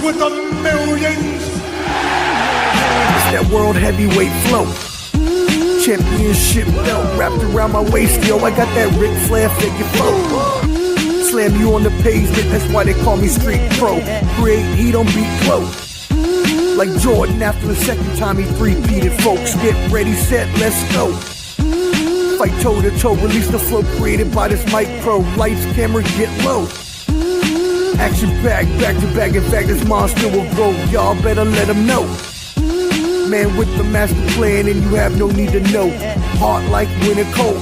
with the millions. It's that world heavyweight flow. Championship belt wrapped around my waist, yo. I got that Ric Flair figure flow. Slam you on the pavement, that's why they call me Street Pro. Create heat on beat close. Like Jordan after the second time he three-peated, folks. Get ready, set, let's go. Fight toe to toe, release the flow created by this mic pro. Lights, camera, get low. Action packed, back to back. In fact, this monster will grow. Y'all better let him know. Man with the master plan, and you have no need to know. Hot like winter cold.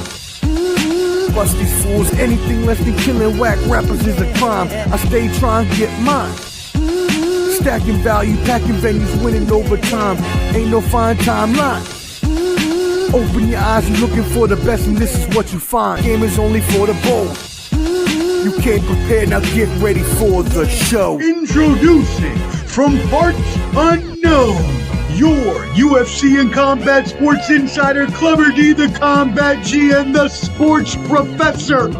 Bust these fools, anything less than killing whack rappers is a crime. I stay trying to get mine. Stacking value, packing venues, winning over time. Ain't no fine timeline. Open your eyes, you're looking for the best, and this is what you find. Game is only for the bold. You came prepared, now get ready for the show. Introducing from parts unknown, your UFC and combat sports insider, Clever D, the Combat G, and the Sports Professor.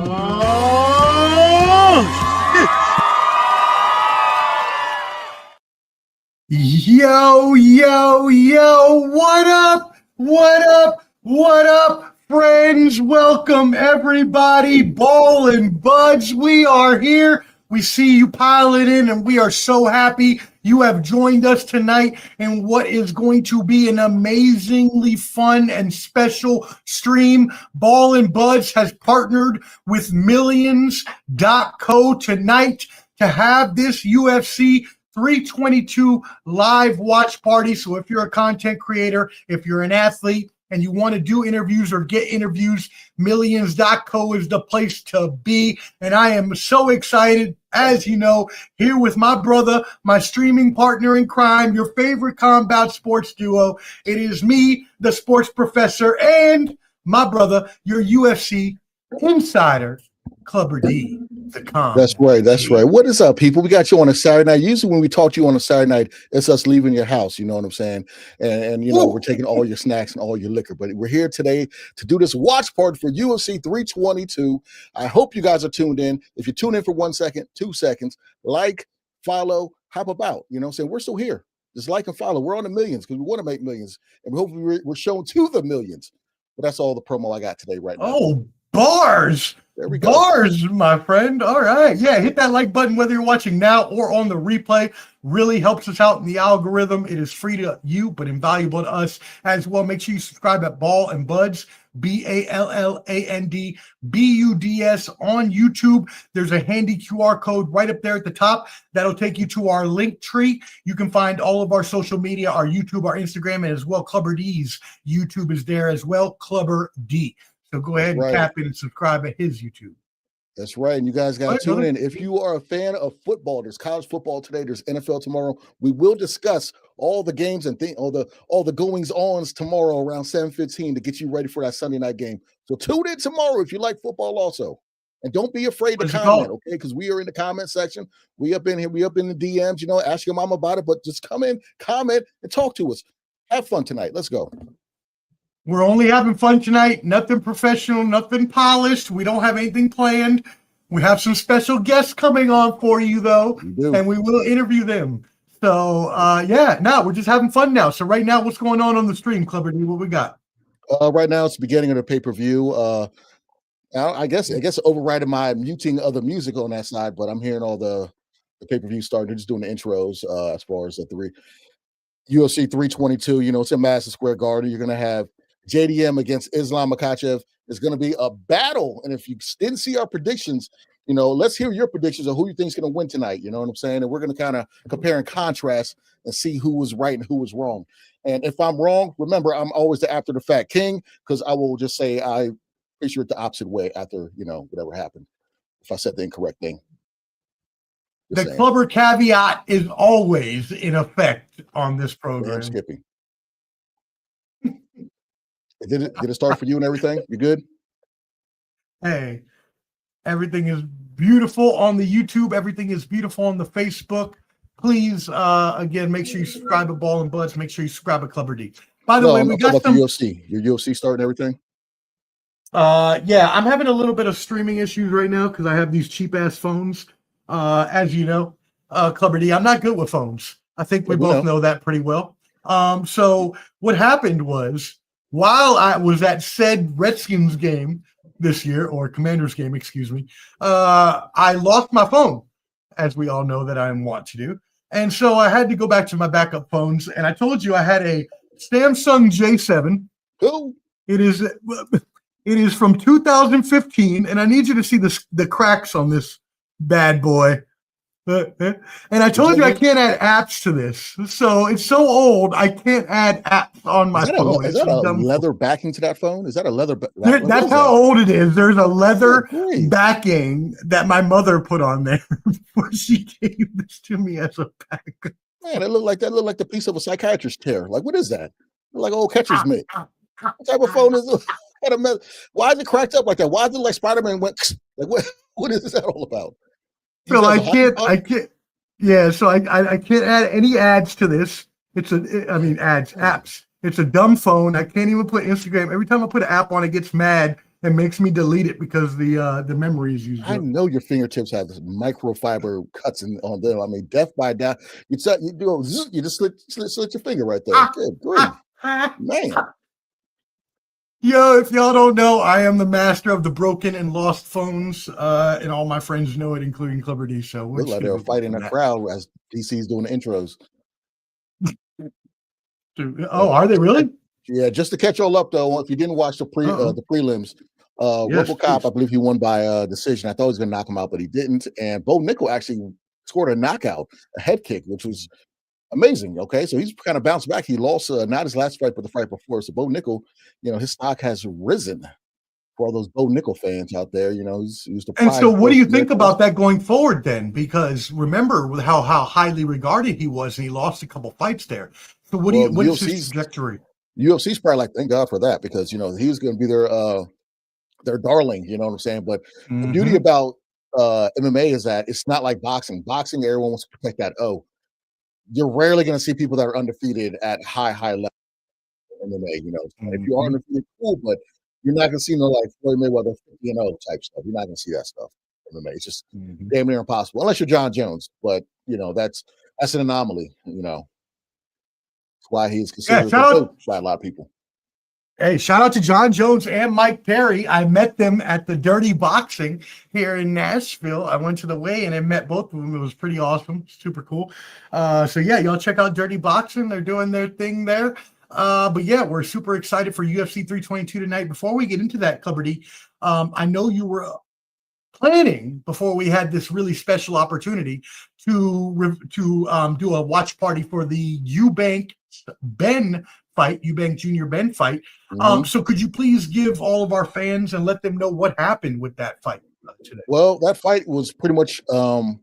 Yo, yo, yo, what up? What up? What up, friends? Welcome, everybody. Ball and Buds, we are here. We see you piling in, and we are so happy you have joined us tonight in what is going to be an amazingly fun and special stream. Ball and Buds has partnered with Millions.co tonight to have this UFC 322 live watch party. So if you're a content creator, if you're an athlete, and you want to do interviews or get interviews, Millions.co is the place to be. And I am so excited, as you know, here with my brother, my streaming partner in crime, your favorite combat sports duo. It is me, the Sports Professor, and my brother, your UFC insider, Clubber D, the Com. That's right. That's right. What is up, people? We got you on a Saturday night. Usually when we talk to you on a Saturday night, it's us leaving your house. You know what I'm saying? And you know, we're taking all your snacks and all your liquor. But we're here today to do this watch party for UFC 322. I hope you guys are tuned in. If you tune in for 1 second, 2 seconds, like, follow, hop about. You know what I'm saying? We're still here. Just like and follow. We're on the millions because we want to make millions. And we hopefully we're shown to the millions. But that's all the promo I got today right now. Oh, bars. There we go. Bars, my friend. All right. Yeah, hit that like button whether you're watching now or on the replay. Really helps us out in the algorithm. It is free to you, but invaluable to us as well. Make sure you subscribe at Ball and Buds, BALLANDBUDS on YouTube. There's a handy QR code right up there at the top. That'll take you to our link tree. You can find all of our social media, our YouTube, our Instagram, and as well Clubber D's YouTube is there as well, Clubber D. So go ahead and tap in and subscribe at his YouTube. That's right. And you guys got to tune in. If you are a fan of football, there's college football today. There's NFL tomorrow. We will discuss all the games and all the goings-ons tomorrow around 7:15 to get you ready for that Sunday night game. So tune in tomorrow if you like football also. And don't be afraid to comment, okay? Because we are in the comment section. We up in here. We up in the DMs, you know, ask your mom about it. But just come in, comment, and talk to us. Have fun tonight. Let's go. We're only having fun tonight. Nothing professional, nothing polished. We don't have anything planned. We have some special guests coming on for you, though, and we will interview them. So, we're just having fun now. So right now, what's going on the stream, Clubber D? What we got? Right now, it's the beginning of the pay-per-view. I guess overriding my muting other music on that side, but I'm hearing all the pay-per-view starting. They're just doing the intros as far as the UFC 322. You know, it's in Madison Square Garden. You're going to have JDM against Islam Makhachev. Is going to be a battle. And if you didn't see our predictions, you know, let's hear your predictions of who you think is going to win tonight. You know what I'm saying? And we're going to kind of compare and contrast and see who was right and who was wrong. And if I'm wrong, remember, I'm always the after the fact king, because I will just say I picture it the opposite way after, you know, whatever happened. If I said the incorrect thing. The Clubber caveat is always in effect on this program. Skipping. Did it start for you and everything? You good? Hey, everything is beautiful on the YouTube. Everything is beautiful on the Facebook. Please, again, make sure you subscribe to Ball and Buds. Make sure you subscribe to Clubber D. By the way, we got some UFC. Your UFC starting everything. Yeah, I'm having a little bit of streaming issues right now because I have these cheap ass phones, as you know. Clubber D. I'm not good with phones. I think we Yeah, we both know. know that pretty well. So what happened was while I was at said Redskins game this year, or Commanders game, excuse me, I lost my phone, as we all know that I want to do. And so I had to go back to my backup phones. And I told you I had a Samsung J7. Cool. It is from 2015, and I need you to see the cracks on this bad boy. And I told you I can't add apps to this. So it's so old, I can't add apps on my phone. Is that a leather backing to that phone? Is that a leather? That's how old it is. There's a leather Good. backing that my mother put on there before she gave this to me as a pack. Man, it looked like the piece of a psychiatrist's chair. Like, what is that? Like old catcher's mitt. What type of phone is it? Why is it cracked up like that? Why is it like Spider-Man went like what is that all about? So I can't. Yeah, so I can't add any ads to this. Apps. It's a dumb phone. I can't even put Instagram. Every time I put an app on, it gets mad and makes me delete it because the memory is used. I know your fingertips have this microfiber cuts on them. I mean, death by death. You just slit your finger right there. Good grief, man. Yo, if y'all don't know, I am the master of the broken and lost phones, and all my friends know it, including Clubber D. So Look like they were fighting a crowd as DC's doing the intros. Oh, are they really? Yeah, just to catch all up though, if you didn't watch the prelims, Yes, RoboCop, please. I believe he won by decision. I thought he was going to knock him out, but he didn't. And Bo Nickel actually scored a knockout, a head kick, which was amazing. Okay, so he's kind of bounced back. He lost not his last fight, but the fight before. So Bo Nickel, his stock has risen for all those Bo Nickel fans out there. He's the And so, what do you think Nickel. about that going forward then? Because remember how highly regarded he was, and he lost a couple fights there. So, what's his trajectory? UFC's probably like, thank God for that, because he was going to be their darling. You know what I'm saying? But the beauty about MMA is that it's not like boxing. Boxing, everyone wants to protect that. You're rarely going to see people that are undefeated at high level in MMA. If you are undefeated, cool, but you're not going to see no like Floyd Mayweather 50-0 type stuff. You're not going to see that stuff in MMA. It's just damn near impossible, unless you're John Jones. But that's an anomaly. That's why he's considered by a lot of people. Hey, shout out to John Jones and Mike Perry. I met them at the Dirty Boxing here in Nashville. I went to the weigh-in and met both of them. It was pretty awesome. Super cool. So yeah, y'all check out Dirty Boxing. They're doing their thing there. But yeah, we're super excited for UFC 322 tonight. Before we get into that, Clubber D, I know you were planning before we had this really special opportunity to do a watch party for the Eubank Benn fight, Eubank Jr. Benn fight. So could you please give all of our fans and let them know what happened with that fight today? Well, that fight was pretty much the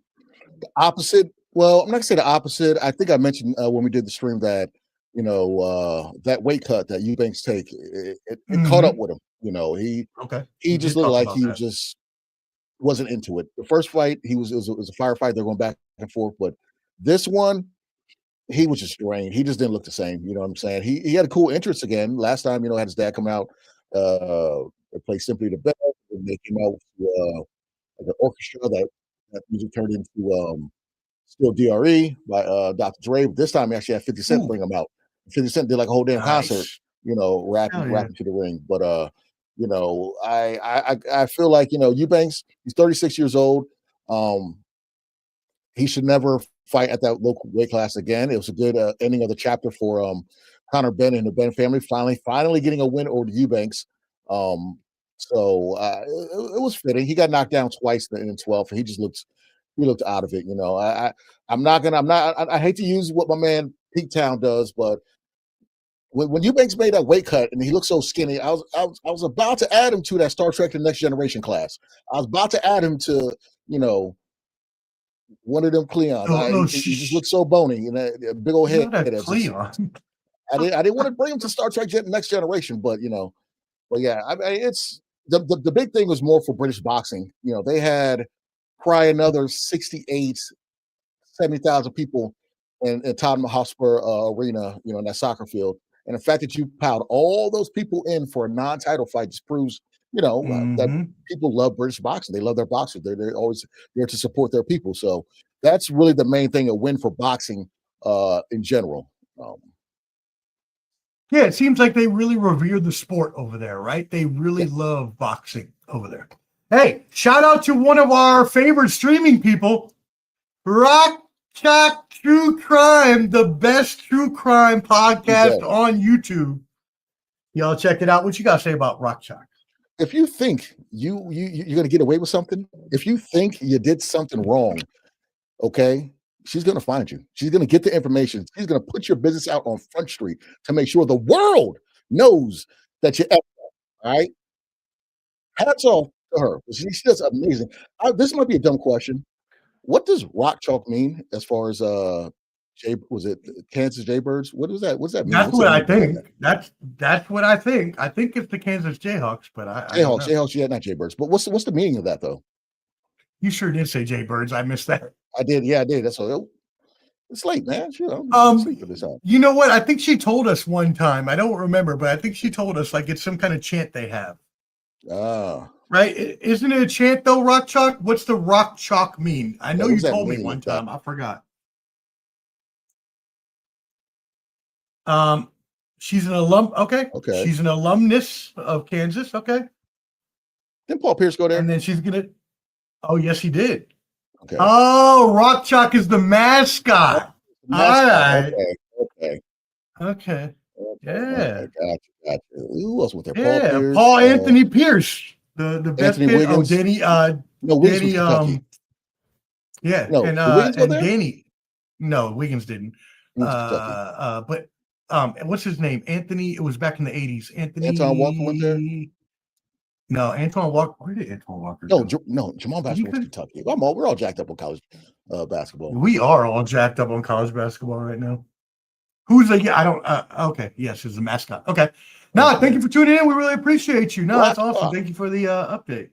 opposite. Well, I'm not gonna say the opposite. I think I mentioned when we did the stream that that weight cut that Eubanks take, it caught up with him. He just looked like he just wasn't into it. The first fight, it was a firefight. They're going back and forth, but this one, he was just drained. He just didn't look the same. You know what I'm saying? He had a cool entrance again. Last time, had his dad come out, play Simply the Best, and they came out with like an orchestra that music turned into Still DRE by Dr. Dre. But this time he actually had 50 Cent bring him out. 50 Cent did like a whole damn concert, rapping to the ring. But I feel like Eubanks, he's 36 years old. He should never fight at that local weight class again. It was a good ending of the chapter for Conor Benn and the Benn family. Finally getting a win over the Eubanks. So it was fitting. He got knocked down twice in 12, and he looked out of it. I hate to use what my man Pete Town does, but when Eubanks made that weight cut and he looked so skinny, I was about to add him to that Star Trek: The Next Generation class. I was about to add him to one of them Cleons. He just looked so bony and a big old head. Cleon. I didn't want to bring him to Star Trek Next Generation, but yeah, I mean, it's the big thing was more for British boxing. They had probably another 70,000 people in Tottenham Hotspur arena, in that soccer field. And the fact that you piled all those people in for a non-title fight just proves, that people love British boxing. They love their boxers. They're always there to support their people. So that's really the main thing, a win for boxing in general. Yeah, it seems like they really revere the sport over there, right? They really love boxing over there. Hey, shout out to one of our favorite streaming people, Rock Chalk True Crime, the best true crime podcast on YouTube. Y'all check it out. What you got to say about Rock Chalk? If you think you're going to get away with something, if you think you did something wrong, okay, she's going to find you. She's going to get the information. She's going to put your business out on Front Street to make sure the world knows that you're all right. Hats off to her. She does amazing. This might be a dumb question. What does rock chalk mean as far as was it Kansas Jaybirds? What is that? What's that mean? That's what I think. That's what I think. I think it's the Kansas Jayhawks, but Jayhawks, yeah, not Jaybirds. But what's the meaning of that though? You sure did say Jaybirds. I missed that. I did. Yeah, I did. That's all. It's late, man. Sure, you know what? I think she told us one time. I don't remember, but I think she told us like it's some kind of chant they have. Right? Isn't it a chant though, rock chalk? What's the rock chalk mean? I know you told me one time. I forgot. She's an alum. Okay. She's an alumnus of Kansas. Okay. Didn't Paul Pierce go there? And then she's gonna. Oh yes, he did. Okay. Oh, Rock Chalk is the mascot. All right. Okay. Yeah. Gotcha. Who else was there? Yeah. Paul Pierce. Paul Anthony Pierce, the best Anthony Wiggins. Oh, Danny. No, Wiggins was yeah. No, and Danny. No, Wiggins didn't. But what's his name? Anthony. It was back in the 80s. Antoine Walker went there. No, Antoine Walker. Where did Antoine Walker go? No, Jamal Basham went to Kentucky. We're all jacked up on college basketball. We are all jacked up on college basketball right now. Who's the? Yeah, I don't. Okay, yes, it's the mascot. Okay, no, thank you for tuning in. We really appreciate you. No, that's awesome. Thank you for the update.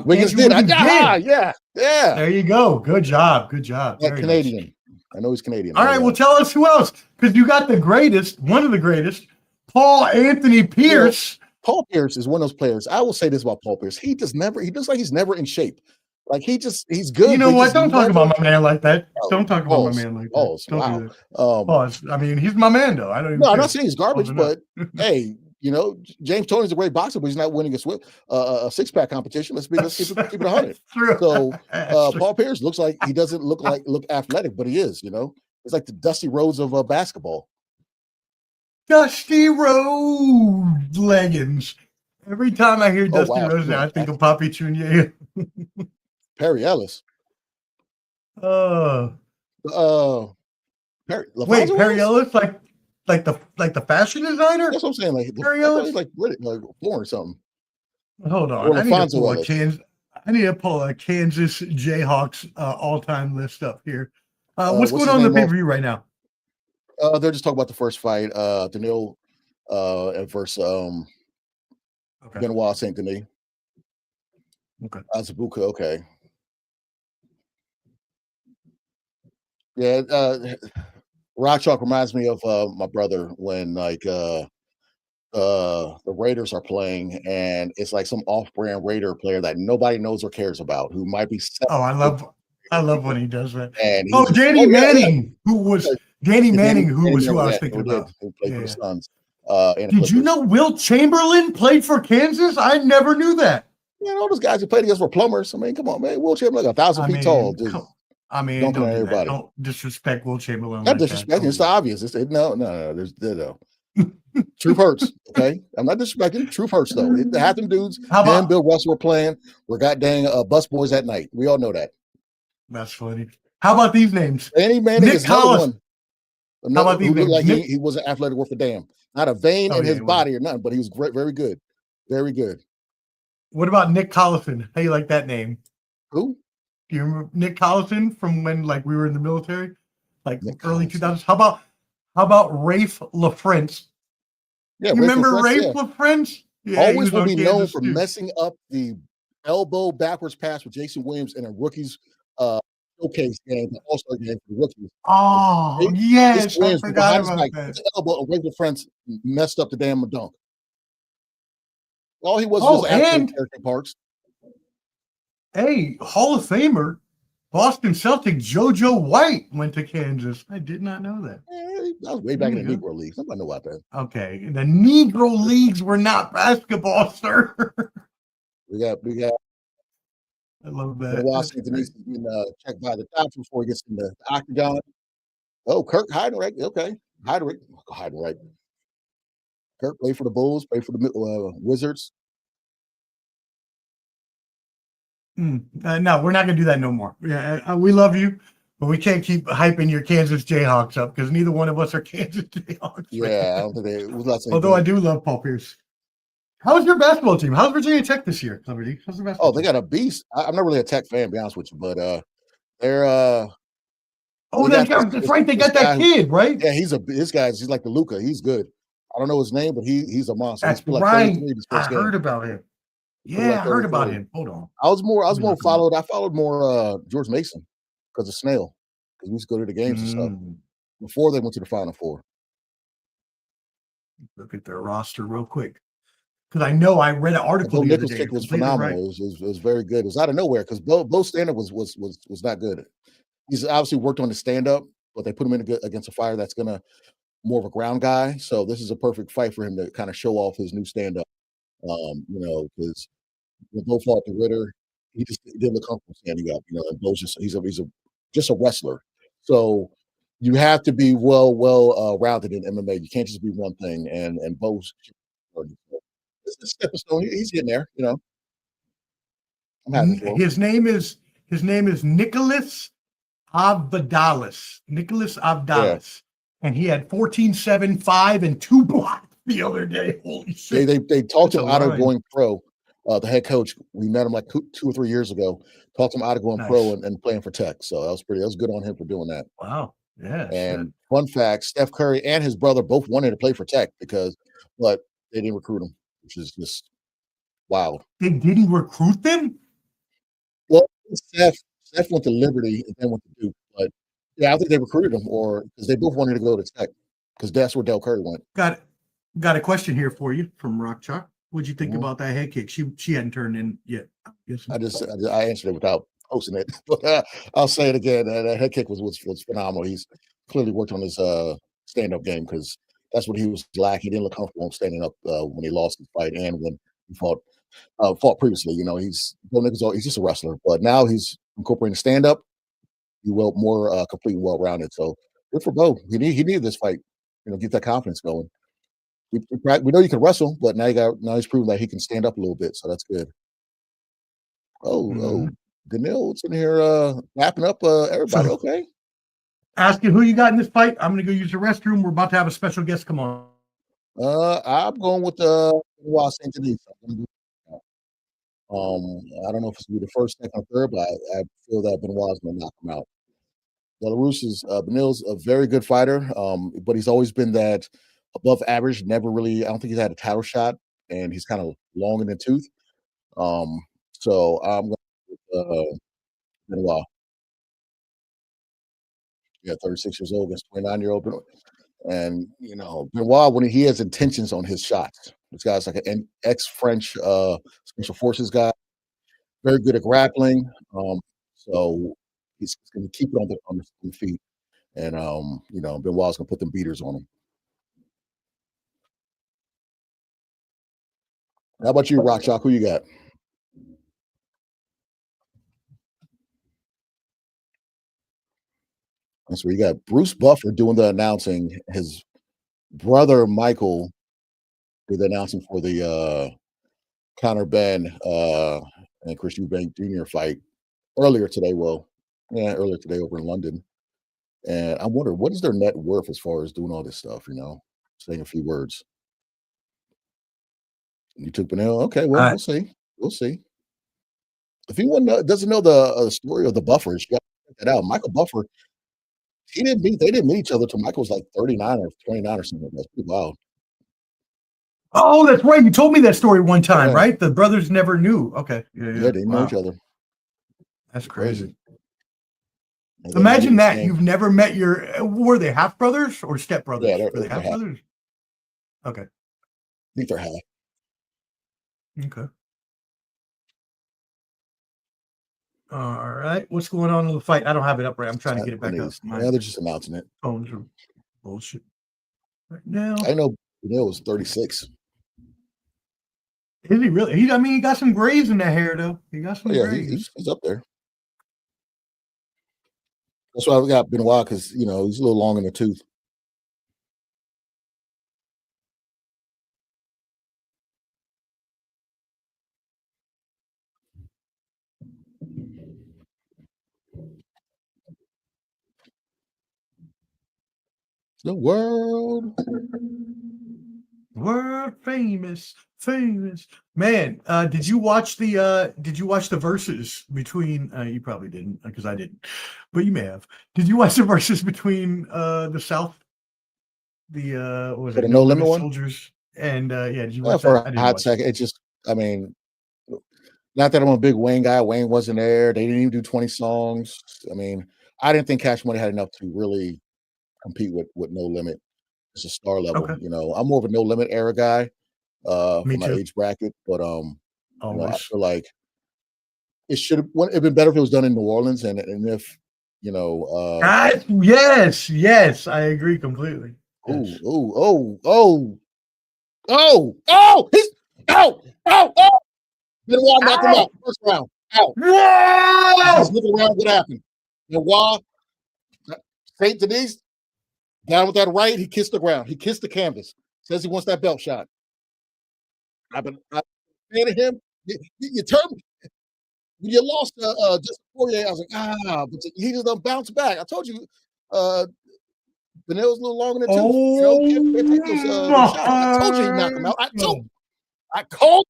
Wiggins did. Yeah. There you go. Good job. Canadian. Nice. I know he's Canadian. All right, well, tell us who else, because you got the greatest, one of the greatest, Paul Anthony Pierce. Paul Pierce is one of those players. I will say this about Paul Pierce. He looks like he's never in shape. Like he's good. You know what? Don't talk about my man like that. Don't talk about my man like that. Don't do that. Pause. I mean, he's my man though. I don't even I'm not saying he's garbage, but hey, James Toney's a great boxer, but he's not winning a six-pack competition. Let's keep it 100. So Paul Pierce looks like he doesn't look athletic, but he is. It's like the Dusty Rhodes of basketball. Dusty Rhodes leggings. Every time I hear Dusty Rhodes now, I think of Papi Chunier. Perry Ellis. Perry Ellis, like the fashion designer. That's what I'm saying. Like Perry Ellis, like or something. Hold on, I need to pull a Kansas Jayhawks all-time list up here. What's going on in the pay-per-view right now? They're just talking about the first fight, Daniil versus Benoit Saint Denis. Okay. Azubuka, okay. Yeah, Rock Chalk reminds me of my brother when the Raiders are playing and it's like some off-brand Raider player that nobody knows or cares about who might be. I love when he does that. And Danny Manning, who was who I was thinking about. Who played for the Suns. Did you know Will Chamberlain played for Kansas? I never knew that. Yeah, all those guys who played against were plumbers. I mean, come on, man. Will Chamberlain like 1,000 feet tall. Dude. Don't disrespect Will Chamberlain. Not disrespecting. It's obvious. No. There's no. Truth hurts. Okay, I'm not disrespecting. Truth hurts though. Half them dudes and Bill Russell were playing. We're goddamn bus boys at night. We all know that. That's funny. How about these names? Danny Manning is another one. How about these names? Like he wasn't athletic worth a damn. Not a vein in his body or nothing, but he was great, very good, very good. What about Nick Collison? How you like that name? Who? Do you remember Nick Collison from when we were in the military, early 2000s? How about Rafe LaFrance? Yeah, you remember Rafe LaFrance? Yeah, always will be known for messing up the elbow backwards pass with Jason Williams in a rookies showcase game, the All-Star game for the rookies. Oh, yes, I forgot about that. His elbow and Rafe LaFrance messed up the damn dunk. All he was after Parks. Hey, Hall of Famer Boston Celtic JoJo White went to Kansas. I did not know that. That was way back in the Negro League. Somebody know about that. Okay, the Negro Leagues were not basketball, sir. We got. I love that. Washington Denise has been checked by the doctor before he gets in the octagon. Oh, Kirk Heidenreich. Okay, Heidenreich. Kirk played for the Bulls, played for the Wizards. No, we're not going to do that no more. Yeah, we love you, but we can't keep hyping your Kansas Jayhawks up because neither one of us are Kansas Jayhawks. Yeah, I don't think they. Although I do love Paul Pierce. How's your basketball team? How's Virginia Tech this year? How's the basketball they got a beast. I'm not really a Tech fan, to be honest with you, but they're. That's right. They got that kid, right? Yeah, he's like the Luka. He's good. I don't know his name, but he's a monster. That's right. I heard about him. Yeah, I heard about him. Hold on. I followed more George Mason because of Snail. Because we used to go to the games and stuff before they went to the Final Four. Look at their roster real quick. Because I know I read an article the other day. Kick was phenomenal. Right. It was very good. It was out of nowhere because Bo's stand-up was not good. He's obviously worked on the stand-up, but they put him in against a fire that's gonna more of a ground guy. So this is a perfect fight for him to kind of show off his new stand-up. Because when Bo fought the Ritter, he just didn't look comfortable standing up. And Bo's he's just a wrestler. So you have to be well rounded in MMA. You can't just be one thing. And Bo's it's a stepping stone. He's getting there. I'm happy for him. His name is Nicholas Avdalis. And he had 14-7, 5, and 2 blocks the other day. Holy shit. They talked him out of going pro. The head coach, we met him like 2 or 3 years ago, talked him out of going pro and playing for Tech. So that was good on him for doing that. Wow. Yeah. And fun fact, Steph Curry and his brother both wanted to play for Tech but they didn't recruit him, which is just wild. They didn't recruit them? Well, Steph went to Liberty and then went to Duke. But yeah, I think they recruited him because they both wanted to go to Tech because that's where Del Curry went. Got a question here for you from Rock Chalk. What'd you think about that head kick? She hadn't turned in yet. I answered it without posting it, but I'll say it again. That head kick was phenomenal. He's clearly worked on his stand-up game because that's what he was lacking. He didn't look comfortable standing up when he lost the fight and when he fought previously. He's just a wrestler, but now he's incorporating stand-up. He more complete and well-rounded. So good for Bo. He needed this fight. Get that confidence going. We know you can wrestle, but now he's proven that he can stand up a little bit, so that's good. Danil's in here lapping up everybody. Okay. Asking who you got in this fight. I'm going to go use the restroom. We're about to have a special guest come on. I'm going with Benoit St. Denis. I don't know if it's going to be the first, second, or third, but I feel that Benoit's going to knock him out. Benil's a very good fighter, but he's always been that above average, never really, I don't think he's had a title shot, and he's kind of long in the tooth. So I'm going with Benoit. Yeah, 36 years old against 29-year-old Benoit. And, Benoit, when he has intentions on his shots, this guy's like an ex-French special forces guy, very good at grappling. So he's going to keep it on the feet. And, Benoit's going to put them beaters on him. How about you, Rock Chalk? Who you got? That's where you got Bruce Buffer doing the announcing. His brother Michael did the announcing for the Conor Benn and Chris Eubank Jr. fight earlier today. Earlier today over in London. And I wonder, what is their net worth as far as doing all this stuff? Saying a few words. You took Benel. Okay, well, we'll see. We'll see. If anyone doesn't know the story of the Buffers, you got to check that out. Michael Buffer, they didn't meet each other until Michael was like 39 or 29 or something. That's pretty wild. Oh, that's right. You told me that story one time, right? The brothers never knew. Okay. Yeah, they didn't know each other. That's crazy. Imagine that. You've never met were they half brothers or step brothers? Yeah, they're half brothers. Okay. I think they're half. Okay. All right. What's going on in the fight? I don't have it up right. I'm trying to get it back up. Yeah, they're just announcing it. Phones are bullshit right now. I know Benil was 36. Is he really? I mean, he got some grays in that hair, though. He got some grays. He's up there. That's why we got Benoit, because he's a little long in the tooth. The world famous man. Did you watch the verses between? You probably didn't, because I didn't, but you may have. Did you watch the verses between the South? What was for it? the No Limit one? Soldiers and did you watch for that? a hot second. It just, not that I'm a big Wayne guy. Wayne wasn't there. They didn't even do 20 songs. I didn't think Cash Money had enough to really compete with No Limit. It's a star level. Okay. I'm more of a No Limit era guy for Me my too. age bracket, but I Always. feel like it should have been better if it was done in New Orleans, and if yes, I agree completely. Yes. Benoit knocked him out first round. Out. Whoa! Just looking around, what happened? Benoit, Saint Denis, down with that right. He kissed the ground. He kissed the canvas. Says he wants that belt shot. I've been saying to him, you turned when you lost just Poirier. I was like, but he just don't bounce back. I told you, Benil's a little longer than two. Take those shots. I told you he'd knock him out. I called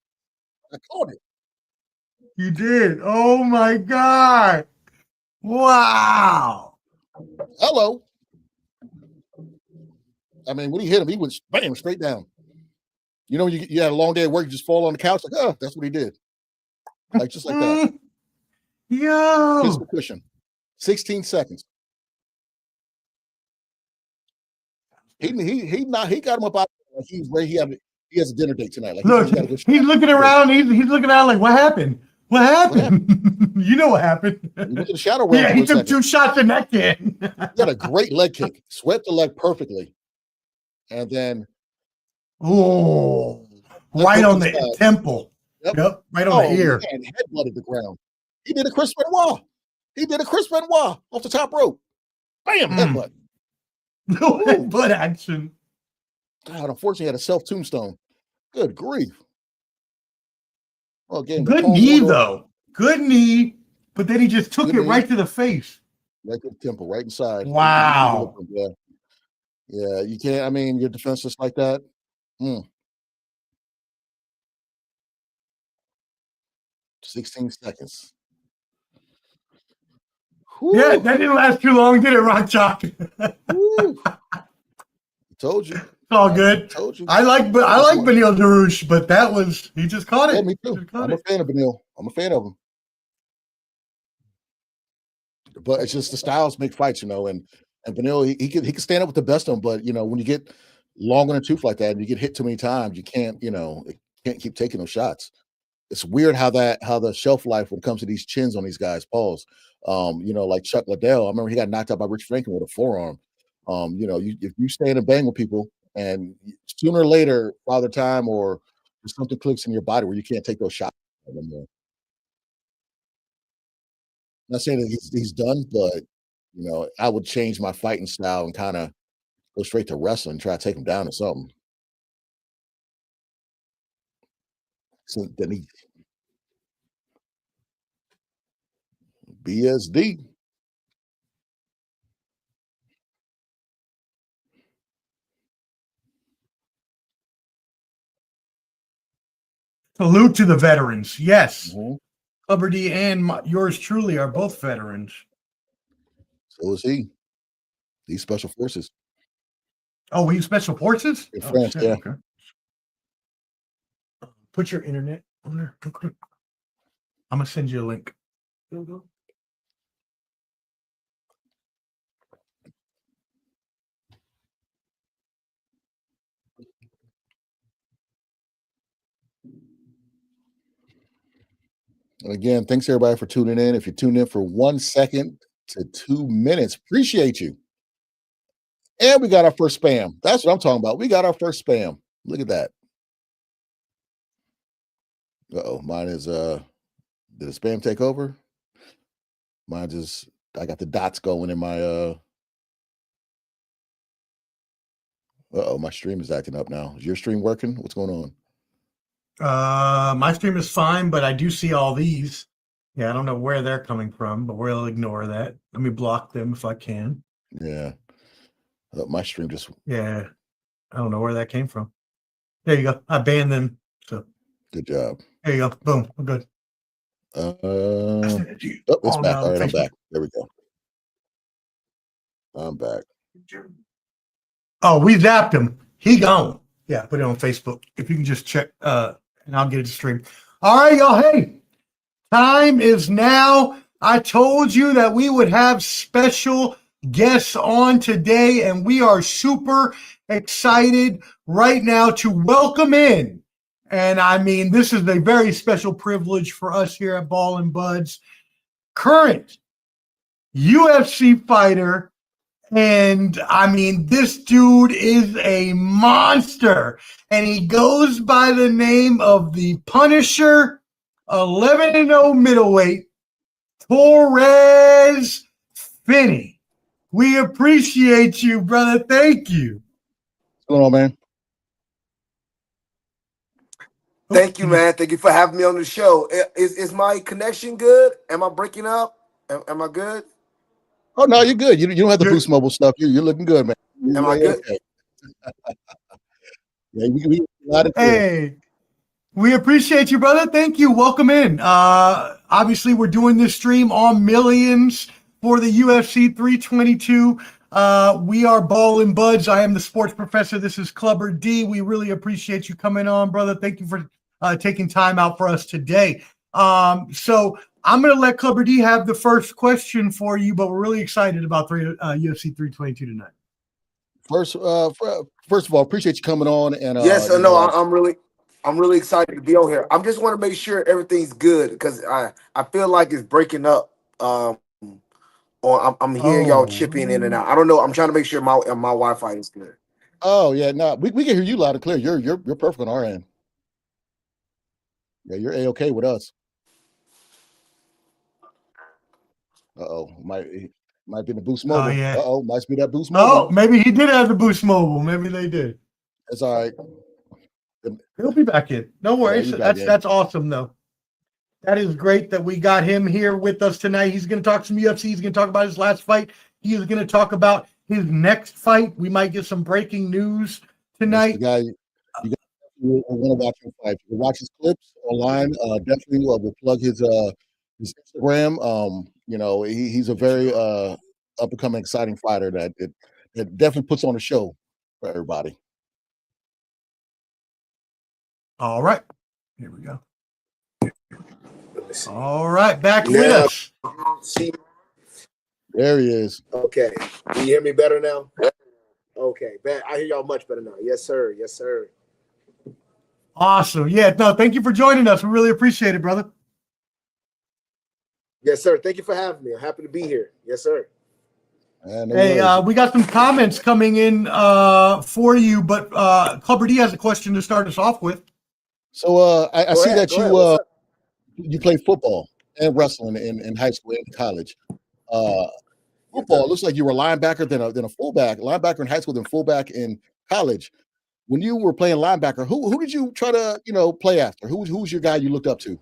it. You did. Oh my God. Wow. Hello. When he hit him, he went bam straight down. You had a long day at work, you just fall on the couch, like, that's what he did. Just like that. Yo. Kiss the cushion. 16 seconds. He got him up out. Like he's ready. He has a dinner date tonight. Like he's looking around. He's looking around like, what happened? What happened? You know what happened? He went to the shadow realm. Yeah, he took 2 shots in that kid. He got a great leg kick. Swept the leg perfectly. And then right on the temple. Yep, right on the ear. And headbutted the ground. He did a Chris Benoit. Off the top rope. Bam, headbutt. No headbutt action. God, unfortunately, he had a self-tombstone. Good grief. Well, again, good knee, though. Good knee. But then he just took it right to the face. Right to the temple, right inside. Wow. Yeah, you can't, your defense just like that. 16 seconds. Whew. Yeah, that didn't last too long, did it, Rock Chalk? Told you. It's all good. Told you. I like Benil Dariush, but he just caught it. Yeah, me too. I'm a fan of Benil. I'm a fan of him. But it's just the styles make fights, and Benil, he can stand up with the best of them, but when you get long in the tooth like that and you get hit too many times, you can't keep taking those shots. It's weird how the shelf life when it comes to these chins on these guys, Pauls. Like Chuck Liddell, I remember he got knocked out by Rich Franklin with a forearm. If you stand and bang with people, and sooner or later, Father Time or something clicks in your body where you can't take those shots anymore. I'm not saying that he's done, but I would change my fighting style and kind of go straight to wrestling, try to take him down or something. St. Denis. BSD. Salute to the veterans. Yes. Clubber D and yours truly are both veterans. So is he. These special forces. Oh, he's special forces? In France, yeah. Okay. Put your internet on there. I'm going to send you a link. Go. Again, thanks everybody for tuning in. If you tuned in for 1 second to 2 minutes, appreciate you. And we got our first spam. That's what I'm talking about. We got our first spam. Look at that. Uh-oh, mine is did the spam take over? Mine just I got the dots going in my uh-oh, my stream is acting up now. Is your stream working? What's going on? My stream is fine, but I do see all these. Yeah, I don't know where they're coming from, but we'll ignore that. Let me block them if I can. Yeah. My stream just Yeah, I don't know where that came from. There you go. I banned them. So good job. there you go. Boom. We're good. It's back. All right, I'm back. There we go. I'm back. Oh, we zapped him. He gone. Yeah, put it on Facebook. If you can just check, and I'll get it to stream. All right, y'all. Hey, time is now. I told you that we would have special guests on today, and we are super excited right now to welcome in. And I mean, this is a very special privilege for us here at Ball and Buds. Current UFC fighter. And I mean, this dude is a monster. And he goes by the name of the Punisher, 11-0 middleweight, Torres Finney. We appreciate you, brother. Thank you. What's going on, man? Thank you, man. Thank you for having me on the show. Is my connection good? Am I breaking up? Am I good? Oh no, you're good. You don't have the Boost Mobile stuff. You're looking good, man. Am I good? Okay. Yeah, hey, we appreciate you, brother. Thank you. Welcome in. Obviously, we're doing this stream on Millions for the UFC 322. We are Ball and Buds. I am the sports professor. This is Clubber D. We really appreciate you coming on, brother. Thank you for taking time out for us today. So I'm going to let Clubber D have the first question for you, but we're really excited about UFC 322 tonight. First of all, appreciate you coming on. And yes, no, I'm really excited to be on here. I just want to make sure everything's good because I feel like it's breaking up. I'm hearing y'all chipping in and out. I don't know. I'm trying to make sure my Wi-Fi is good. Oh yeah, no, we can hear you loud and clear. You're perfect on our end. Yeah, you're A-okay with us. Uh-oh, might be the Boost Mobile. Yeah. Uh-oh, might be that Boost Mobile. Oh, maybe he did have the Boost Mobile. Maybe they did. That's all right. He'll be back in. No worries. Yeah, that's awesome, though. That is great that we got him here with us tonight. He's going to talk some UFC. He's going to talk about his last fight. He is going to talk about his next fight. We might get some breaking news tonight. Guy, you want to watch him fight. You can watch his clips online. Definitely we'll plug his Instagram. He's a very up-and-coming, exciting fighter that definitely puts on a show for everybody. All right. Here we go. All right. Back with us. There he is. Okay. Can you hear me better now? Okay. I hear y'all much better now. Yes, sir. Yes, sir. Awesome. Yeah. No, thank you for joining us. We really appreciate it, brother. Yes, sir. Thank you for having me. I'm happy to be here. Yes, sir. We got some comments coming in for you, but Clubber D has a question to start us off with. So I see that you play football and wrestling in high school and college. Football looks like you were a linebacker than a fullback. Linebacker in high school, then fullback in college. When you were playing linebacker, who did you try to play after? Who was your guy you looked up to?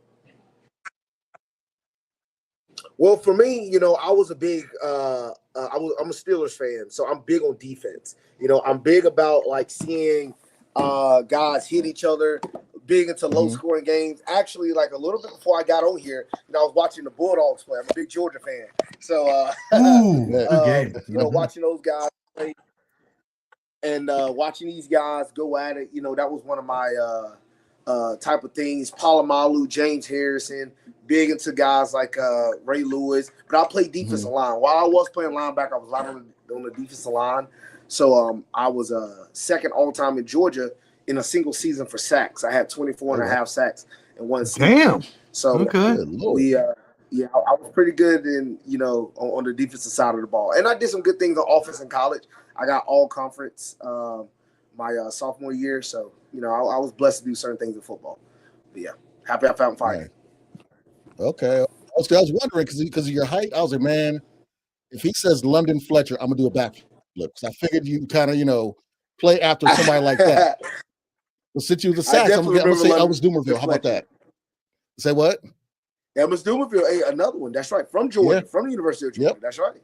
Well, for me, I was a big I'm a Steelers fan, so I'm big on defense. I'm big about like seeing guys hit each other, big into low scoring games. Actually, like a little bit before I got on here, I was watching the Bulldogs play. I'm a big Georgia fan. So watching those guys play and watching these guys go at it, that was one of my type of things. Palomalu, James Harrison, big into guys like Ray Lewis. But I played defensive line. While I was playing linebacker, I was on the defensive line. So I was second all-time in Georgia in a single season for sacks. I had 24 and a half sacks in one season. Damn. So Okay. we yeah, I was pretty good in, on the defensive side of the ball. And I did some good things on offense in college. I got all conference my sophomore year. So, I was blessed to do certain things in football. But yeah, happy I found fire. Right. Okay. I was wondering because of your height. I was like, man, if he says London Fletcher, I'm gonna do a backflip. Because I figured you kind of, play after somebody like that. But since you was a I Sax, I'm gonna definitely say remember Elvis Dumerville. How about that? Say what? Elvis Dumerville, hey, another one. That's right. From Georgia, Yeah. from the University of Georgia. Yep. That's right.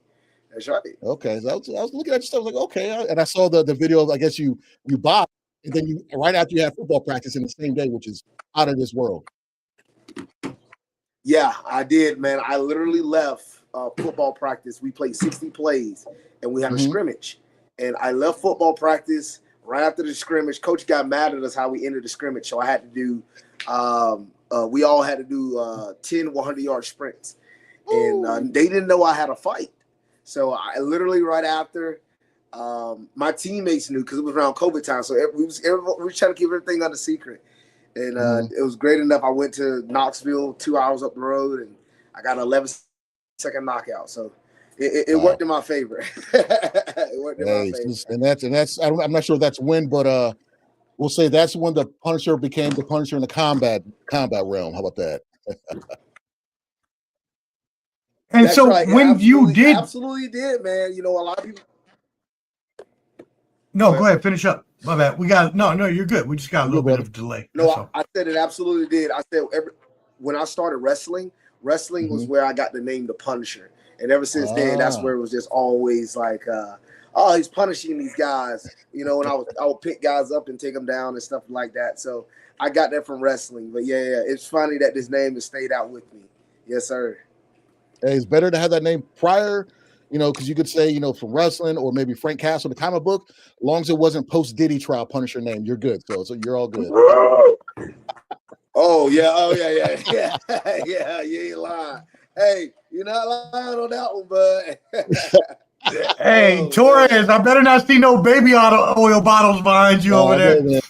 That's right. Okay. So I was looking at your stuff, I was like, okay. And I saw the video of, I guess you boxed, and then you right after you had football practice in the same day, which is out of this world. Yeah, I did, man. I literally left football practice. We played 60 plays, and we had a scrimmage. And I left football practice right after the scrimmage. Coach got mad at us how we ended the scrimmage, so I had to do we all had to do 10 100-yard sprints. And they didn't know I had a fight. So I literally right after my teammates knew because it was around COVID time. So we were trying to keep everything under secret. And it was great enough. I went to Knoxville 2 hours up the road, and I got an 11-second knockout. So it worked in my favor. It worked in my favor. And that's I'm not sure if that's when, but we'll say that's when the Punisher became the Punisher in the combat realm. How about that? And that's so right. when you did, absolutely did, man. A lot of people. No, go ahead. Finish up. My bad. We got no. You're good. We just got a little bit of delay. No, I said it absolutely did. I said when I started wrestling was where I got the name The Punisher, and ever since then, that's where it was just always like, oh, he's punishing these guys. And I would pick guys up and take them down and stuff like that. So I got that from wrestling. But yeah, it's funny that this name has stayed out with me. Yes, sir. Hey, it's better to have that name prior. Because you could say, from wrestling or maybe Frank Castle, the comic book, as long as it wasn't post Diddy trial Punisher name, you're good. So you're all good. Oh yeah. Yeah, you ain't lying. Hey, you're not lying on that one, bud. Hey, Torres, man. I better not see no baby oil bottles behind you over there.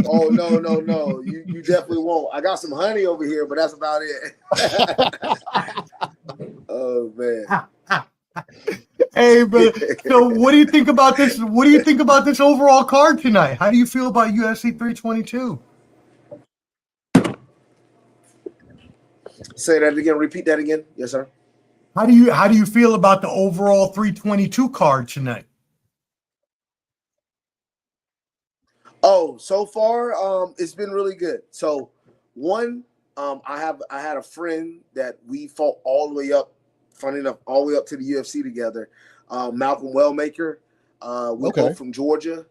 Oh no. You definitely won't. I got some honey over here, but that's about it. Oh man. Hey, but so what do you think about this? What do you think about this overall card tonight? How do you feel about UFC 322? Say that again. Repeat that again. Yes, sir. How do you feel about the overall 322 card tonight? Oh, so far, it's been really good. So, one, I had a friend that we fought all the way up, funny enough, all the way up to the UFC together. Malcolm Wellmaker, we both from Georgia,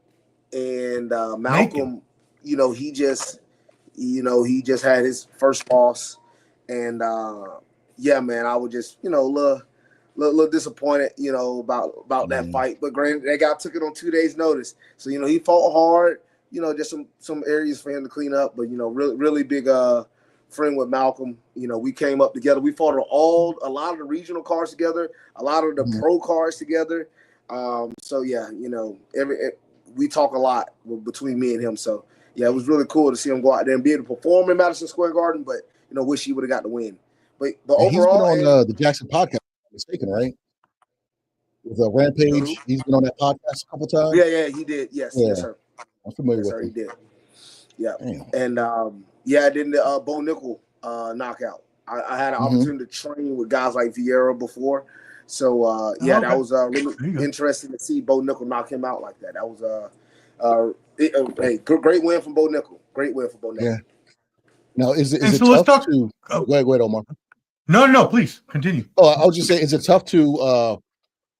and Malcolm, he just had his first loss, and yeah, man, I was just little disappointed, about that fight. But granted, that guy took it on 2 days' notice, so he fought hard. Just some areas for him to clean up, but really big friend with Malcolm. We came up together. We fought a lot of the regional cards together, a lot of the pro cards together. So yeah, we talk a lot between me and him. So yeah, it was really cool to see him go out there and be able to perform in Madison Square Garden. But wish he would have got the win. But overall, he's been on the Jackson podcast. If I'm mistaken, right? With Rampage, he's been on that podcast a couple times. Yeah, he did. Yes, sir. I'm familiar with him. He did. Yeah. Damn. And then the Bo Nickel knockout. I had an opportunity to train with guys like Vieira before. So that was really interesting to see Bo Nickel knock him out like that. That was a great win from Bo Nickel. Great win for Bo Nickel. Yeah. Now is it tough to go ahead, Omar? No, please continue. Oh, I was just saying, is it tough to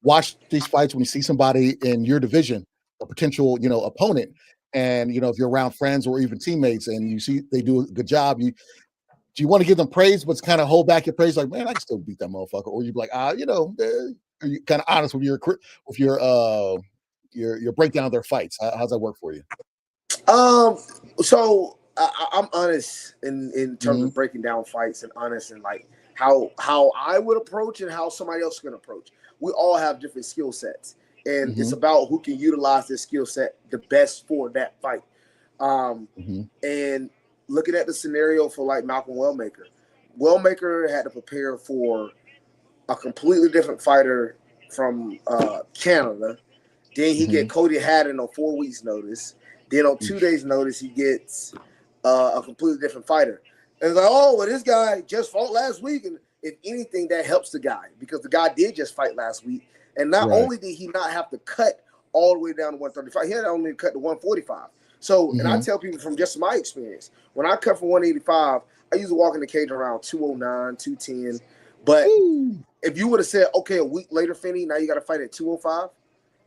watch these fights when you see somebody in your division, a potential, opponent, and if you're around friends or even teammates and you see they do a good job, do you want to give them praise, but kind of hold back your praise, like, man, I can still beat that motherfucker, or you be like, are you kind of honest with your breakdown of their fights? How's that work for you? So I'm honest in terms of breaking down fights, and honest in like how I would approach and how somebody else can approach. We all have different skill sets, and it's about who can utilize their skill set the best for that fight. And looking at the scenario for like Malcolm Wellmaker. Wellmaker had to prepare for a completely different fighter from Canada. Then he get Cody Haddon on 4 weeks' notice. Then on 2 days' notice, he gets a completely different fighter. And it's like, oh, well, this guy just fought last week. And if anything, that helps the guy because the guy did just fight last week. And not only did he not have to cut all the way down to 135, he had only cut to 145. So, and I tell people from just my experience, when I cut from 185, I usually walk in the cage around 209, 210. But if you would have said, okay, a week later, Finney, now you got to fight at 205,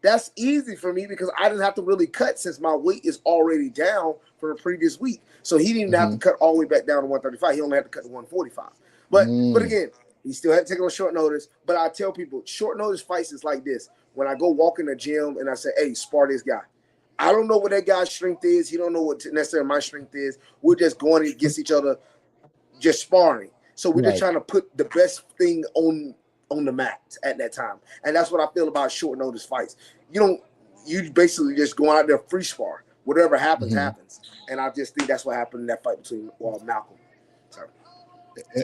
that's easy for me because I didn't have to really cut since my weight is already down from the previous week. So he didn't have to cut all the way back down to 135. He only had to cut to 145. But again, he still had to take on short notice. But I tell people, short notice fights is like this. When I go walk in the gym and I say, hey, spar this guy. I don't know what that guy's strength is. He don't know what necessarily my strength is. We're just going against each other, just sparring. So we're just trying to put the best thing on the mat at that time. And that's what I feel about short notice fights. You basically just going out there free spar. Whatever happens, happens. And I just think that's what happened in that fight between Malcolm. So.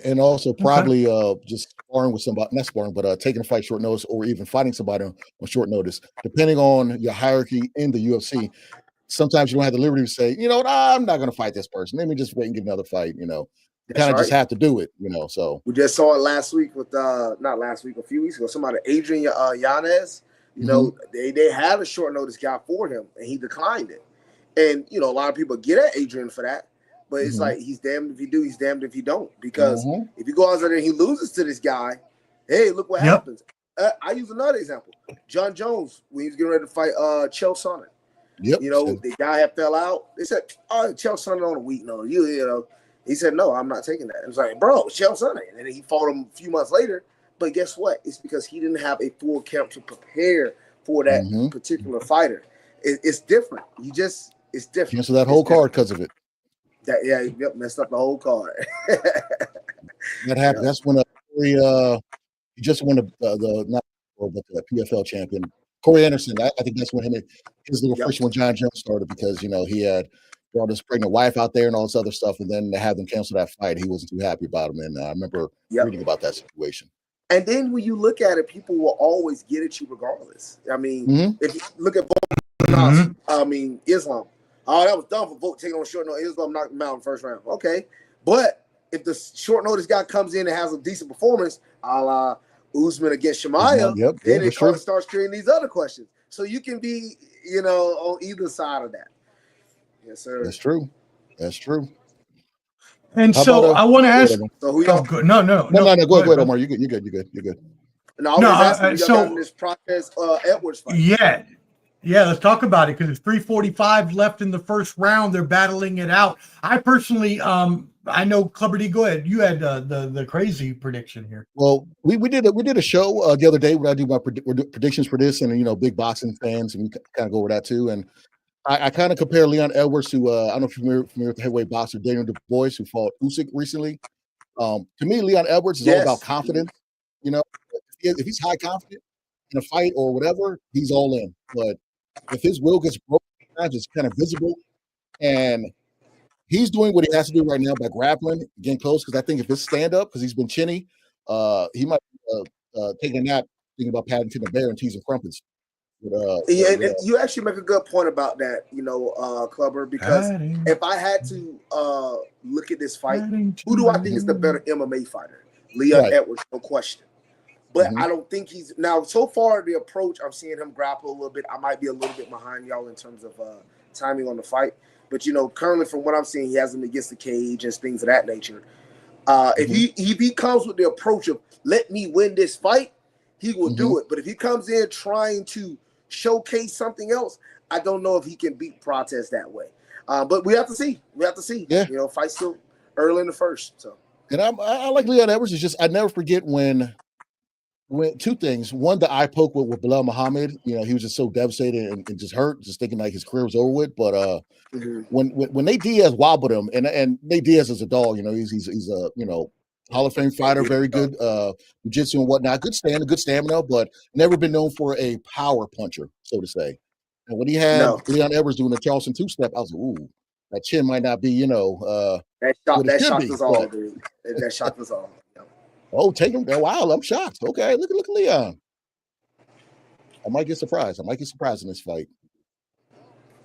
And also probably just sparring with somebody, not sparring, but taking a fight short notice or even fighting somebody on short notice, depending on your hierarchy in the UFC. Sometimes you don't have the liberty to say, you know what, I'm not going to fight this person. Let me just wait and get another fight, you know. You kind of just have to do it, you know. So we just saw it last week with not last week, a few weeks ago. Somebody, Adrian Yanez, you know, they had a short notice guy for him and he declined it. And you know, a lot of people get at Adrian for that, but it's like he's damned if you do, he's damned if you don't. Because if you go out there and he loses to this guy, hey, look what happens. I use another example. John Jones, when he was getting ready to fight Chael Sonnen. You know, the guy had fell out. They said, oh, Chael Sonnen on a week notice. You know. He said, no, I'm not taking that. It was like, bro, Chael Sonnen. And then he fought him a few months later. But guess what? It's because he didn't have a full camp to prepare for that particular fighter. It's different. It's different. Cancel that whole card because of it. Messed up the whole card. That happened. That's when he just won the PFL champion, Corey Anderson. I think that's when his little friction with John Jones started because, you know, he had brought his pregnant wife out there and all this other stuff, and then to have them cancel that fight, he wasn't too happy about him. And I remember reading about that situation. And then when you look at it, people will always get at you regardless. I mean, if you look at Islam. Oh, that was dumb for Vogt taking on short notice. Islam knocked him out in the first round. Okay. But if the short notice guy comes in and has a decent performance, a la Usman against Shemaya, then it kind of starts creating these other questions. So you can be, you know, on either side of that. Yes, sir. That's true. That's true. And so I want to ask. So who y'all? Good. No. Go ahead, Omar. You're good. No, I was asking you in this process, Edwards fight. Yeah. Let's talk about it because it's 3:45 left in the first round. They're battling it out. I personally, I know Clubber D. Go ahead. You had the crazy prediction here. Well, we did a show the other day where I do my predictions for this, and you know, big boxing fans, and we kind of go over that too. And I kind of compare Leon Edwards to I don't know if you're familiar with the heavyweight boxer Daniel Du Bois, who fought Usyk recently. To me, Leon Edwards is all about confidence. You know, if he's high confident in a fight or whatever, he's all in. But if his will gets broken, it's kind of visible, and he's doing what he has to do right now by grappling, getting close. Because I think if his stand up, because he's been chinny, he might take a nap thinking about Paddington the Bear and teasing crumpets. You actually make a good point about that, you know, Clubber, because if I had to look at this fight, who do I think is the better MMA fighter? Leon Edwards, no question. But I don't think he's now. So far, the approach I'm seeing him grapple a little bit. I might be a little bit behind y'all in terms of timing on the fight. But you know, currently from what I'm seeing, he has him against the cage and things of that nature. If he comes with the approach of let me win this fight, he will do it. But if he comes in trying to showcase something else, I don't know if he can beat Protest that way. But we have to see. Yeah. You know, fight still early in the first. So. And I like Leon Edwards. It's just I never forget when two things. One, the eye poke with Bilal Muhammad. You know, he was just so devastated and just hurt, just thinking like his career was over with. But when Nate Diaz wobbled him, and Nate Diaz is a dog. You know, he's a you know Hall of Fame fighter, very good jiu-jitsu and whatnot, good stamina, but never been known for a power puncher, so to say. And when he had Leon Edwards doing the Charleston two-step, I was like, ooh. that chin might not be, that shocked us all, dude. That shocked us all. Oh, take him. Wow, I'm shocked. Okay, look at Leon. I might get surprised. In this fight.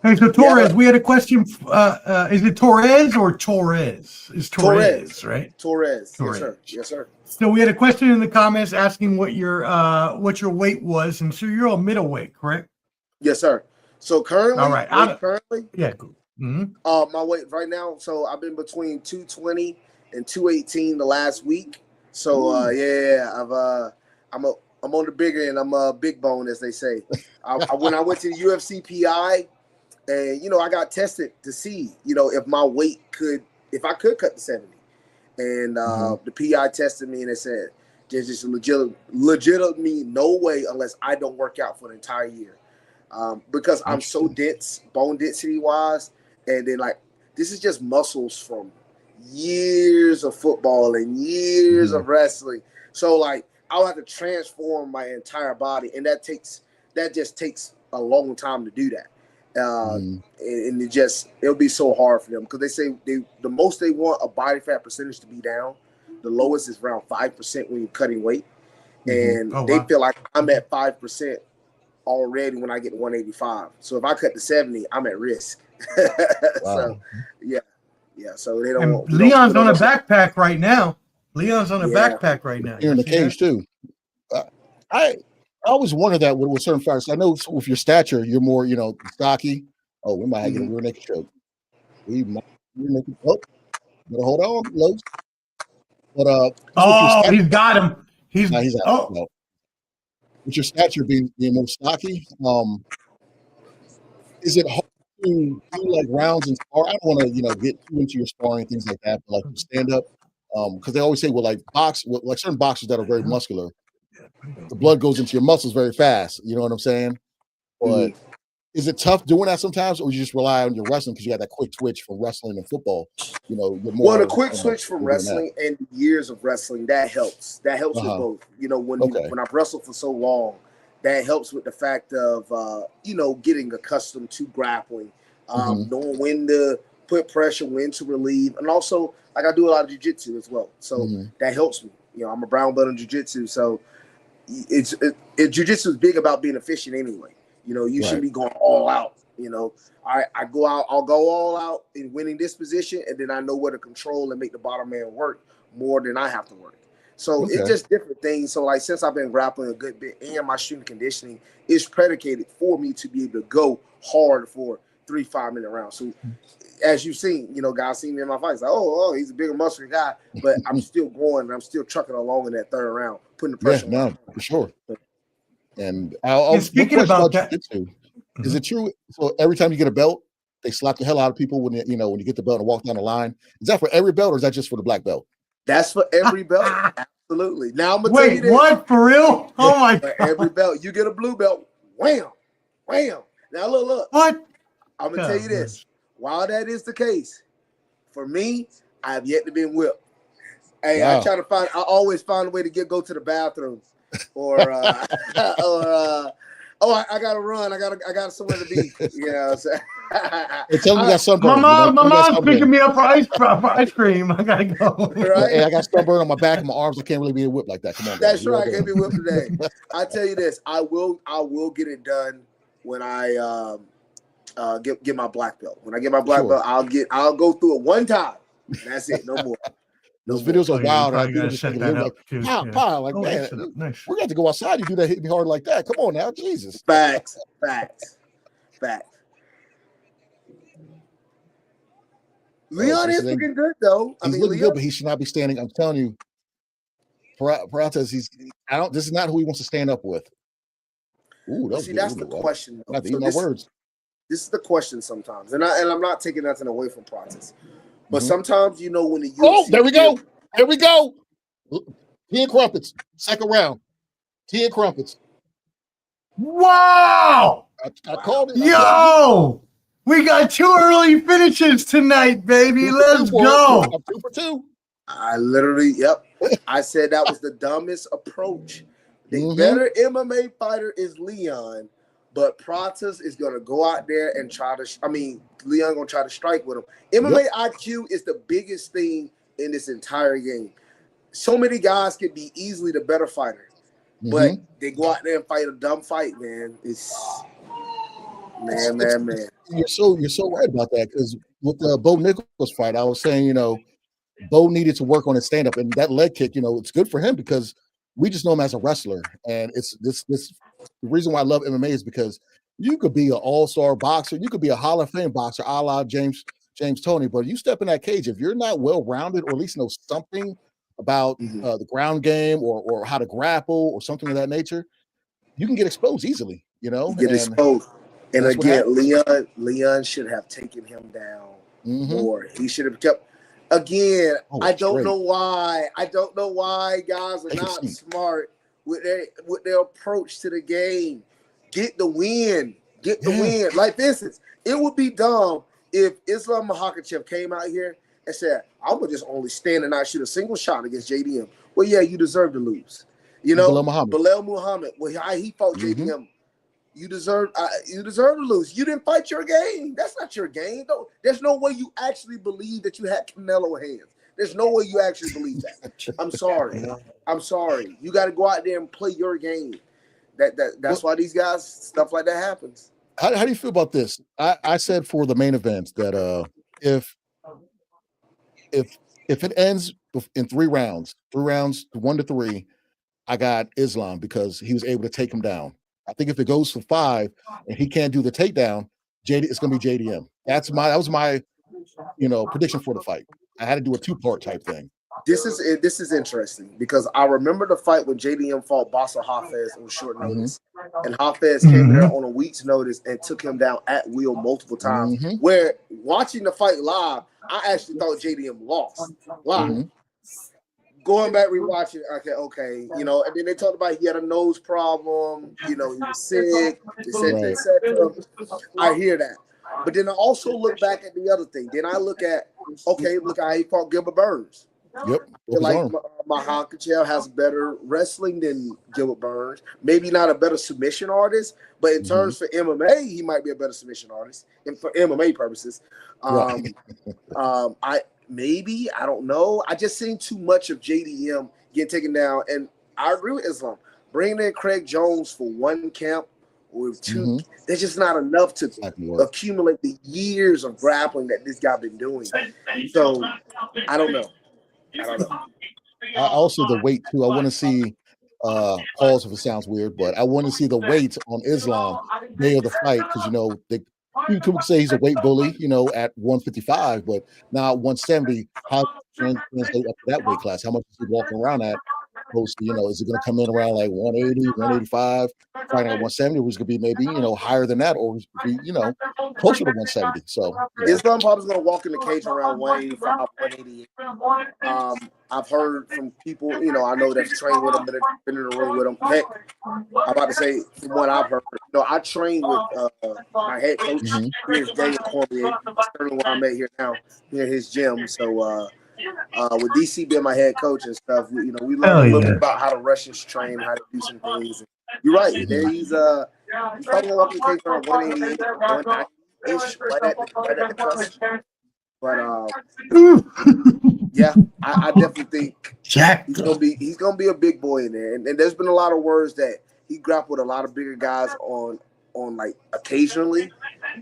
Hey, so Torres, we had a question. Is it Torres or Torres? It's Torres, right? Torres. Yes, sir. So we had a question in the comments asking what your weight was, and so you're all middleweight, correct? Yes, sir. So currently, all right. Yeah, cool. Mm-hmm. My weight right now. So I've been between 220 and 218 the last week. So I'm on the bigger end. I'm a big bone, as they say. When I went to the UFC PI, and I got tested to see, if my weight if I could cut to 70, and the PI tested me and it said there's just legitimately no way unless I don't work out for the entire year, because I'm so dense, bone density wise, and then this is just muscles from years of football and years of wrestling. So I'll have to transform my entire body, and that just takes a long time to do that. And it'll be so hard for them because they say the most they want a body fat percentage to be down. The lowest is around 5% when you're cutting weight, and they feel like I'm at 5% already when I get to 185. So if I cut to 70, I'm at risk. So yeah. So they don't. And Leon's on a backpack right now. Backpack right now. You're in the cage too. I always wonder that with certain fighters. I know with your stature, you're more, stocky. Oh, we might get a rear naked choke. Oh, better hold on, Los. But he's got him. He's out. No. With your stature being more stocky, is it hard to do rounds and spar? I don't want to, get too into your sparring and things like that, but stand up. Because they always say, certain boxers that are very muscular, the blood goes into your muscles very fast. You know what I'm saying? But is it tough doing that sometimes, or you just rely on your wrestling because you got that quick twitch from wrestling and football? The quick switch from wrestling and years of wrestling, that helps. That helps with both. When I've wrestled for so long, that helps with the fact of getting accustomed to grappling, knowing when to put pressure, when to relieve, and also I do a lot of jiu-jitsu as well, so that helps me. I'm a brown belt in jiu-jitsu, so jiu-jitsu is big about being efficient anyway. You shouldn't be going all out. I'll go all out in winning this position, and then I know where to control and make the bottom man work more than I have to work. So it's just different things. So since I've been grappling a good bit, and my strength conditioning is predicated for me to be able to go hard for 3 5-minute rounds. So as you've seen, guys see me in my fights, he's a bigger muscular guy, but I'm still going and I'm still trucking along in that third round, putting the pressure on. For sure. And speaking about that, is it true? So every time you get a belt, they slap the hell out of people when you get the belt and walk down the line. Is that for every belt, or is that just for the black belt? That's for every belt. Absolutely. Now I'm gonna tell you this. What, for real? Oh my God. For every belt, you get a blue belt. Wham, wham. Now look. What? I'm gonna tell you this. While that is the case, for me, I have yet to be whipped. Hey, wow. I always find a way to go to the bathroom, or I gotta run. I got somewhere to be. Tell me you got sunburn. My mom's picking me up for ice cream. I gotta go. Right? Hey, I got sunburn on my back and my arms. I can't really be whipped like that. Come on. That's right. I can't be whipped today. I tell you this. I will get it done when I get my black belt. When I get my black belt, I'll go through it one time. That's it. No more. Those videos are wild. I gotta set that up too. Man, nice. We got to go outside. You do that, hit me hard like that. Come on now, Jesus. Facts. Leon is looking good though. He's looking good, but he should not be standing. I'm telling you, Paratas. This is not who he wants to stand up with. Ooh, that's the question. I have to eat my words. This is the question sometimes, and I'm not taking nothing away from Paratas. But sometimes, when the UFC... there we go. Here we go. Tea and crumpets. Second round. Tea and crumpets. Wow. I called it. Yo. We got 2 early finishes tonight, baby. Let's go. I'm 2 for 2. I literally, I said that was the dumbest approach. The better MMA fighter is Leon, But Pratas is going to go out there and try to. Leon going to try to strike with him. MMA IQ is the biggest thing in this entire game. So many guys can be easily the better fighter, but they go out there and fight a dumb fight, man. Man. You're so right about that, because with the Bo Nichols fight, I was saying, Bo needed to work on his stand up, and that leg kick, it's good for him because we just know him as a wrestler, and it's this. The reason why I love MMA is because you could be an all-star boxer, you could be a Hall of Fame boxer, a la James Toney, but you step in that cage, if you're not well-rounded or at least know something about the ground game or how to grapple or something of that nature, you can get exposed easily. Exposed. And again, Leon should have taken him down more. He should have kept. Again, I don't know why. I don't know why guys are not smart with their approach to the game. Get the win. Get the win. Like this it would be dumb if Islam Makhachev came out here and said, "I'm gonna just only stand and not shoot a single shot against JDM." Well, yeah, you deserve to lose. Bilal Muhammad. Well, he fought JDM. You deserve to lose. You didn't fight your game. That's not your game. There's no way you actually believe that you had Canelo hands. There's no way you actually believe that. I'm sorry. You got to go out there and play your game. That's why these guys, stuff like that happens. How do you feel about this? I said for the main event that if it ends in 3 rounds, 1-3, I got Islam because he was able to take him down. I think if it goes for 5 and he can't do the takedown, it's going to be JDM. That was my prediction for the fight. I had to do a 2-part type thing. This is interesting because I remember the fight when JDM fought Bassa Hafez on short notice, and Hafez came there on a week's notice and took him down at will multiple times. Where watching the fight live, I actually thought JDM lost live. Going back rewatching, okay, and then they talked about he had a nose problem, he was sick, etc. I hear that. But then I also look back at the other thing. Then I look at, look how he fought Gilbert Burns. Yep. Like Makhachev has better wrestling than Gilbert Burns. Maybe not a better submission artist, but in terms for MMA, he might be a better submission artist. And for MMA purposes, I don't know. I just seen too much of JDM getting taken down, and I agree with Islam. Bringing in Craig Jones for 1 camp with 2, that's just not enough to accumulate the years of grappling that this guy been doing. So I don't know. Also the weight too. I want to see pause if it sounds weird, but I want to see the weight on Islam day of the fight because you could say he's a weight bully, at 155, but now at 170, how translate up to that weight class? How much is he walking around at? Is it going to come in around like 180, 185, fighting at 170, or is it going to be maybe, higher than that, or be, closer to 170? So Islam probably going to walk in the cage around 185, 188. I've heard from people, I know that's trained with him, that have been in the room with him. Heck, I'm about to say, from what I've heard, I trained with my head coach. Here's Daniel Cormier. That's certainly where I'm at here now, here at his gym. So, with DC being my head coach and stuff, we learned a little bit about how the Russians train, how to do some things. And you're right. He's probably walking the cage around 188, 190-ish, right at the cusp. But yeah, I definitely think he's gonna be a big boy in there. And there's been a lot of words that he grappled a lot of bigger guys on like occasionally,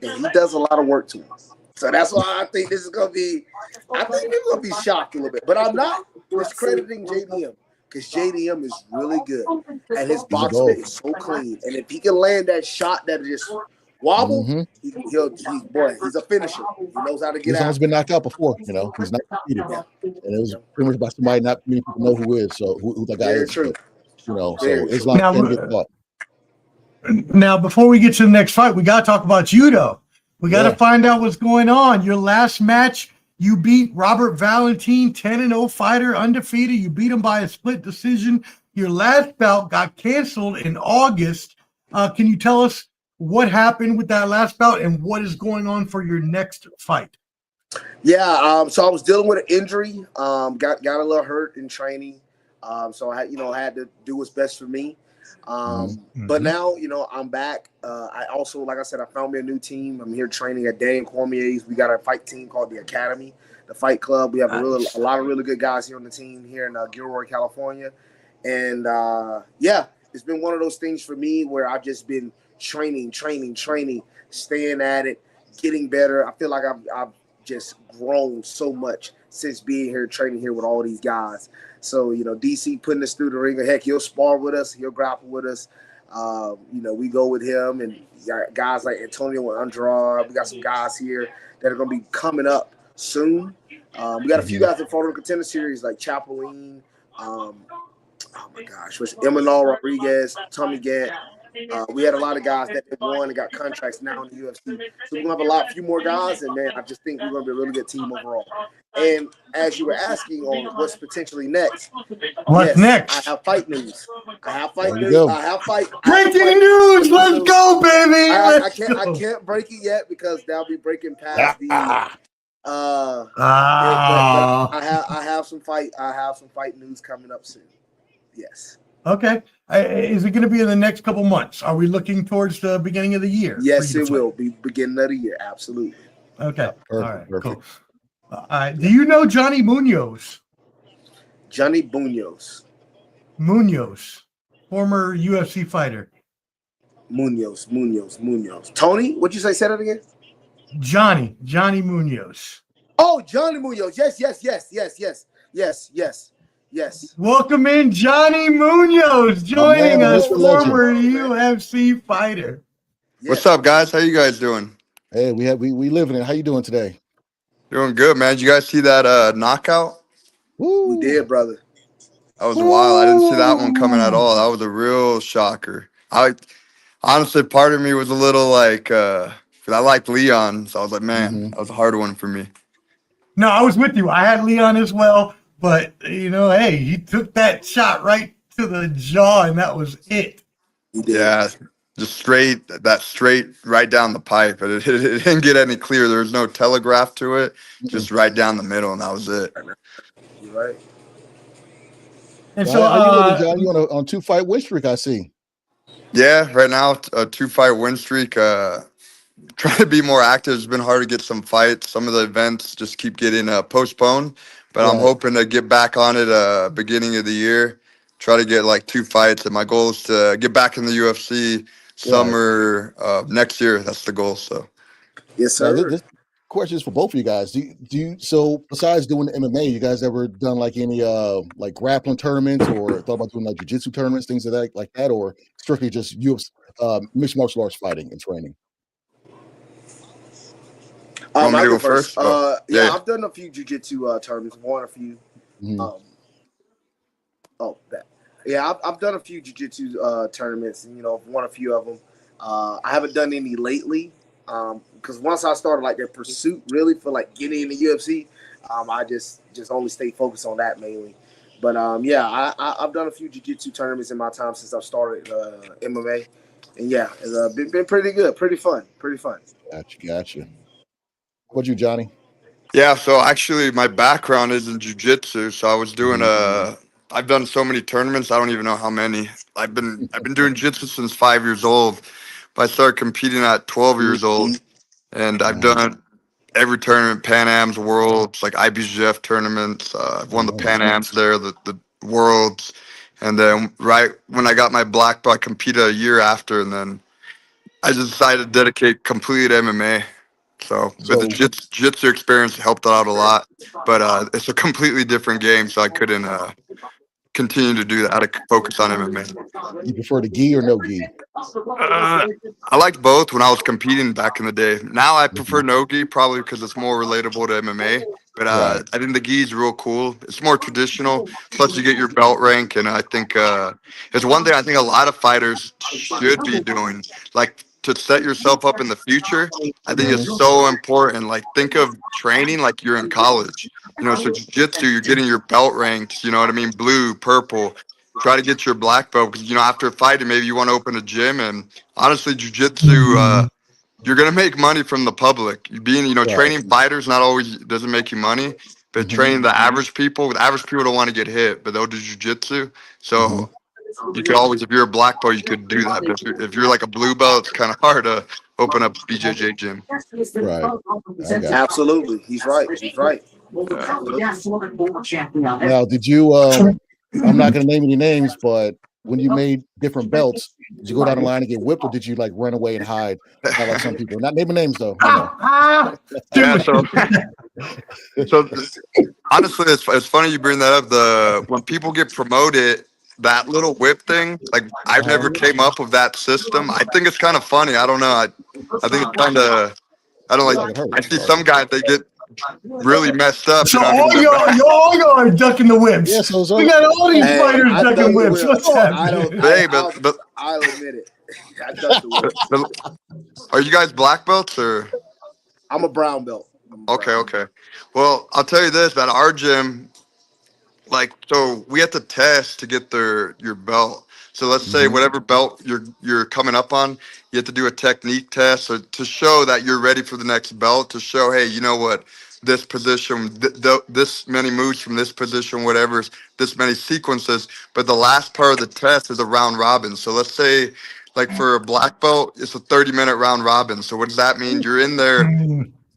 and he does a lot of work to him. So that's why I think this is gonna be. I think we're gonna be shocked a little bit, but I'm not discrediting JDM because JDM is really good and his boxing is so clean. And if he can land that shot that just wobble, he's a finisher. He knows how to get out. He's been knocked out before, he's not defeated, and it was pretty much by somebody not many people know who is. So who that guy is? True. So Islam can get caught. Now, before we get to the next fight, we got to talk about judo. We got to find out what's going on. Your last match, you beat Robert Valentin, 10-0 fighter, undefeated. You beat him by a split decision. Your last bout got canceled in August. Can you tell us what happened with that last bout and what is going on for your next fight? Yeah, so I was dealing with an injury. Got a little hurt in training. So I had to do what's best for me. But now, you know, I'm back. I also, like I said, I found me a new team. I'm here training at Dan Cormier's. We got a fight team called the Academy, the Fight Club. We have a lot of really good guys here on the team here in Gilroy, California. And yeah, it's been one of those things for me where I've just been training, staying at it, getting better. I feel like I've just grown so much since being here, training here with all these guys. So, you know, DC putting us through the ringer. Heck, he'll spar with us. He'll grapple with us. You know, we go with him. And guys like Antonio and Andrade. We got some guys here that are going to be coming up soon. We got a few guys that fought in the Contender Series like Chapeline. Oh, my gosh. Emmanuel Rodriguez, Tommy Gant. We had a lot of guys that won and got contracts now in the UFC. So we're going to have few more guys. And, man, I just think we're going to be a really good team overall. And as you were asking on what's potentially next, what's next? I have fight news. Breaking news. Let's go, baby. I can't break it yet because that'll be breaking past the. I have some fight news coming up soon. Yes. Okay. Is it going to be in the next couple months? Are we looking towards the beginning of the year? Yes, it will be beginning of the year. Absolutely. Okay. All right. Cool. Do you know Johnny Munoz? Johnny Munoz, former UFC fighter. Munoz. Tony, what'd you say? Say that again. Johnny Munoz. Oh, Johnny Munoz. Yes. Welcome in, Johnny Munoz, joining us, former UFC fighter. Yes. What's up, guys? How you guys doing? Hey, we living it. How you doing today? Doing good, man. Did you guys see that knockout? Woo. We did, brother. That was wild. I didn't see that one coming at all. That was a real shocker. Honestly, part of me was a little like, because I liked Leon, so I was like, man, that was a hard one for me. No, I was with you. I had Leon as well, but you know, hey, he took that shot right to the jaw, and that was it. Yeah. Just straight right down the pipe. It didn't get any clearer. There was no telegraph to it. Just right down the middle, and that was it. You're right. And so, how you living, John? You on 2-fight win streak, I see. Yeah, right now, a 2-fight win streak. Trying to be more active. It's been hard to get some fights. Some of the events just keep getting postponed. But I'm hoping to get back on it beginning of the year. Try to get like 2 fights. And my goal is to get back in the UFC summer next year. That's the goal. So, yes, sir. This question is for both of you guys. Do you so besides doing MMA, you guys ever done like any like grappling tournaments or thought about doing like jiu-jitsu tournaments, things like that, or strictly just UFC mixed martial arts fighting and training? Want me to go first? Yeah, I've done a few jiu-jitsu tournaments. Won a few. I've done a few jiu-jitsu tournaments, and won a few of them. I haven't done any lately because once I started like that pursuit really for like getting in the UFC, I just only stay focused on that mainly. But I've done a few jiu-jitsu tournaments in my time since I've started MMA, and it's been pretty good, pretty fun. Gotcha. What'd you, Johnny? Yeah, so actually my background is in jiu-jitsu, so I was doing I've done so many tournaments, I don't even know how many. I've been doing jiu-jitsu since 5 years old, but I started competing at 12 years old, and I've done every tournament, Pan Am's, Worlds, like IBJJF tournaments. I've won the Pan Am's there, the Worlds, and then right when I got my black belt, I competed a year after, and then I just decided to dedicate completely to MMA. So the jiu-jitsu experience helped out a lot, but it's a completely different game, so I couldn't continue to do that. I had to focus on MMA. You prefer the gi or no gi? I liked both when I was competing back in the day. Now I prefer no gi, probably because it's more relatable to MMA. But I think the gi is real cool. It's more traditional. Plus, you get your belt rank, and I think it's one thing I think a lot of fighters should be doing. Like, to set yourself up in the future, I think it's so important. Like, think of training like you're in college. So jiu-jitsu, you're getting your belt ranked, blue, purple. Try to get your black belt because, after fighting, maybe you want to open a gym. And honestly, jiu-jitsu, you're going to make money from the public. Training fighters doesn't make you money. But training the average people don't want to get hit, but they'll do jiu-jitsu. So you could always, if you're a black belt, you could do that. But if you're like a blue belt, it's kind of hard to open up a BJJ gym. Right. I got you. Absolutely, he's right. He's right. Now, did you? I'm not going to name any names, but when you made different belts, did you go down the line and get whipped, or did you like run away and hide? Not like some people. Not naming names though. Yeah. So honestly, it's funny you bring that up. When people get promoted, that little whip thing, like I've never came up with that system. I think it's kind of funny. I don't know. I think it's kind of. I don't like. I see some guys they get really messed up. So you know, all y'all are ducking the whips. Yeah, so we got all these fighters ducking whips. What's happening? But I'll admit it. I ducked the whips. Are you guys black belts or? I'm a brown belt. Okay. Well, I'll tell you this, at our gym, like, so we have to test to get your belt. So let's say whatever belt you're coming up on, you have to do a technique test to show that you're ready for the next belt, to show, hey, you know what, this position, this many moves from this position, whatever, this many sequences. But the last part of the test is a round robin. So let's say, like for a black belt, it's a 30-minute round robin. So what does that mean? You're in there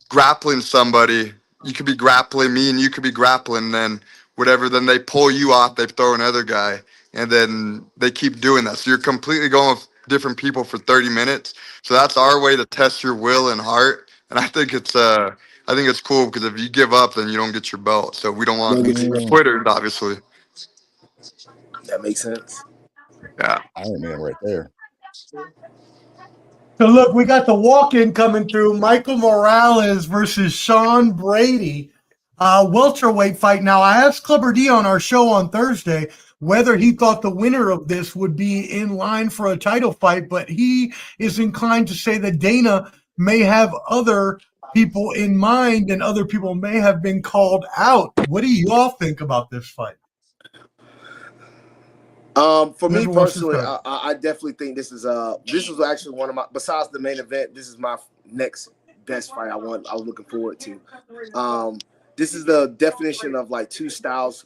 grappling somebody. You could be grappling me and you could be grappling, then whatever, then they pull you off, they throw another guy, and then they keep doing that. So you're completely going with different people for 30 minutes. So that's our way to test your will and heart. And I think it's cool, because if you give up, then you don't get your belt. So we don't want quitters, obviously. That makes sense. Yeah. Iron Man right there. So look, we got the walk-in coming through. Michael Morales versus Sean Brady. Welterweight fight. Now, I asked Clubber D on our show on Thursday whether he thought the winner of this would be in line for a title fight, but he is inclined to say that Dana may have other people in mind and other people may have been called out. What do you all think about this fight? For me personally, I definitely think this is actually one of my, besides the main event, this is my next best fight I was looking forward to. This is the definition of like two styles,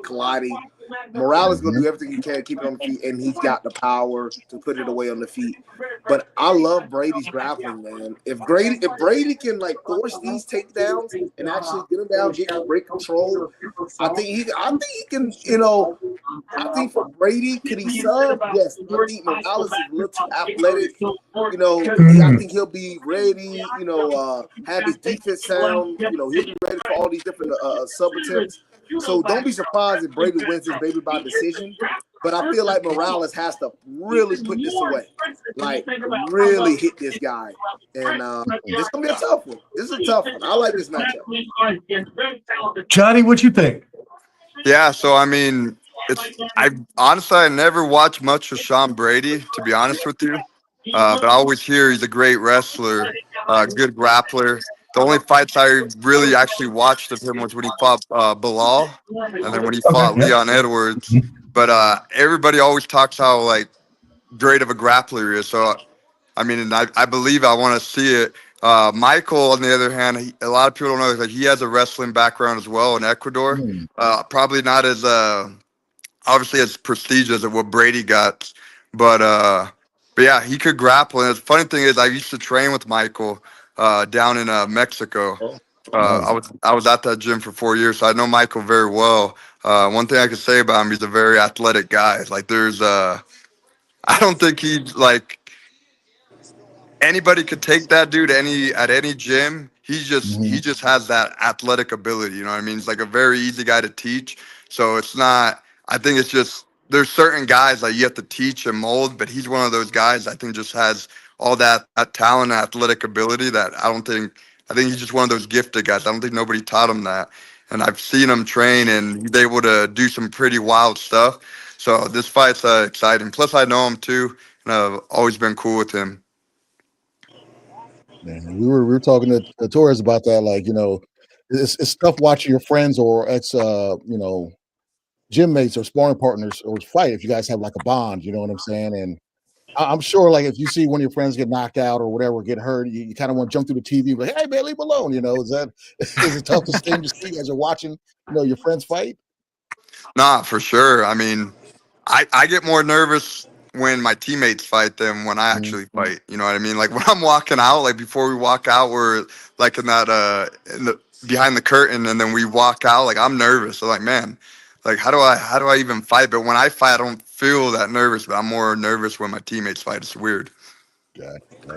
colliding. Morales is going to do everything he can to keep it on the feet, and he's got the power to put it away on the feet. But I love Brady's grappling, man. If Brady can like force these takedowns and actually get him down, get break control, I think he can. I think for Brady, could he sub? Yes. I think Morales is a little too athletic. I think he'll be ready. Have his defense sound. He'll be ready for all these different sub attempts. So don't be surprised if Brady wins this maybe by decision. But I feel like Morales has to really put this away, like really hit this guy. And it's gonna be a tough one. This is a tough one. I like this matchup. Johnny, what you think? Yeah, so I mean, I never watched much of Sean Brady, to be honest with you. But I always hear he's a great wrestler, good grappler. The only fights I really actually watched of him was when he fought Bilal, and then when he fought Leon Edwards. But everybody always talks how like great of a grappler he is. So I mean, and I believe I want to see it. Michael, on the other hand, a lot of people don't know that he has a wrestling background as well in Ecuador. Probably not as obviously as prestigious as what Brady got, but yeah, he could grapple. And the funny thing is, I used to train with Michael down in Mexico. I was at that gym for 4 years, so I know Michael very well. One thing I could say about him, he's a very athletic guy. Like I don't think he's like anybody could take that dude at any gym. He just has that athletic ability. You know what I mean? He's like a very easy guy to teach. So it's not. I think it's just there's certain guys that you have to teach and mold, but he's one of those guys I think just has all that talent, athletic ability that I think he's just one of those gifted guys. I don't think nobody taught him that. And I've seen him train, and he's able to do some pretty wild stuff. So this fight's exciting. Plus, I know him too, and I've always been cool with him. Man, we were talking to Torres about that. Like, it's tough watching your friends or ex, gym mates or sparring partners or fight if you guys have like a bond. You know what I'm saying? And I'm sure, like, if you see one of your friends get knocked out or whatever, get hurt, you kind of want to jump through the TV, like, hey man, leave him alone. Is it tough to stay in your seat as you're watching, your friends fight? Nah, for sure. I mean, I get more nervous when my teammates fight than when I actually fight. You know what I mean? Like when I'm walking out, like before we walk out, we're like in the behind the curtain, and then we walk out. Like I'm nervous. I'm like, man, like how do I even fight? But when I fight, I don't feel that nervous. But I'm more nervous when my teammates fight. It's weird. Yeah,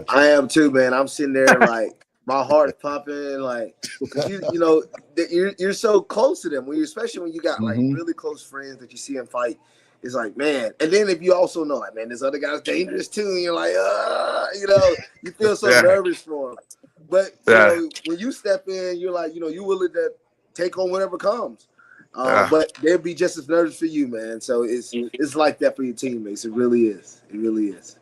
I am too, man. I'm sitting there like my heart's pumping, like because you know that you're so close to them. Especially when you got like really close friends that you see them fight. It's like, man. And then if you also know, like, man, this other guy's dangerous too, and you're like, you know, you feel so nervous for him. But you know, when you step in, you're like, you know, you're willing to take on whatever comes. But they'll be just as nervous for you, man. So it's like that for your teammates. It really is. It really is.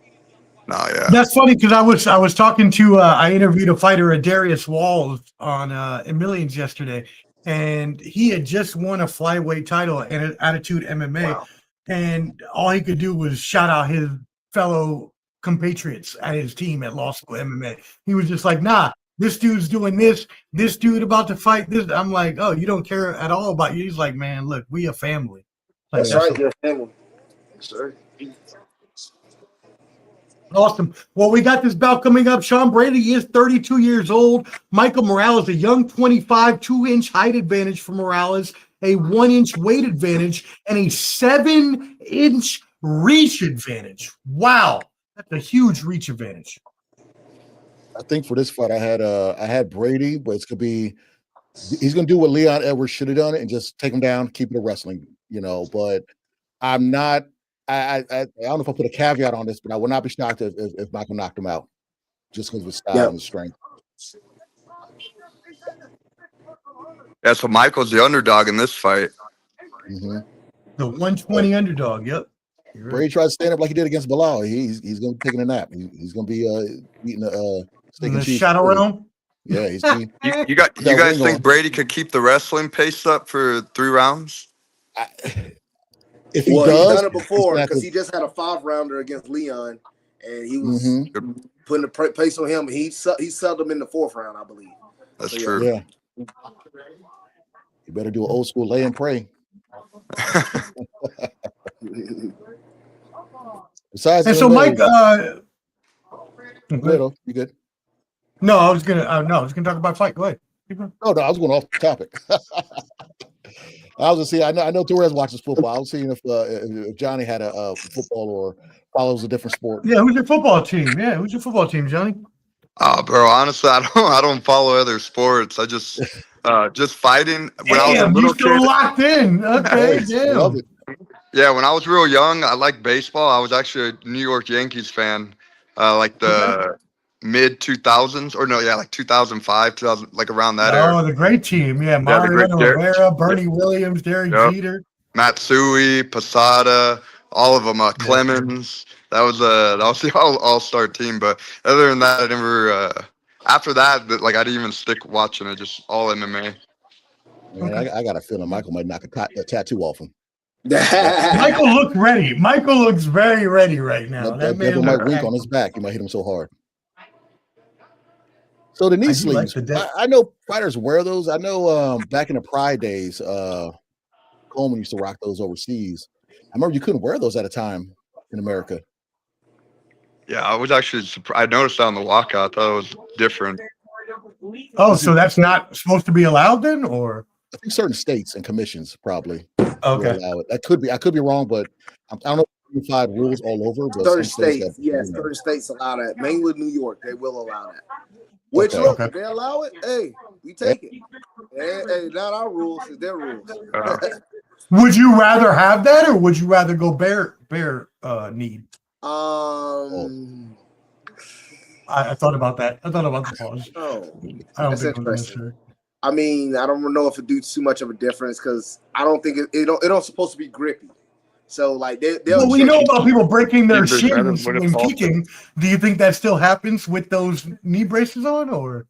No, yeah. That's funny because I was talking to I interviewed a fighter, Darius Walls, on Millions yesterday, and he had just won a flyweight title in Attitude MMA. Wow. And all he could do was shout out his fellow compatriots at his team at Law School MMA. He was just like, nah, this dude's doing this dude about to fight this. I'm like, oh, you don't care at all about you. He's like, man, look, we a family. Like, that's right, you're a family. That's right. Awesome. Well, we got this bout coming up. Sean Brady is 32 years old. Michael Morales, a young 25, 2-inch height advantage for Morales, a 1-inch weight advantage, and a 7-inch reach advantage. Wow. That's a huge reach advantage. I think for this fight, I had Brady, but it's gonna be he's gonna do what Leon Edwards should have done and just take him down, keep it a wrestling, you know. But I'm not. I don't know if I put a caveat on this, but I would not be shocked if Michael knocked him out just because of his style and strength. Yeah, so Michael's the underdog in this fight. The 120 underdog. Yep. Brady tried to stand up like he did against Bilal. He's going to be taking a nap. He's going to be eating a steak and cheese. Shadow realm. Yeah, you guys think Brady could keep the wrestling pace up for 3 rounds? If he does, he's done it before because he just had a 5-rounder against Leon, and he was putting the pace on him. He settled him in the 4th round, I believe. That's true. Yeah. You better do an old school lay and pray. Besides, and so Mike, you good? No, I was gonna talk about fight. Go ahead. No, I was going off the topic. I was gonna see. I know Torres watches football. I was seeing if Johnny had a football or follows a different sport. Yeah, who's your football team? Yeah, who's your football team, Johnny? Bro, honestly, I don't follow other sports. I just fighting. When I was a little kid, locked in. Okay, love it. Yeah, when I was real young, I liked baseball. I was actually a New York Yankees fan, like the mid 2000s, or no, yeah, like 2005, 2000, like around that era. Oh, the great team, yeah. Mariano Rivera, Bernie Williams, Derek Jeter, Matsui, Posada, all of them. Clemens. That was the all-star team. But other than that, I never. After that, like I didn't even stick watching it. Just all MMA. Man, I got a feeling Michael might knock a tattoo off him. Michael looks ready. Michael looks very ready right now. That man might wink on his back. He might hit him so hard. So the knee sleeves, I know fighters wear those. I know back in the Pride days, Coleman used to rock those overseas. I remember you couldn't wear those at a time in America. Yeah, I was actually surprised. I noticed that on the walkout. I thought it was different. Oh, so that's not supposed to be allowed then, or? I think certain states and commissions probably okay. Allow it. I could be wrong, but I don't know if unified rules all over. But certain states, certain states allow that. Mainly New York, they will allow that. Which look, if they allow it, hey, we take it. Hey, not our rules, it's their rules. Would you rather have that, or would you rather go bare need? I thought about that. I thought about the pause. Oh, I don't that's think interesting. I mean, I don't know if it do too much of a difference because I don't think it don't supposed to be grippy. So like they'll. Well, we know about people breaking their shins when kicking. Do you think that still happens with those knee braces on, or?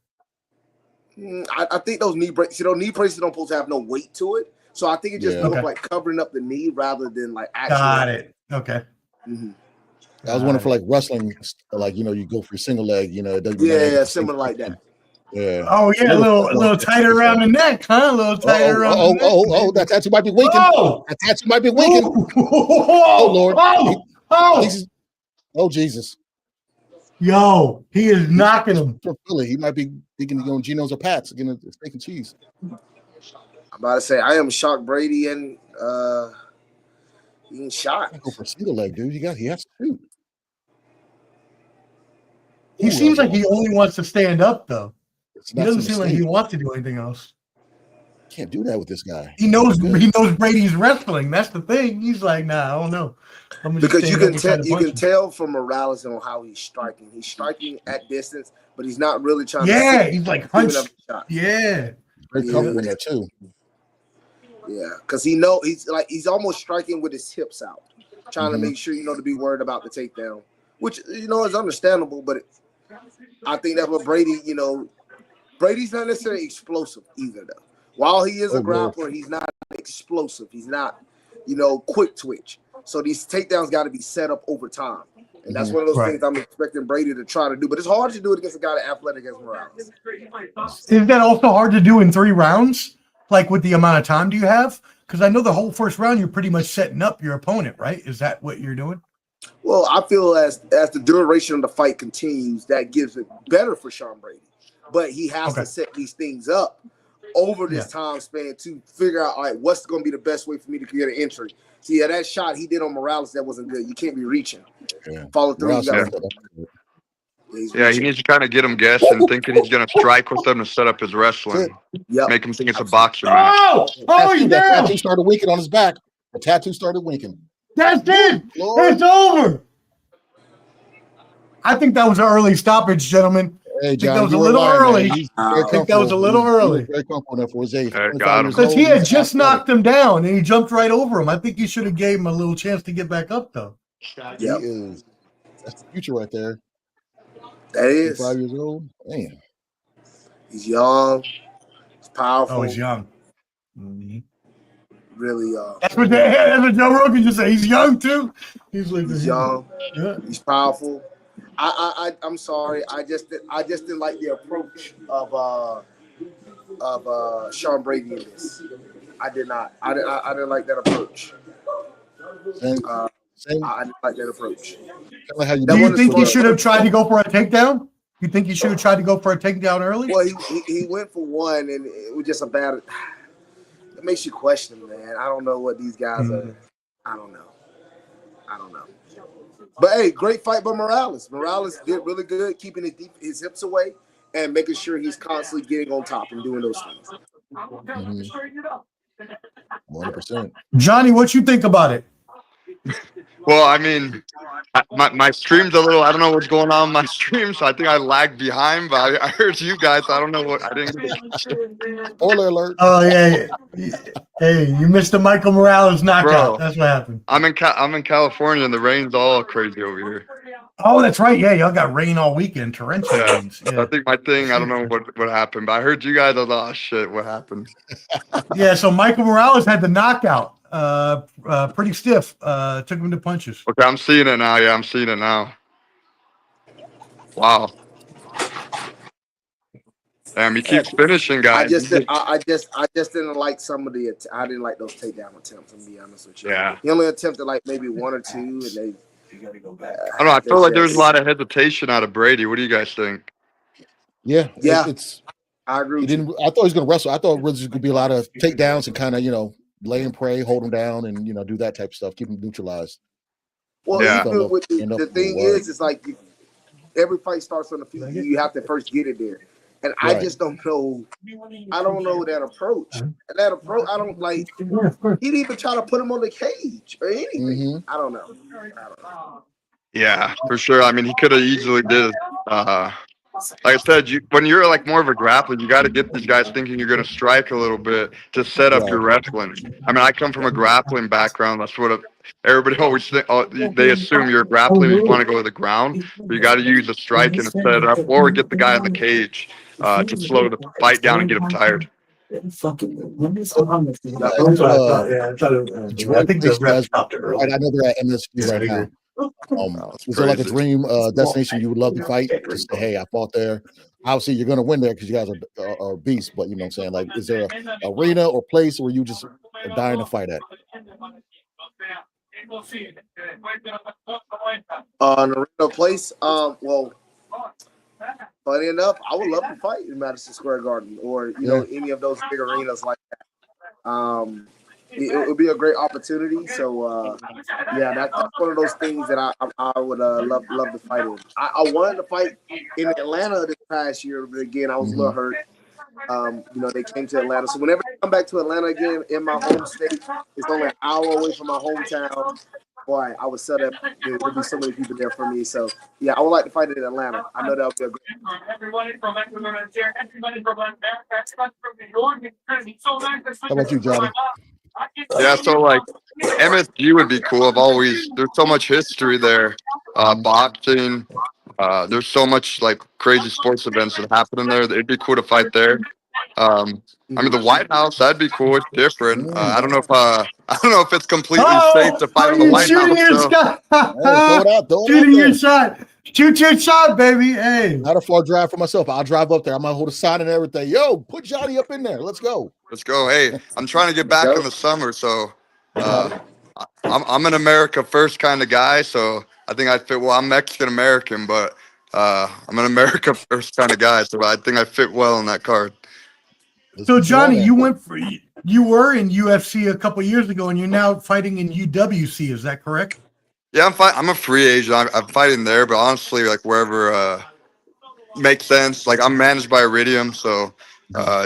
I think those knee braces. Knee braces don't supposed to have no weight to it. So I think it just looks like covering up the knee rather than like actually. Got it. Okay. Mm-hmm. I was wondering for like wrestling, like you go for your single leg, it doesn't. Yeah, similar like that. Yeah. Oh yeah, a little tighter around the neck, huh? A little tighter around the neck. That tattoo might be winking. Oh! That tattoo might be winking. Oh Lord. Oh Jesus. Yo, he is knocking him. From Philly. He might be thinking Geno's or Pat's getting a steak and cheese. I'm about to say I am shocked Brady and being shot. Go for single leg, dude. He has to shoot. He seems like he only wants to stand up, though. He doesn't seem like he wants to do anything else. Can't do that with this guy. He knows Brady's wrestling. That's the thing. He's like, nah, I don't know. Because you can tell from Morales on how he's striking. He's striking at distance, but he's not really trying to he's like hunched. Yeah. Very comfortable in there too. Yeah, because he's almost striking with his hips out, trying to make sure to be worried about the takedown, which is understandable. But I think that's what Brady. Brady's not necessarily explosive either, though. While he is a grappler, he's not explosive. He's not, quick twitch. So these takedowns got to be set up over time. And that's one of those things I'm expecting Brady to try to do. But it's hard to do it against a guy that athletic as Morales. Is that also hard to do in 3 rounds? Like with the amount of time do you have? Because I know the whole first round you're pretty much setting up your opponent, right? Is that what you're doing? Well, I feel as the duration of the fight continues, that gives it better for Sean Brady. But he has to set these things up over this time span to figure out, all right, what's going to be the best way for me to get an entry. See, that shot he did on Morales, that wasn't good. You can't be reaching. Follow through. Yeah, he needs to kind of get him guessing, thinking he's going to strike with them to set up his wrestling. Make him think it's a boxer match. That tattoo started winking on his back. The tattoo started winking. That's it. It's over. I think that was an early stoppage, gentlemen. Hey, John, that was a little early. I think that was a little early. Very comfortable for his age. Because he had just knocked him down and he jumped right over him. I think you should have gave him a little chance to get back up, though. He is. That's the future right there. That is. 5 years old. Man. He's young. He's powerful. Oh, he's young. Really young. That's what Joe Rogan just said. He's young, too. He's young. Yeah. He's powerful. I'm sorry. I just didn't like the approach of Sean Brady in this. I did not. I didn't like that approach. I didn't like that approach. Do you think he should have tried to go for a takedown? You think he should have tried to go for a takedown early? Well, he went for one, and it was just a bad. It makes you question, man. I don't know what these guys are. I don't know. But hey, great fight by Morales. Morales did really good, keeping his hips away and making sure he's constantly getting on top and doing those things. 100%. Johnny, what you think about it? Well, I mean, my stream's a little, I don't know what's going on in my stream, so I think I lagged behind, but I heard you guys. I don't know what, I didn't. Spoiler alert. Oh, yeah. Hey, you missed the Michael Morales knockout. Bro, that's what happened. I'm in California, and the rain's all crazy over here. Oh, that's right. Yeah, y'all got rain all weekend, torrential rains. Yeah. I think my thing, I don't know what happened, but I heard you guys. I was like, oh, shit, what happened? Yeah, so Michael Morales had the knockout. Pretty stiff. Took him to punches. Okay, I'm seeing it now. Yeah, I'm seeing it now. Wow. Damn, he keeps finishing, guys. I just didn't like some of the. I didn't like those takedown attempts. I'm gonna be honest with you. Yeah. He only attempted like maybe 1 or 2, and they. I don't know. I feel like there's a lot of hesitation out of Brady. What do you guys think? Yeah. I agree. I thought he was gonna wrestle. I thought it was gonna be a lot of takedowns and kind of lay and pray, hold him down, and do that type of stuff, keep him neutralized. Well, the thing is, it's like every fight starts on the feet. You have to first get it there, and I just don't know. I don't know that approach. And that approach, I don't like. He'd even try to put him on the cage or anything. I don't know. Yeah, for sure. I mean, he could have easily did. Like I said, when you're like more of a grappler, you got to get these guys thinking you're going to strike a little bit to set up your wrestling. I mean, I come from a grappling background. That's what everybody always think. They assume you're grappling and you want to go to the ground. But you got to use the strike and set it up, or get the guy in the cage to slow the fight down and get him tired. I think the ref stopped it early. I know they're at MSU right now. That's Is there like a crazy. dream destination you would love to fight? Just say, hey, I fought there. Obviously, you're going to win there because you guys are beasts. But you know what I'm saying? Like, is there a arena or place where you just are dying to fight at? An arena place. Well, funny enough, I would love to fight in Madison Square Garden or any of those big arenas like that. It would be a great opportunity. So yeah, that's one of those things that I would love to fight in. I wanted to fight in Atlanta this past year, but again, I was a little hurt. They came to Atlanta. So whenever I come back to Atlanta again in my home state, it's only an hour away from my hometown. Boy, I would set up. There'll be so many people there for me. So yeah, I would like to fight in Atlanta. I know that would be a great. How about you, Johnny? Yeah, so like MSG would be cool. There's so much history there. Boxing. There's so much like crazy sports events that happen in there. It'd be cool to fight there. I mean, the White House, that'd be cool. It's different. I don't know if it's completely safe to fight in the you White shooting House. your So. shot. Throw it out Shooting your there. shot. Shoot your shot, baby. Hey. Not a far drive for myself. I'll drive up there. I might hold a sign and everything. Yo, put Johnny up in there. Let's go. Let's go. Hey, I'm trying to get back in the summer, so I'm an America first kind of guy. So I think I'd fit well. I'm Mexican American, but I'm an America first kind of guy. So I think I fit well in that card. So Johnny, you were in UFC a couple years ago, and you're now fighting in UWC. Is that correct? Yeah, I'm a free agent. I'm fighting there, but honestly, like wherever makes sense. Like I'm managed by Iridium, so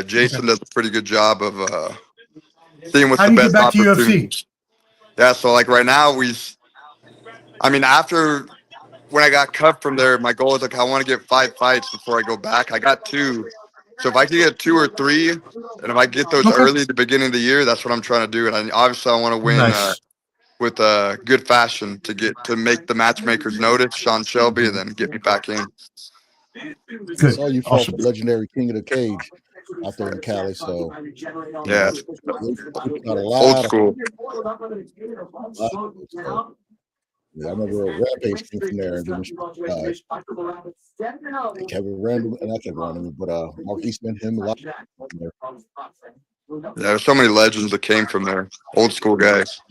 Jason does a pretty good job of seeing what's How the do you best get back to UFC? opportunities. Yeah, so like right now after when I got cut from there, my goal is like I want to get 5 fights before I go back. I got 2. So if I can get 2 or 3, and if I get those early at the beginning of the year, that's what I'm trying to do. And obviously I want to win with good fashion to make the matchmakers notice Sean Shelby and then get me back in. I saw you fought the legendary King of the Cage out there in Cali. So yeah, old school. Yeah, I remember Rampage came from there, and Kevin Randall, and I can't remember, but Mark Eastman, him a lot. Yeah, there's so many legends that came from there, old school guys.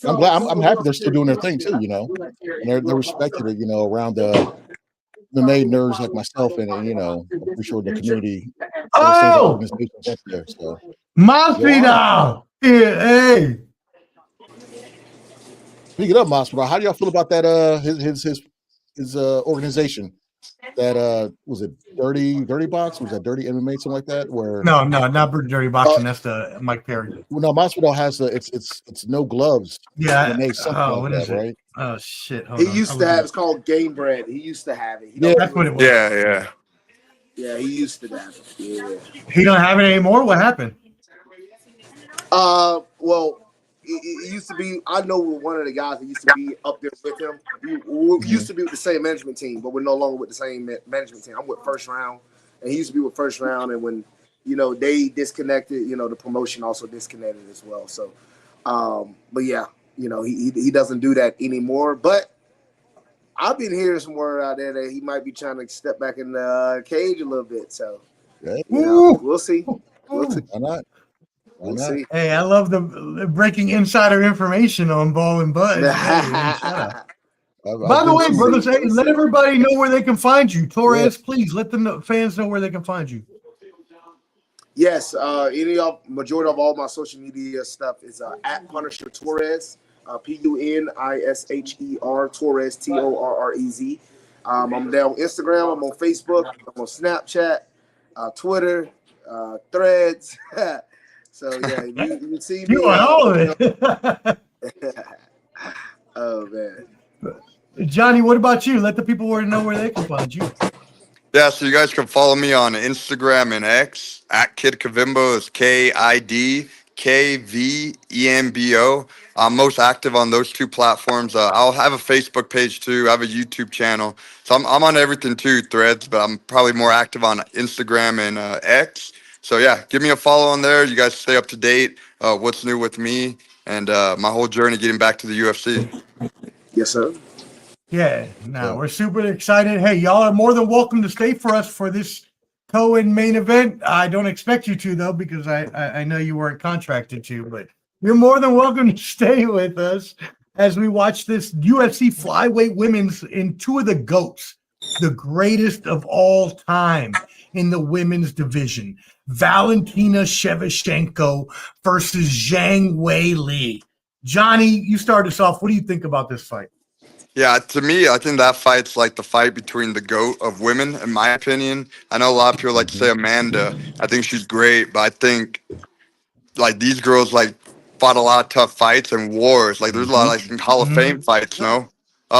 I'm glad. I'm happy they're still doing their thing too. And they're respected. Around the MMA nerds like myself, and I'm pretty sure the community. There, so. Masvidal, hey. Speaking of Masvidal, how do y'all feel about that? His organization. That was it Dirty Box? Was that Dirty MMA, something like that? Where no, not Dirty Boxing. That's the Mike Perry. Well, no, Masvidal has it's no gloves. Yeah. What is it? Right? Oh shit! He used to have. It's called Game Bread. He used to have it. That's what it was. Yeah. Yeah, he used to have it. Yeah. He don't have it anymore. What happened? Well. It used to be. I know one of the guys that used to be up there with him. We used to be with the same management team, but we're no longer with the same management team. I'm with First Round, and he used to be with First Round. And when they disconnected, the promotion also disconnected as well. So, but yeah, he doesn't do that anymore. But I've been hearing some word out there that he might be trying to step back in the cage a little bit. So, we'll see. We'll see. Why not? We'll see. Hey, I love the breaking insider information on Ball and Buzz. By the way, brothers, hey, let everybody know where they can find you. Torres, please let the fans know where they can find you. Yes, majority of all my social media stuff is at Punisher Torres, PUNISHER Torres, TORREZ. I'm there on Instagram. I'm on Facebook. I'm on Snapchat, Twitter, Threads. So yeah, you see me. You want all of it. Oh man, Johnny, what about you? Let the people know where they can find you. Yeah, so you guys can follow me on Instagram and X at Kid Kavimbo. It's KIDKVEMBO. I'm most active on those 2 platforms. I'll have a Facebook page too. I have a YouTube channel, so I'm on everything too, Threads, but I'm probably more active on Instagram and X. So yeah, give me a follow on there. You guys stay up to date. What's new with me and my whole journey getting back to the UFC. Yes, sir. Yeah, no, we're super excited. Hey, y'all are more than welcome to stay for us for this co-in main event. I don't expect you to, though, because I know you weren't contracted to, but you're more than welcome to stay with us as we watch this UFC flyweight women's in two of the GOATs, the greatest of all time in the women's division. Valentina Shevchenko versus Zhang Weili. Johnny, you start us off. What do you think about this fight? Yeah, to me, I think that fight's like the fight between the GOAT of women, in my opinion. I know a lot of people like to say Amanda. I think she's great, but I think like these girls like fought a lot of tough fights and wars. Like there's a lot of like Hall of Fame fights, no?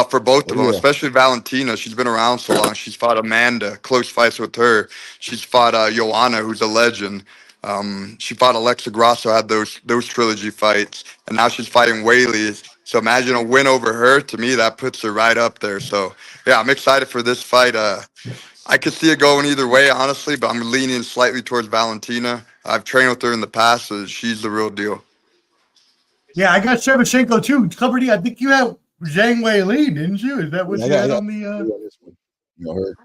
For both Oh of them, yeah. especially Valentina. She's been around so long. She's fought Amanda, close fights with her. She's fought Joanna, who's a legend. She fought Alexa Grasso, had those trilogy fights, and now she's fighting Weili. So imagine a win over her. To me, that puts her right up there. So yeah, I'm excited for this fight. I could see it going either way, honestly, but I'm leaning slightly towards Valentina. I've trained with her in the past, so she's the real deal. Yeah, I got Shevchenko too. Cupperty, I think you had Zhang Weili, didn't you? Is that what Yeah, you I had got on the this one. You know, her.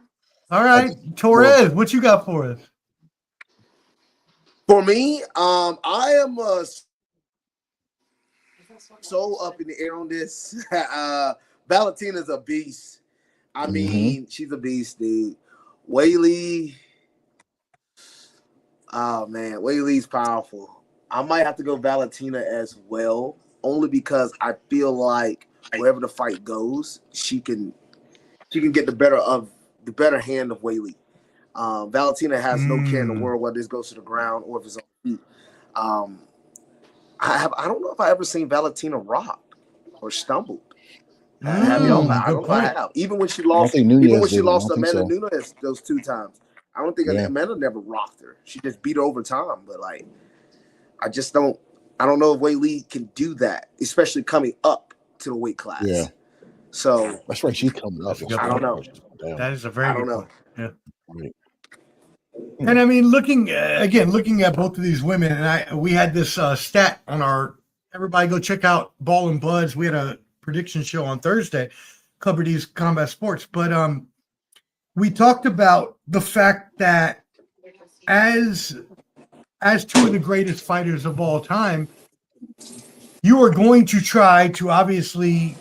All right, Torres, what you got for us? For me, I am so up in the air on this. Valentina's a beast. I mean, she's a beast, dude. Weili, oh man, Weili's powerful. I might have to go Valentina as well, only because I feel like wherever the fight goes, she can get the better hand of Weili. Valentina has no care in the world whether this goes to the ground or if it's on feet. I don't know if I ever seen Valentina rock or stumbled. Have y'all? I don't know if I have. Even when she lost, think even Nunez when she did. I lost don't think Amanda so. Nunes those 2 times, I don't think Yeah. Amanda never rocked her. She just beat her over time. But like, I just don't. I don't know if Weili can do that, especially coming up to the weight class. Yeah. So That's right. She's coming up. I don't know. That is a very good point. Yeah. Right. And I mean, looking at both of these women, and we had this stat on our. Everybody, go check out Ball and Buds. We had a prediction show on Thursday, Clubber D's Combat Sports, but we talked about the fact that as two of the greatest fighters of all time, you are going to try to obviously,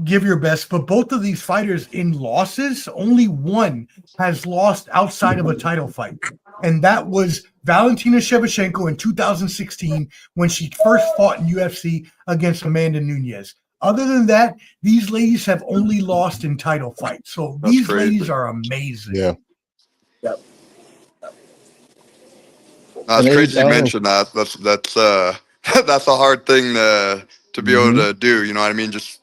give your best, but both of these fighters in losses, only one has lost outside of a title fight. And that was Valentina Shevchenko in 2016 when she first fought in UFC against Amanda Nunes. Other than that, these ladies have only lost in title fights. So these ladies are amazing. Yeah. Yep. That's crazy you mentioned that. That's a hard thing to be able to do. You know what I mean? Just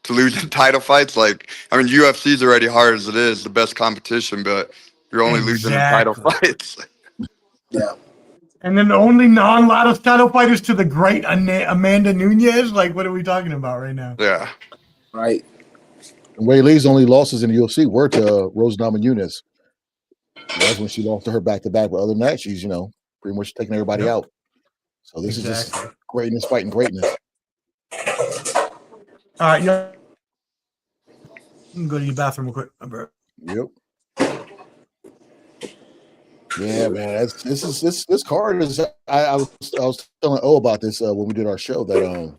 to lose in title fights. Like, I mean, UFC is already hard as it is, the best competition, but you're only losing in title fights. Yeah. And then the only non-Lattice title fighters to the great Amanda Nunes. Like, what are we talking about right now? Yeah. Right. And Weili's only losses in the UFC were to Rose Namajunas. That's when she lost to her back-to-back. But other than that, she's, pretty much taking everybody out. So this is just greatness fighting greatness. All right, yeah. You can go to your bathroom real quick, bro. Yep. Yeah, man. This card is. I was telling O about this when we did our show that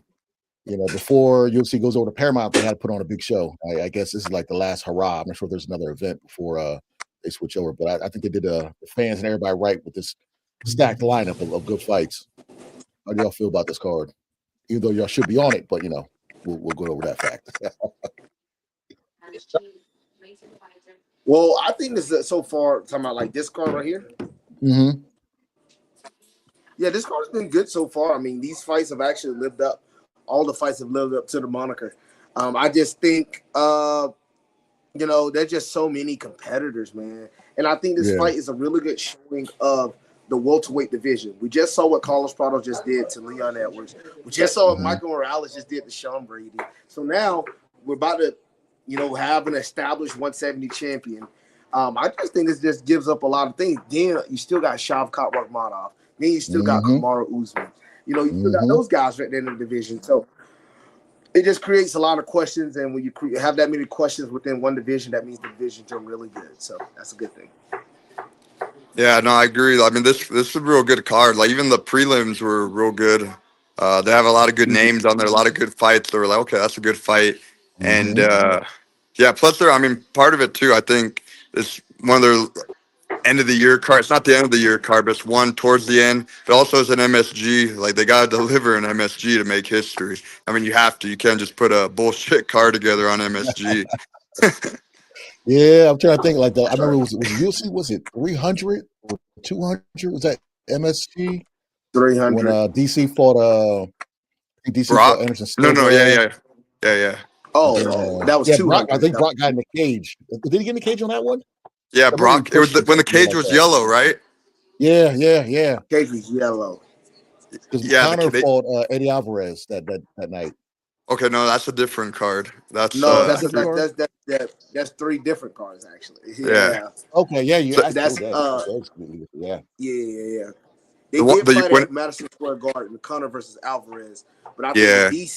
before UFC goes over to Paramount, they had to put on a big show. I guess this is like the last hurrah. I'm not sure if there's another event before they switch over, but I think they did the fans and everybody right with this stacked lineup of good fights. How do y'all feel about this card? Even though y'all should be on it, but we'll go over that fact. Well, I think this is so far talking about like this card right here. Mm-hmm. Yeah, this card's been good so far. I mean, these fights have actually lived up. All the fights have lived up to the moniker. I just think, there's just so many competitors, man. And I think this fight is a really good showing of the welterweight division. We just saw what Carlos Prado just did to Leon Edwards. We just saw what Michael Morales just did to Sean Brady. So now we're about to, have an established 170 champion. I just think this just gives up a lot of things. Then you still got Shavkat Rakhmonov. Then you still got Kamaru Usman. You still got those guys right there in the division. So it just creates a lot of questions, and when you have that many questions within one division, that means the division's doing really good. So that's a good thing. Yeah, no, I agree. I mean, this is a real good card. Like even the prelims were real good. They have a lot of good names on there, a lot of good fights. They were like, okay, that's a good fight. And yeah, plus I mean, part of it too, I think is one of their end of the year card. It's not the end of the year card, but it's one towards the end. But also it's an MSG. Like they gotta deliver an MSG to make history. I mean, you have to. You can't just put a bullshit card together on MSG. Yeah, I'm trying to think. Like I remember was UFC. Was it 300 or 200? Was that MSG? 300 when DC fought I think DC Brock? fought Anderson No, Silva. yeah. Oh, that was 200. Brock, I think Brock got in the cage. Did he get in the cage on that one? Yeah, Brock. It was when the cage was yellow, right? Yeah. Cage was yellow. Because Conor fought Eddie Alvarez that night. Okay, no, that's a different card. That's that's 3 different cards actually. Yeah. Okay, yeah, you. So that's yeah. They did fight at Madison Square Garden, Conor versus Alvarez, but I think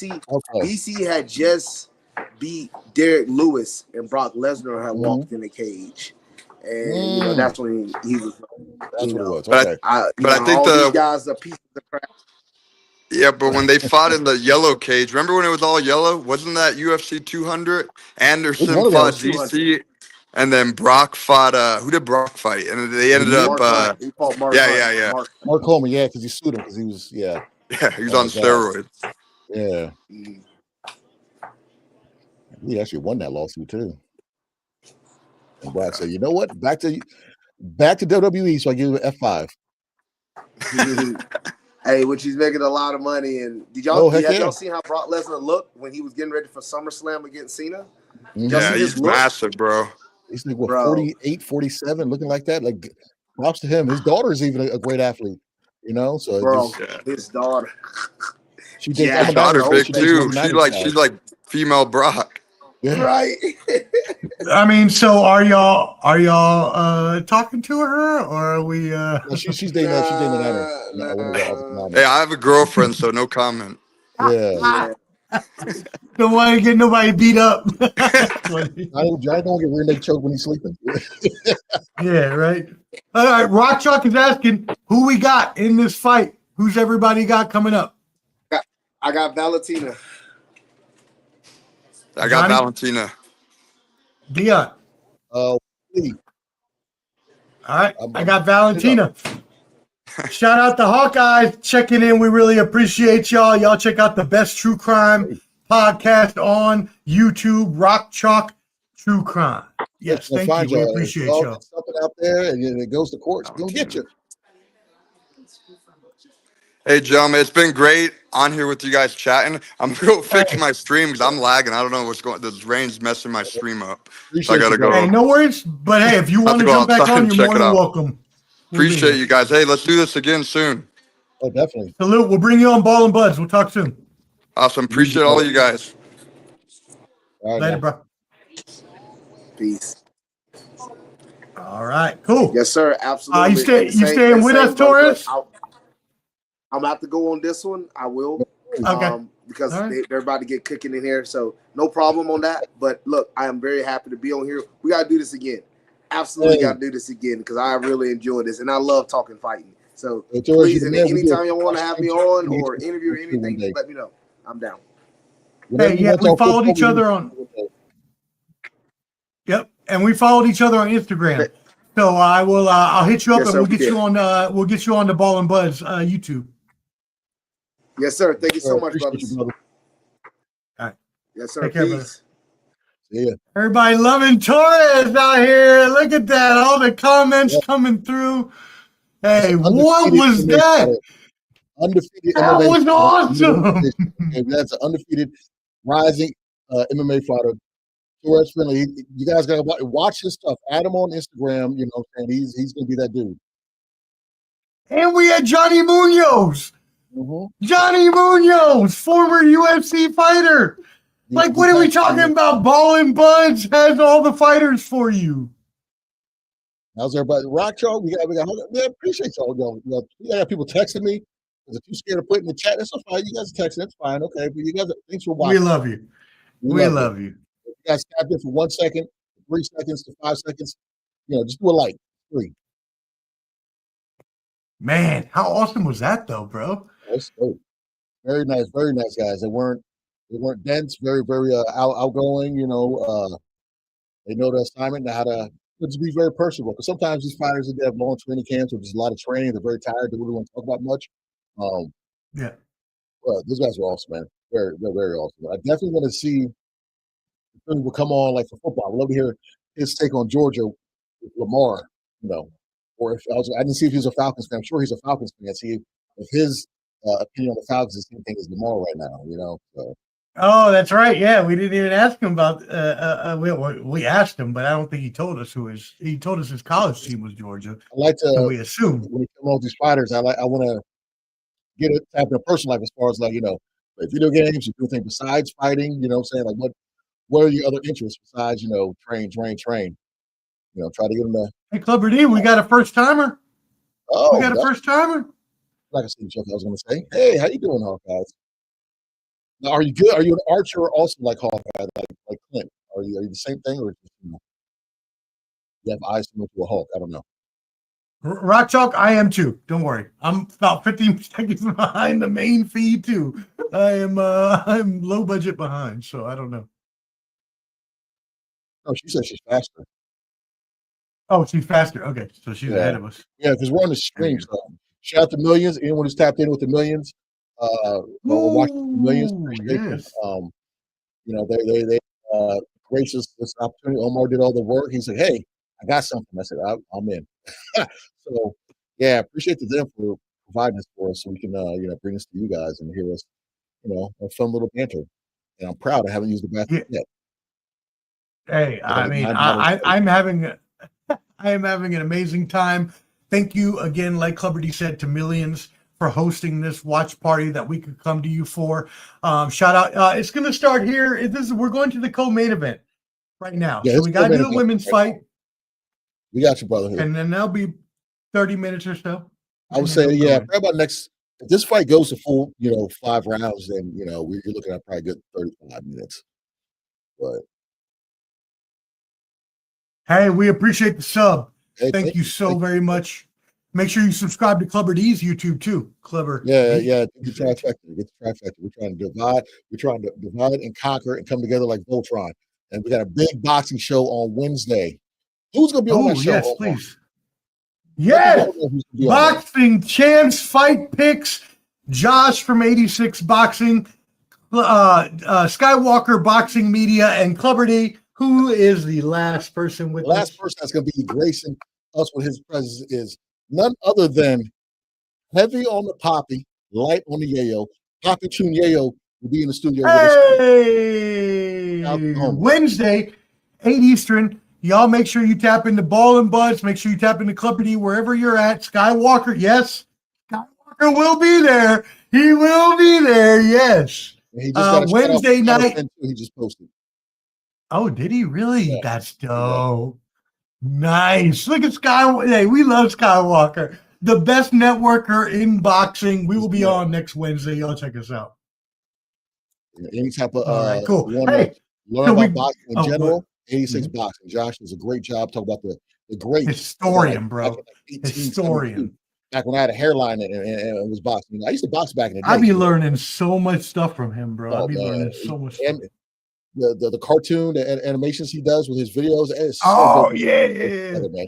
DC had just beat Derek Lewis and Brock Lesnar had walked in the cage, and you know that's when he was. That's what it was. But I think these guys are pieces of crap. Yeah, but when they fought in the yellow cage, remember when it was all yellow? Wasn't that UFC 200? Anderson fought DC, and then Brock fought. Who did Brock fight? And they ended up. He fought Mark. Mark Coleman, yeah, because he sued him because he was he was on steroids. Yeah. He actually won that lawsuit too. And Brock said, "You know what? Back to WWE, so I give you an F5." Hey, which he's making a lot of money. And did y'all see how Brock Lesnar looked when he was getting ready for SummerSlam against Cena? Yeah, he's massive, bro. He's like 48, 47, looking like that. Like, props to him. His daughter is even a great athlete, you know. So his daughter. She did. His daughter big too. She's like female Brock. Yeah. Right. I mean, so are y'all talking to her, or are we? She's dating Anna. Hey, I have a girlfriend, so no comment. Yeah. Don't want to get nobody beat up. I don't get rear neck choke when he's sleeping. Yeah, right. All right, Rock Chalk is asking who we got in this fight. Who's everybody got coming up? I got Valentina. I got Valentina. Dion. All right, I got Valentina. Shout out to Hawkeyes checking in. We really appreciate y'all. Y'all check out the best true crime podcast on YouTube, Rock Chalk True Crime. Yes, thank you. We appreciate y'all. Something out there, and it goes to court. It's gonna get you. Hey, gentlemen, it's been great on here with you guys chatting. I'm gonna go fix my stream because I'm lagging. I don't know what's going. This rain's messing my stream up. So I gotta go. Hey, no worries. But hey, if you want to jump back on, you're more than welcome. Appreciate you guys. Hey, let's do this again soon. Oh, definitely. Salute. We'll bring you on Ball and Buds. We'll talk soon. Awesome. Appreciate all of you guys. All right, later, bro. Peace. All right. Cool. Yes, sir. Absolutely. You staying with us, Torres? I'm about to go on this one. I will. Okay. Because they're about to get cooking in here. So no problem on that. But look, I am very happy to be on here. We got to do this again. Absolutely got to do this again because I really enjoy this. And I love talking fighting. So please, anytime you want to have me on or interview or anything, just let me know. I'm down. Hey, yeah, we followed each other on. Yep, and we followed each other on Instagram. So I will. I'll hit you up and we'll get you on. We'll get you on the Ball and Buds YouTube. Yes, sir. Thank you so much, brothers. All right. Yes, sir. Take care, brother. Yeah. Everybody loving Torres out here. Look at that. All the comments coming through. Hey, what was that? Undefeated. That was awesome. That's an undefeated rising MMA fighter. Torres Finley. You guys gotta watch his stuff. Add him on Instagram. You know, and he's gonna be that dude. And we had Johnny Munoz. Johnny Munoz, former UFC fighter. Like, what are we talking about? Ball and Buds has all the fighters for you. How's everybody? Rock Chalk, we appreciate y'all. We got people texting me. If you're too scared to put it in the chat, that's fine. You guys text, that's fine. Okay, but you guys, thanks for We watching. love you. We love you. If you guys tap in for 1 second, 3 seconds to 5 seconds, just do a like. Free. Man, how awesome was that though, bro? That's dope. Very nice guys. They weren't dense, very, very outgoing, they know the assignment and how to just be very personable. Because sometimes these fighters, they have long training camps or just a lot of training, they're very tired, they really want to talk about much. Yeah. Well, these guys were awesome, man. They're very awesome. I definitely want to see will come on like for football. I'd love to hear his take on Georgia with Lamar, or if I didn't see if he was a Falcons fan. I'm sure he's a Falcons fan. See if his opinion on the Falcons is the same thing as Lamar right now, So. Oh, that's right. Yeah, we didn't even ask him about. We asked him, but I don't think he told us He told us his college team was Georgia. I like to. So we assume when we come on these fighters, I want to get it happen in a personal life as far as like like video games. You do things besides fighting. You know what I'm saying? Like what are your other interests besides train? Try to get them to. Hey, Clubber D, we got a first timer. Oh, we got a first timer. Like I said, Jeff, I was going to say, hey, how you doing, Hawkeyes? Now, are you good? Are you an archer or also like Hawkeye, like Clint? Are you the same thing, or just, you have eyes similar to a Hulk? I don't know. Rock Chalk, I am too. Don't worry. I'm about 15 seconds behind the main feed too. I'm low budget behind, so I don't know. Oh, she said she's faster. Oh, she's faster. Okay, so she's ahead of us. Yeah, because we're on the stream. So shout out to Millions. Anyone who's tapped in with the Millions, or watching the Millions, appreciate them. They graced us this opportunity. Omar did all the work. He said, "Hey, I got something." I said, "I'm in." So yeah, appreciate them for providing this for us, so we can bring this to you guys and hear us, a fun little banter. And I'm proud I haven't used the bathroom yet. Hey, I mean, I'm having an amazing time. Thank you again, like Clubber D said, to Millions for hosting this watch party that we could come to you for. Shout out. It's going to start here. We're going to the co-main event right now. Yeah, so we got to do the women's fight. We got you, brother. And then that'll be 30 minutes or so. I would say, probably about if this fight goes to full, 5 rounds, then, you're looking at probably a good 35 minutes. But hey, we appreciate the sub. Hey, thank you so very much. Make sure you subscribe to Clubber D's YouTube too. Clever. Yeah. Get the trifecta. We're trying to divide. We're trying to divide and conquer and come together like Voltron. And we got a big boxing show on Wednesday. Who's going to be on that show? Yes, please. Yes. Boxing champs, fight picks. Josh from 86 Boxing, Skywalker Boxing Media, and Clubber D. Who is the last person with us? The last person that's going to be gracing us with his presence is none other than heavy on the poppy, light on the yayo. Poppy Tune Yayo will be in the studio with us. Wednesday, 8 Eastern. Y'all make sure you tap into Ball and Buzz. Make sure you tap into Clubber D wherever you're at. Skywalker, yes. Skywalker will be there. He will be there, yes. He just Wednesday night. He just posted. Oh, did he really? Yeah. That's dope. Yeah. Nice. Look at Skywalker. Hey, we love Skywalker. The best networker in boxing. We will be on next Wednesday. Y'all check us out. Any type of cool. Learn about boxing in general. 86 Boxing. Josh does a great job talking about the great historian, bro. Historian. Back when I had a hairline and was boxing. I used to box back in the day. I'd be learning so much stuff from him, bro. I'd be learning so much stuff. The cartoon, the animations he does with his videos. Man.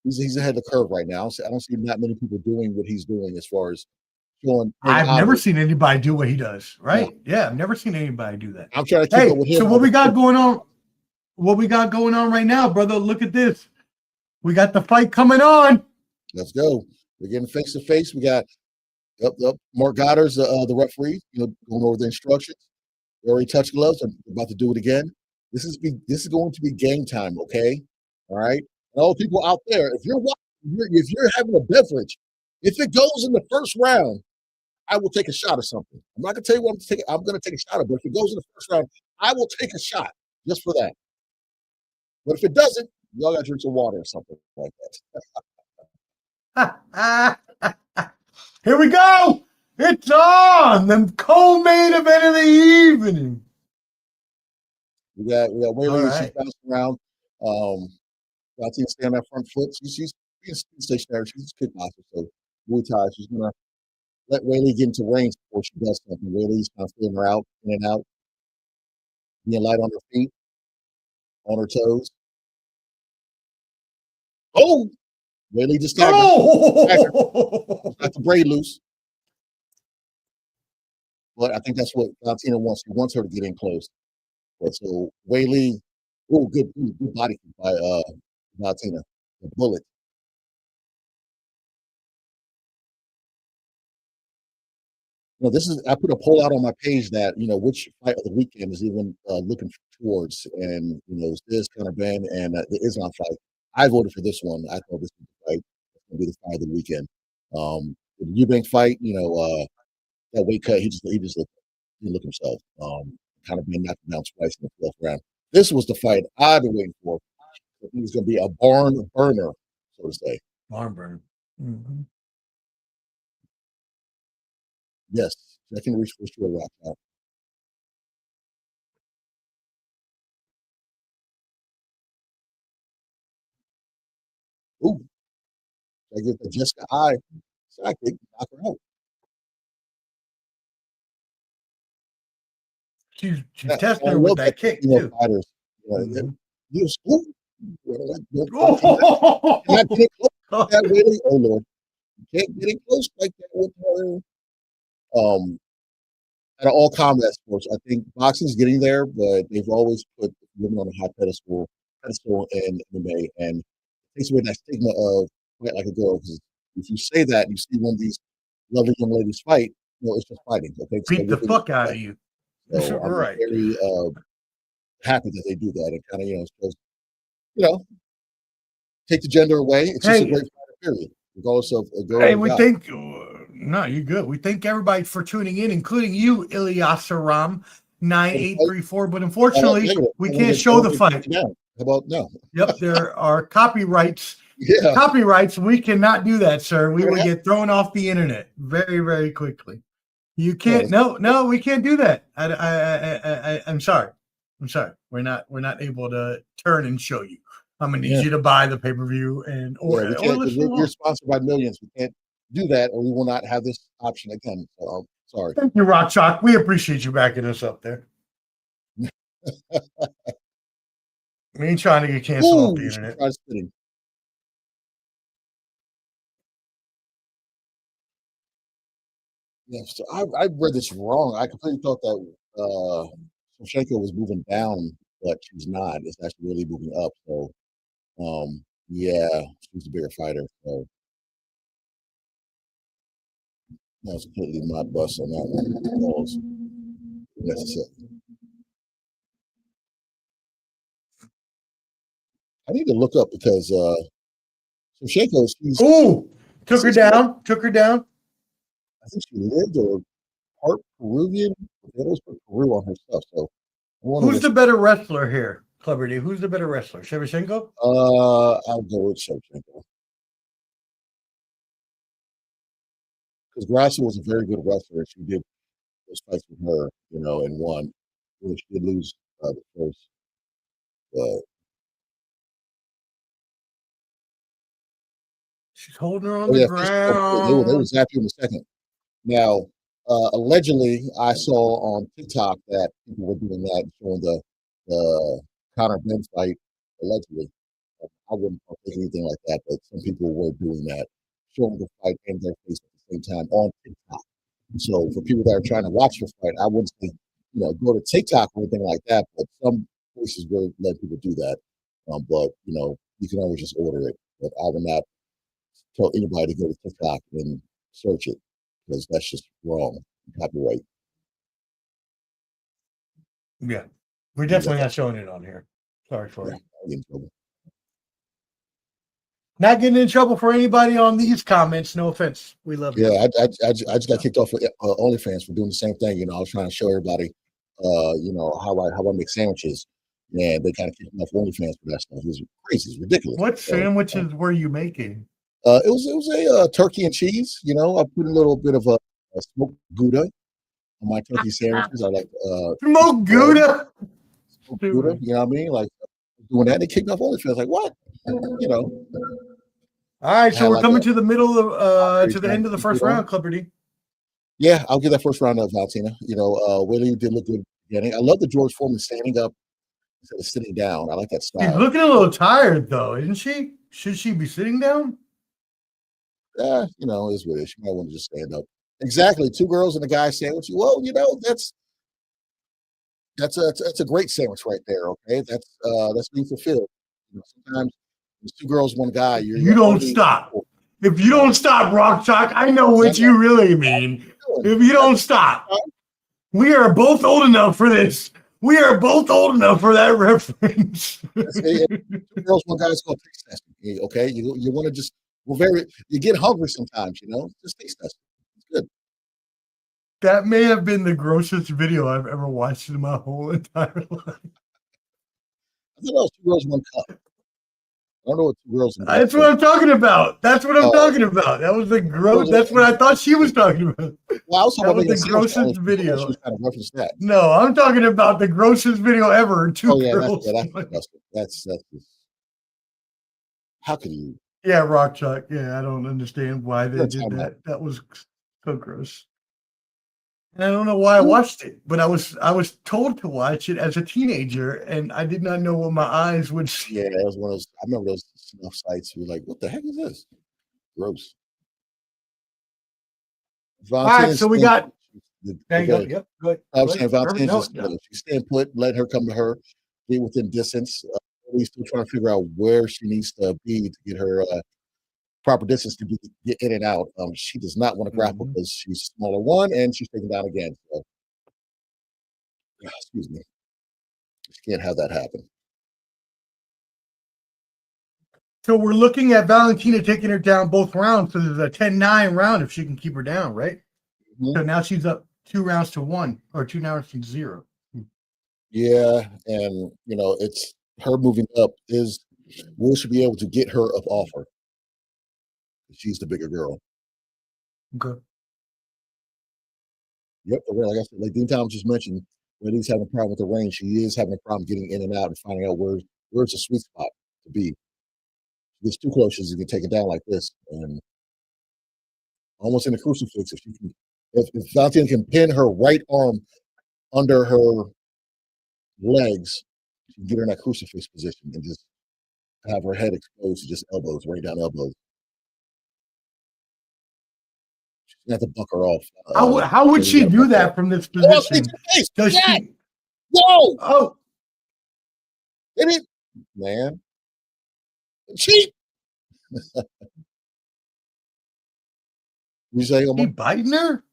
He's ahead of the curve right now. I don't see not many people doing what he's doing as far as showing. I've never seen anybody do what he does. Right? Yeah, I've never seen anybody do that. I'm trying to keep up with him. So what we got going on? What we got going on right now, brother? Look at this. We got the fight coming on. Let's go. We're getting face to face. We got Mark Goddard's the referee. Going over the instructions. We already touched gloves. I'm about to do it again. This is going to be game time. Okay, all right. And all the people out there, if you're having a beverage, if it goes in the first round, I will take a shot of something. I'm not gonna tell you what I'm going to take a shot of, but if it goes in the first round, I will take a shot just for that. But if it doesn't, y'all got to drink some water or something like that. Here we go. It's on. The co-main event of the evening. We got Weili. All She's right. bouncing around. Valentina stay on that front foot. She's being stationary. She's a kickboxer, so Muay Thai. She's gonna let Weili get into range before she does something. Weili's kind of feeling her out, in and out, being light on her feet, on her toes. Oh, Weili just tagged her. Oh! Got the braid loose. But I think that's what Valentina wants. He wants her to get in close. But so Weili, good body kick by Valentina. The bullet. This is, I put a poll out on my page that, which fight of the weekend is even looking towards. And, this kind of Benn and the Islam fight. I voted for this one. I thought this was the fight. It's going to be the fight of the weekend. The Eubank fight, that weight cut, he just looked himself. Kind of being knocked down twice in the 12th round. This was the fight I've been waiting for. I think it's going to be a barn burner, so to say. Barn burner. Mm-hmm. Yes, I can reach for sure rock out. Ooh, I get the Jessica eye. So I can knock her out. She's testing her with that kick, too. Fighters, not get close that way. Oh Lord, you can't get it close like that with her. Out of all combat sports, I think boxing's getting there, but they've always put women on a high pedestal in MMA, and it takes away that stigma of fight like a girl. Because if you say that, you see one of these lovely young ladies fight, it's just fighting. Okay, beat the fuck out of you. So I'm right. very happy that they do that. It kind of, supposed, take the gender away. It's just a great fighter, period. Regardless of a girl. Hey, we think, no, you're good. We thank everybody for tuning in, including you, Ilyasaram 9834. But unfortunately, we can't show the fight. How about no? Yep, there are copyrights. Yeah. Copyrights. We cannot do that, sir. We would get thrown off the internet very, very quickly. You can't. No, we can't do that. I'm sorry. We're not able to turn and show you. I'm gonna need you to buy the pay-per-view or listen. You're sponsored by millions. We can't do that, or we will not have this option again. So sorry. Thank you, Rock Chalk. We appreciate you backing us up there. We ain't trying to get canceled off the internet. Yeah, so I read this wrong. I completely thought that Shevchenko was moving down, but she's not. It's actually really moving up. So, she's a bigger fighter. So, that was completely my bust on that one. Necessary. I need to look up because Shevchenko, took her down. I think she lived or part Peruvian. They always put Peru on her stuff. So who's the better wrestler here, Clubber D? Who's the better wrestler? Shevchenko? I'll go with Shevchenko. Because Gracia was a very good wrestler. She did those fights with her, and won. She did lose the first. She's holding her on the ground. They were zapping in the second. Now, allegedly, I saw on TikTok that people were doing that, showing the Conor Benn fight. Allegedly, I wouldn't take anything like that, but some people were doing that, showing the fight in their face at the same time on TikTok. So, for people that are trying to watch the fight, I wouldn't say, go to TikTok or anything like that. But some places will let people do that. But you can always just order it. But I will not tell anybody to go to TikTok and search it, because that's just wrong. Copyright. Yeah. We're definitely not showing it on here. Sorry for you. Not getting in trouble for anybody on these comments. No offense. We love you. Yeah, I just got kicked off of OnlyFans for doing the same thing. I was trying to show everybody, how I make sandwiches. And they kind of kicked me off OnlyFans for that stuff. It was crazy. It's ridiculous. What sandwiches were you making? It was a turkey and cheese. You know, I put a little bit of a smoked Gouda on my turkey sandwiches. I like Smoked Gouda. smoked Gouda. You know what I mean? Like doing that. They kicked off OnlyFans. I was like, what? You know. All right, so we're like coming to the middle of to the very end of the first round, Clipper D. Yeah, I'll give that first round of Valentina. You know, Weili did look good at the beginning. I love the George Foreman standing up instead of sitting down. I like that style. She's looking a little tired, though, isn't she? Should she be sitting down? You know, is what it is. She might want to just stand up. Exactly. 2 girls and a guy sandwich. Well, you know, that's a great sandwich right there. Okay, that's being fulfilled. You know, sometimes there's 2 girls, 1 guy. You don't stop. If you don't stop, Rock Chalk, I know what you really mean. If you don't stop, we are both old enough for this. We are both old enough for that reference. 2 girls, 1 guy is called taste testing. Okay, you want to just you get hungry sometimes. You know, just taste testing. It's good. That may have been the grossest video I've ever watched in my whole entire life. I thought that was 2 girls, 1 cup. I don't know what 2 girls. That's what I'm talking about. That's what I'm talking about. That was the gross. That's what I thought she was talking about. Well, I was talking about the grossest video. She was kind of referenced that. No, I'm talking about the grossest video ever. 2 girls. That's disgusting. That's how could you? Yeah, Rock Chalk. Yeah, I don't understand why they did that. That was so gross. And I don't know why I watched it, but I was told to watch it as a teenager, and I did not know what my eyes would see. Yeah, it was one of those. I remember those snuff sites. We were like, "What the heck is this?" Gross. All right, so we got. There you go. Yep, good. I was saying, Valentina, she's staying put. Let her come to her. Get within distance. We're still trying to figure out where she needs to be to get her proper distance to get in and out. She does not want to grapple because she's smaller 1 and she's taken down again. So, excuse me. She can't have that happen. So we're looking at Valentina taking her down both rounds. So there's a 10-9 round if she can keep her down, right? Mm-hmm. So now she's up 2 rounds to 1 or 2 rounds to 0. Yeah, and you know, it's her moving up will she be able to get her up off her? She's the bigger girl. Okay. Yep. Like I said, like Dean Thomas just mentioned, when he's having a problem with the range, she is having a problem getting in and out and finding out where's the sweet spot to be. She gets too close, she's gonna take it down like this, and almost in a crucifix. If Valentina can pin her right arm under her legs, she can get her in that crucifix position and just have her head exposed to just elbows, right down elbows. You have to buck her off. How would she do that from this position? Does she? No! Oh, man, cheat. You say he biting her?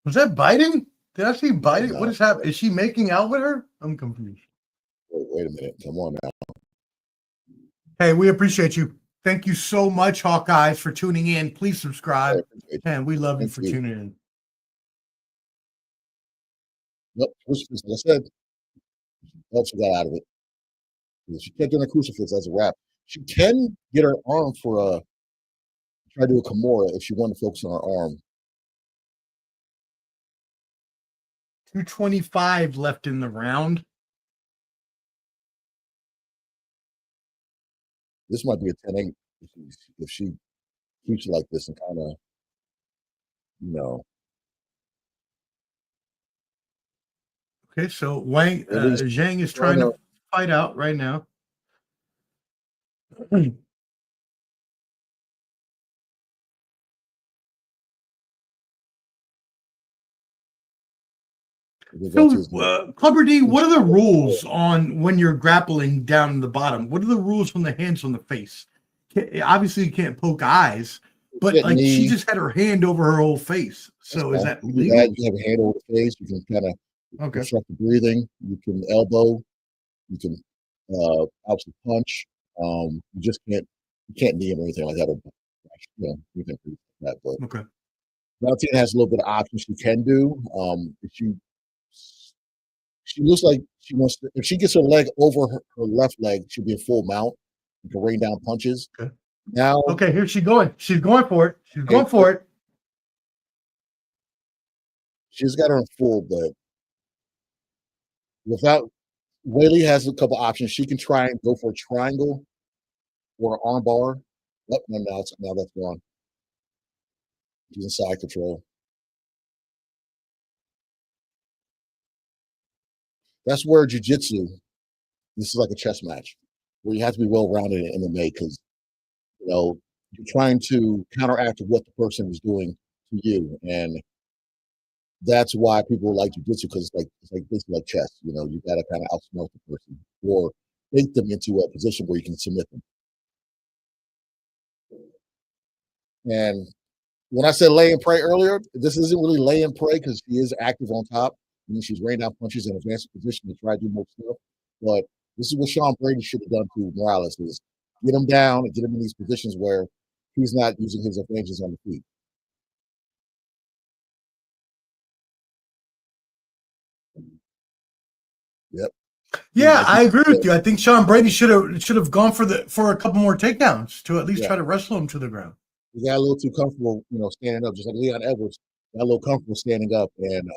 Was that biting? Did I see biting? What is happening? Is she making out with her? I'm confused. Wait a minute. Come on now. Hey, we appreciate you. Thank you so much, Hawkeyes, for tuning in. Please subscribe. And we love you for tuning in. Yep, crucifix, like I said, she got out of it. She kept doing a crucifix as a wrap. She can get her arm for try to do a Kimura if she wanted to focus on her arm. 2:25 left in the round. This might be a 10-8 if she keeps it like this and kind of, you know. Okay, so Zhang is trying to fight out right now. So, Clubber D, what are the rules on when you're grappling down in the bottom? What are the rules on the hands on the face? Obviously, you can't poke eyes, but like she just had her hand over her whole face. So is that legal? You have a hand over the face. You can kind of obstruct the breathing. You can elbow. You can obviously punch. You just can't knee him or anything like that. Or, you know, you can do that. But Valentina has a little bit of options she can do. If she looks like she wants to. If she gets her leg over her left leg, she'll be a full mount. You can rain down punches. Okay. Now, Okay, here she's going. She's going for it. She's okay, going for it. she's got her in full, but without Weili has a couple options. She can try and go for a triangle or an arm bar. Oh, no, now that's gone. She's in side control. That's where jiu-jitsu, this is like a chess match, where you have to be well-rounded in MMA because, you're trying to counteract what the person is doing to you. And that's why people like jiu-jitsu because it's like basically like chess. You got to kind of outsmart the person or bait them into a position where you can submit them. And when I said lay and pray earlier, this isn't really lay and pray because she is active on top. She's raining down punches in advanced position to try to do more stuff. But this is what Sean Brady should have done to Morales: is get him down and get him in these positions where he's not using his advantages on the feet. Yep. Yeah, I agree with you. I think Sean Brady should have gone for a couple more takedowns to at least try to wrestle him to the ground. He got a little too comfortable, standing up, just like Leon Edwards got a little comfortable standing up and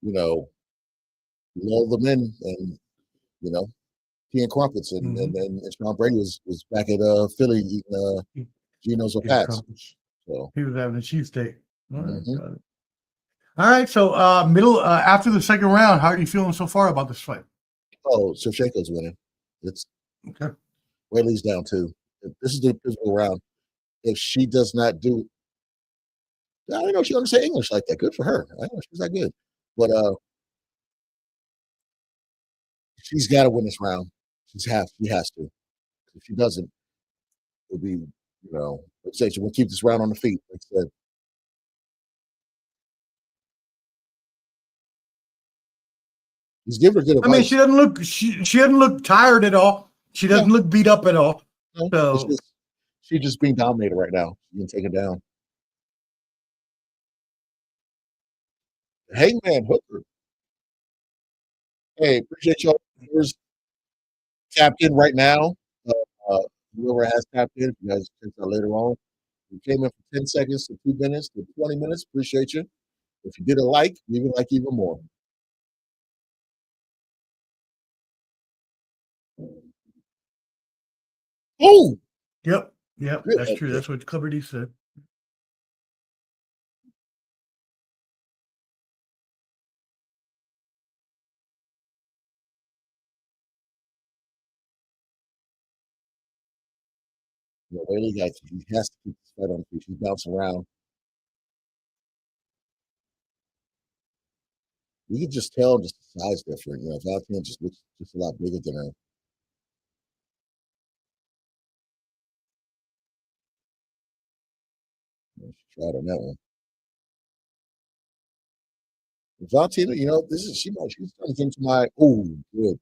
lull them in and tea and crumpets and Sean Brady was back at Philly eating Geno's or Pats. So he was having a cheesesteak. All right, so middle after the second round, how are you feeling so far about this fight? Oh, Shevchenko's winning. It's okay. Weili's down too. This is the pivotal round. If she does not do, I don't know if she understands English like that. Good for her. I don't know if she's that good, but she's got to win this round. She has to. If she doesn't, it'll be let's say she will keep this round on the feet. Like I said. He's giving her good advice. I mean, she doesn't look she doesn't look tired at all. She doesn't look beat up at all. No, so she's just being dominated right now. She's being taken down. Hangman Hooker. Hey, appreciate y'all. Tapped in right now. Whoever has tapped in, if you guys check out later on. We came in for 10 seconds to 2 minutes to 20 minutes. Appreciate you. If you did a like, leave a like even more. Oh! Yep. That's true. That's what Clubber D said. Weili he has to keep his fight on the feet. He's bouncing around. You can just tell just the size different. Valentina just looks just a lot bigger than her. She tried on that one. Valentina, she's turning into my good.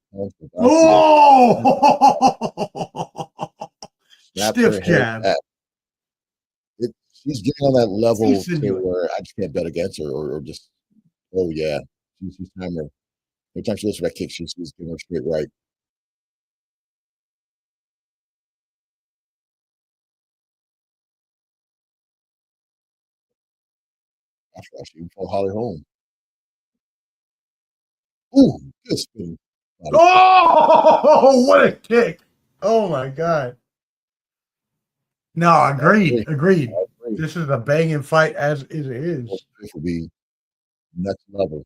Stiff jab. She's getting on that level to where I just can't bet against her or just she's timing her. Every time she looks for that kick, she's giving her straight right. After she fought Holly Holm. Ooh, good spin. Oh, what a kick. Oh my God. No, agreed. This is a banging fight as it is. This will be next level.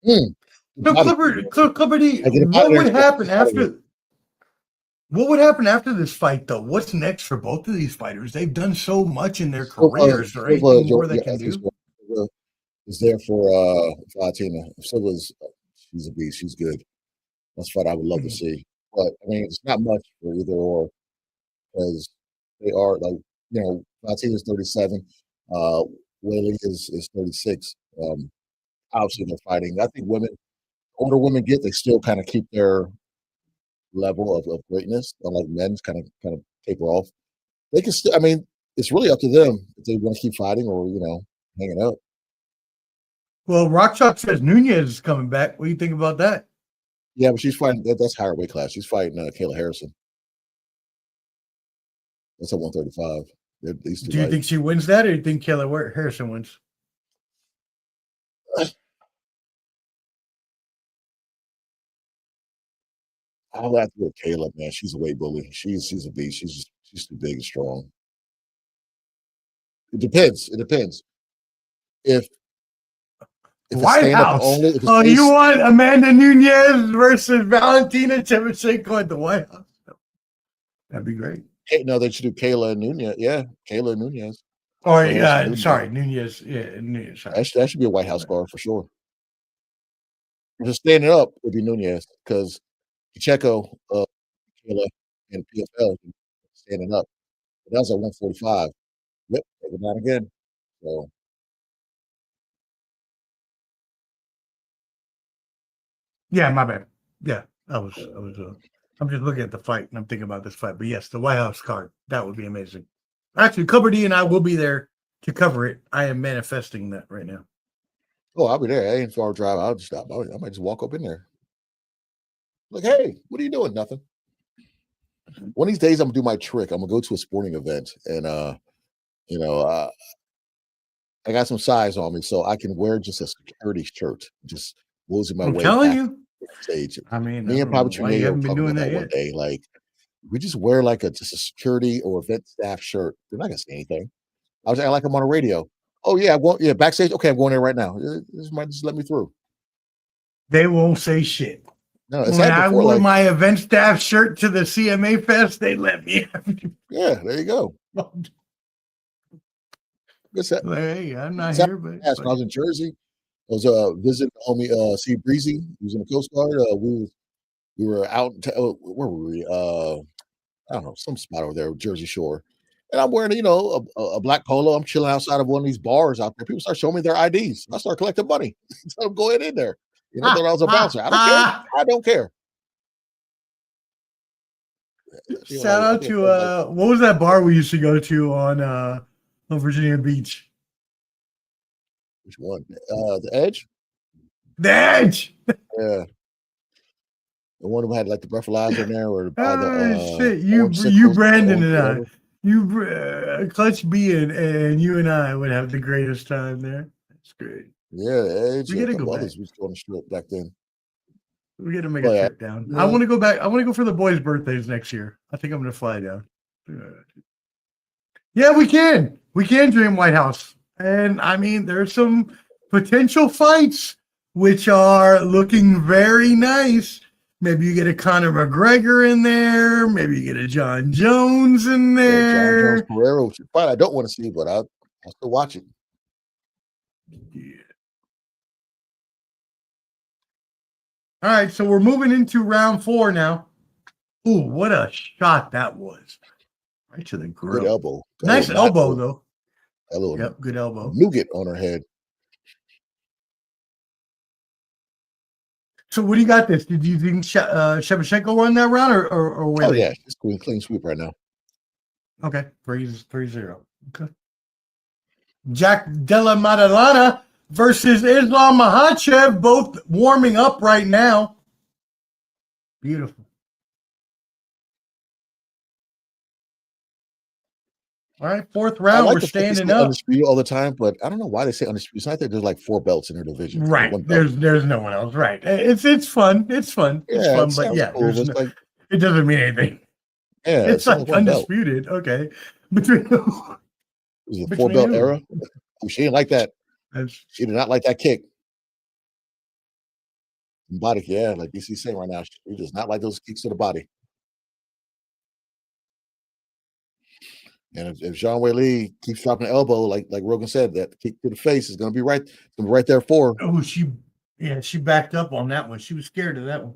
So Clipper D, what would happen after? What would happen after this fight, though? What's next for both of these fighters? They've done so much in their careers. Is there anything more they can do? Is there for Valentina. Silva's she's a beast. She's good. That's what I would love to see. But I mean, it's not much for either or because they are Valentina's 37. Weili is 36. Obviously, they're fighting. I think older women they still kind of keep their level of greatness, unlike men kind of taper off. They can still. I mean, it's really up to them if they want to keep fighting or hanging out. Well, Rock Chalk says Nunez is coming back. What do you think about that? Yeah, but she's fighting. That's higher weight class. She's fighting Kayla Harrison. That's at 135. These two Do you light. think she wins that, or do you think Kayla Harrison wins? I'll have to go with Kayla, man. She's a weight bully. She's a beast. She's too big and strong. It depends. It depends. If it's White stand up House. only, if it's Oh, you based, want Amanda Nunes versus Valentina Shevchenko at the White House? That'd be great. no, they should do Kayla and Nunez. Yeah, Kayla and Nunez. Or Harrison, Nunez. sorry, Nunes. Yeah, Nunes. Sorry. That should be a White House card for sure. If it's standing up, it'd be Nunez because Pacheco, Kayla, and PFL standing up. But that was at 145. Yep, take it down again. So Yeah, my bad. Yeah, I'm just looking at the fight and I'm thinking about this fight. But yes, the White House card, that would be amazing. Actually, Cooper D and I will be there to cover it. I am manifesting that right now. oh, I'll be there. I ain't far drive. I'll just stop. I might just walk up in there. Like, hey, what are you doing? Nothing. One of these days, I'm gonna do my trick. I'm gonna go to a sporting event, and you know, I got some size on me, so I can wear just a security shirt, just losing my I'm way telling back you. to the stage. I mean, Me and Papa why you Trineo were haven't been talking doing about that that one yet. day. Like, we just wear like just a security or event staff shirt. They're not gonna say anything. I was acting like I'm on a radio. Oh yeah, yeah, backstage. Okay, I'm going there right now. This might just let me through. They won't say shit. No, it's When happened I before. wore Like, my event staff shirt to the CMA Fest, they let me. yeah, there you go. Hey, I'm not When here, but I was in Jersey, I was visiting homie C Breezy, he was in the Coast Guard. We were out where were we? I don't know, some spot over there, Jersey Shore. And I'm wearing, a black polo. I'm chilling outside of one of these bars out there. People start showing me their IDs. I start collecting money. So I'm going in there. I thought I was a bouncer. I don't care. I don't care. Shout out to what was that bar we used to go to on Virginia Beach? Which one? The Edge? The Edge. Yeah. The one who had like the breathalyzer in there, or shit! You Brandon and I, Clutch B and you and I would have the greatest time there. That's great. Yeah, Edge. We Yeah, gotta a couple go others back. we was on the strip back then. We got to make a trip down. Yeah. I want to go back. I want to go for the boys' birthdays next year. I think I'm going to fly down. Yeah, we can. We can dream White House. And I mean, there's some potential fights which are looking very nice. Maybe you get a Conor McGregor in there. Maybe you get a John Jones in there. Yeah, John Jones Pereira, which fight I don't want to see, but I'll still watch it. Yeah. All right, so we're moving into round 4 now. Ooh, what a shot that was. Right to the grill. Good elbow. Nice elbow, though. A little good elbow. nougat on her head. So what do you got this? Did you think Shevchenko won that round or Weili? Oh, yeah. It's clean sweep right now. Okay. 3-0. Okay. Jack Della Maddalena versus Islam Makhachev, both warming up right now. Beautiful. All right, 4th round, we're standing up. Undisputed all the time, but I don't know why they say undisputed. It's not that there's like 4 belts in their division. Right. There's no one else. Right. It's fun. It's fun. Yeah, it's fun, but yeah, cool, but like, it doesn't mean anything. Yeah, it's like undisputed. Belt. Okay. Between was it 4-belt era? She didn't like that. She did not like that kick. Body, yeah, like DC's saying right now, she does not like those kicks to the body. And if Zhang Weili keeps dropping the elbow, like Rogan said, that kick to the face is going to be right there for her. Oh, she backed up on that one. She was scared of that one.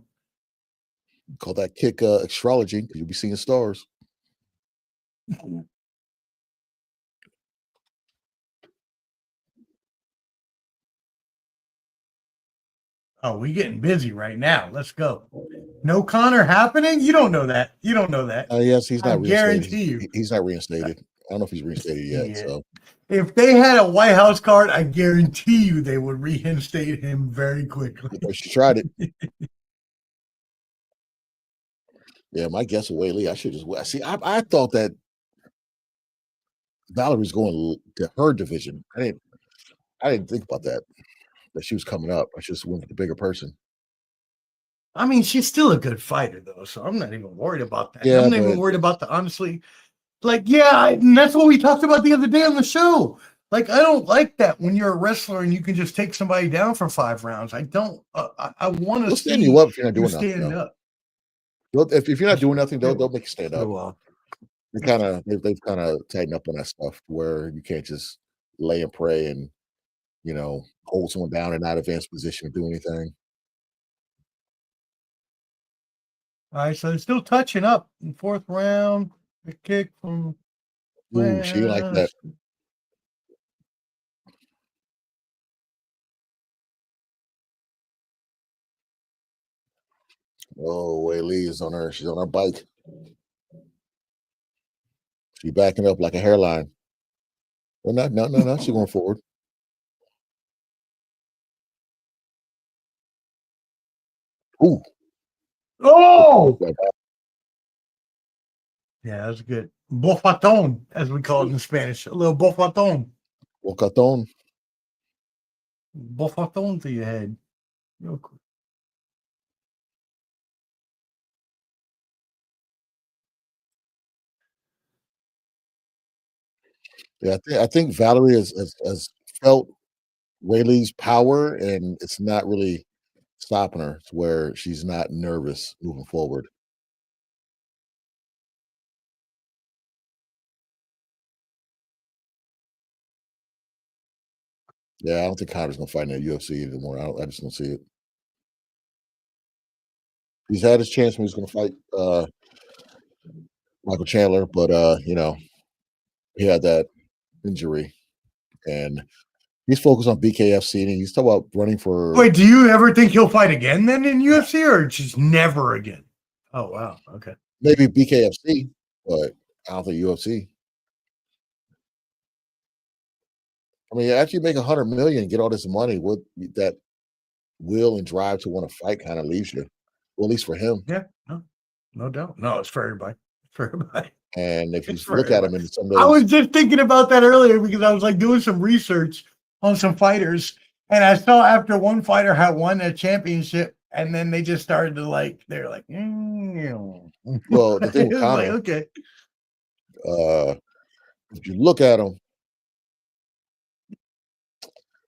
Call that kick astrology, because you'll be seeing stars. Oh, we getting busy right now. Let's go. No Conor happening? You don't know that. Yes, he's not reinstated. Guarantee you. He's not reinstated. I don't know if he's reinstated yet. Yeah. So if they had a White House card, I guarantee you they would reinstate him very quickly. she tried it. Yeah, my guess with Weili, I should just see. I thought that Valerie's going to her division. I didn't think about that she was coming up. I just went with the bigger person. I mean, she's still a good fighter, though, so I'm not even worried about that. Yeah, I'm not even worried about the honestly. Like, yeah, and that's what we talked about the other day on the show. Like, I don't like that when you're a wrestler and you can just take somebody down for 5 rounds. I don't. I want to they'll see stand you up if you're not you doing nothing. stand up. If you're not doing nothing, they'll make you stand up. Well, They've kind of tightened up on that stuff where you can't just lay and pray and hold someone down and not advance position or do anything. all right, so they're still touching up in 4th round. The kick from Ooh, she didn't like that. Oh, Weili is on her. She's on her bike. She's backing up like a hairline. Well, no. She's going forward. Ooh. Oh! Yeah, that's good. Bofatón, as we call it in Spanish. A little bofatón. Bocatón. Bofatón to your head. Real quick. Yeah, I think Valerie has felt Weili's power, and it's not really stopping her to where she's not nervous moving forward. Yeah, I don't think Connor's gonna fight in the UFC anymore. I just don't see it. He's had his chance when he's gonna fight Michael Chandler, but he had that injury, and he's focused on BKFC, and he's talking about running for. Wait, do you ever think he'll fight again then in UFC or just never again? Oh, wow. Okay. Maybe BKFC, but I don't think UFC. I mean, after you make 100 million and get all this money, what that will and drive to want to fight kind of leaves you. Well, at least for him. Yeah, no doubt. No, it's for everybody. It's for everybody. And if you It's for look at everybody. him in some days, I was just thinking about that earlier because I was like doing some research on some fighters, and I saw after one fighter had won a championship, and then they just started to they're like, well, the thing with Connor, okay. If you look at him,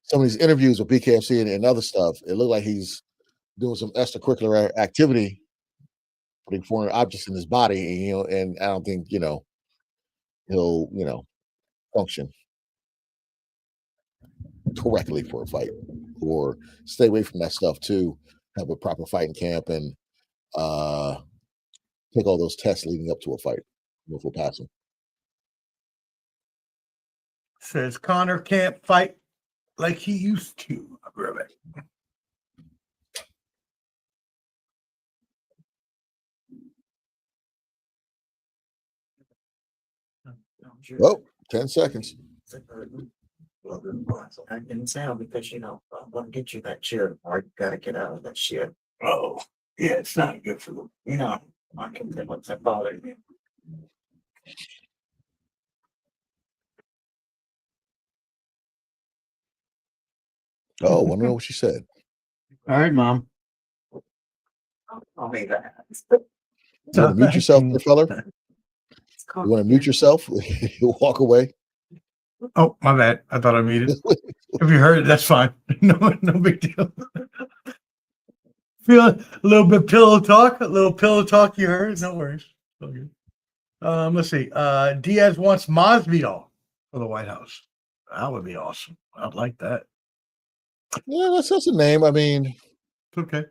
some of these interviews with BKFC and other stuff, it looked like he's doing some extracurricular activity, putting foreign objects in his body, and I don't think he'll function correctly for a fight, or stay away from that stuff too. Have a proper fighting camp and take all those tests leading up to a fight before passing. Says Connor can't fight like he used to. Really. Oh, 10 seconds. I can tell because I want to get you that chair. I gotta get out of that shit. Oh, yeah, it's not good for them. I can tell what's that bothering me. Oh, want to know what she said? All right, Mom. I'll be that. You want to mute yourself, there, fella? You want to mute yourself? You walk away. Oh, my bad. I thought I muted. If you heard it, that's fine. No big deal. Feel a little bit pillow talk. A little pillow talk you heard. No worries. Okay. Let's see. Diaz wants Masvidal for the White House. That would be awesome. I'd like that. Yeah, that's a name. I mean, It's okay.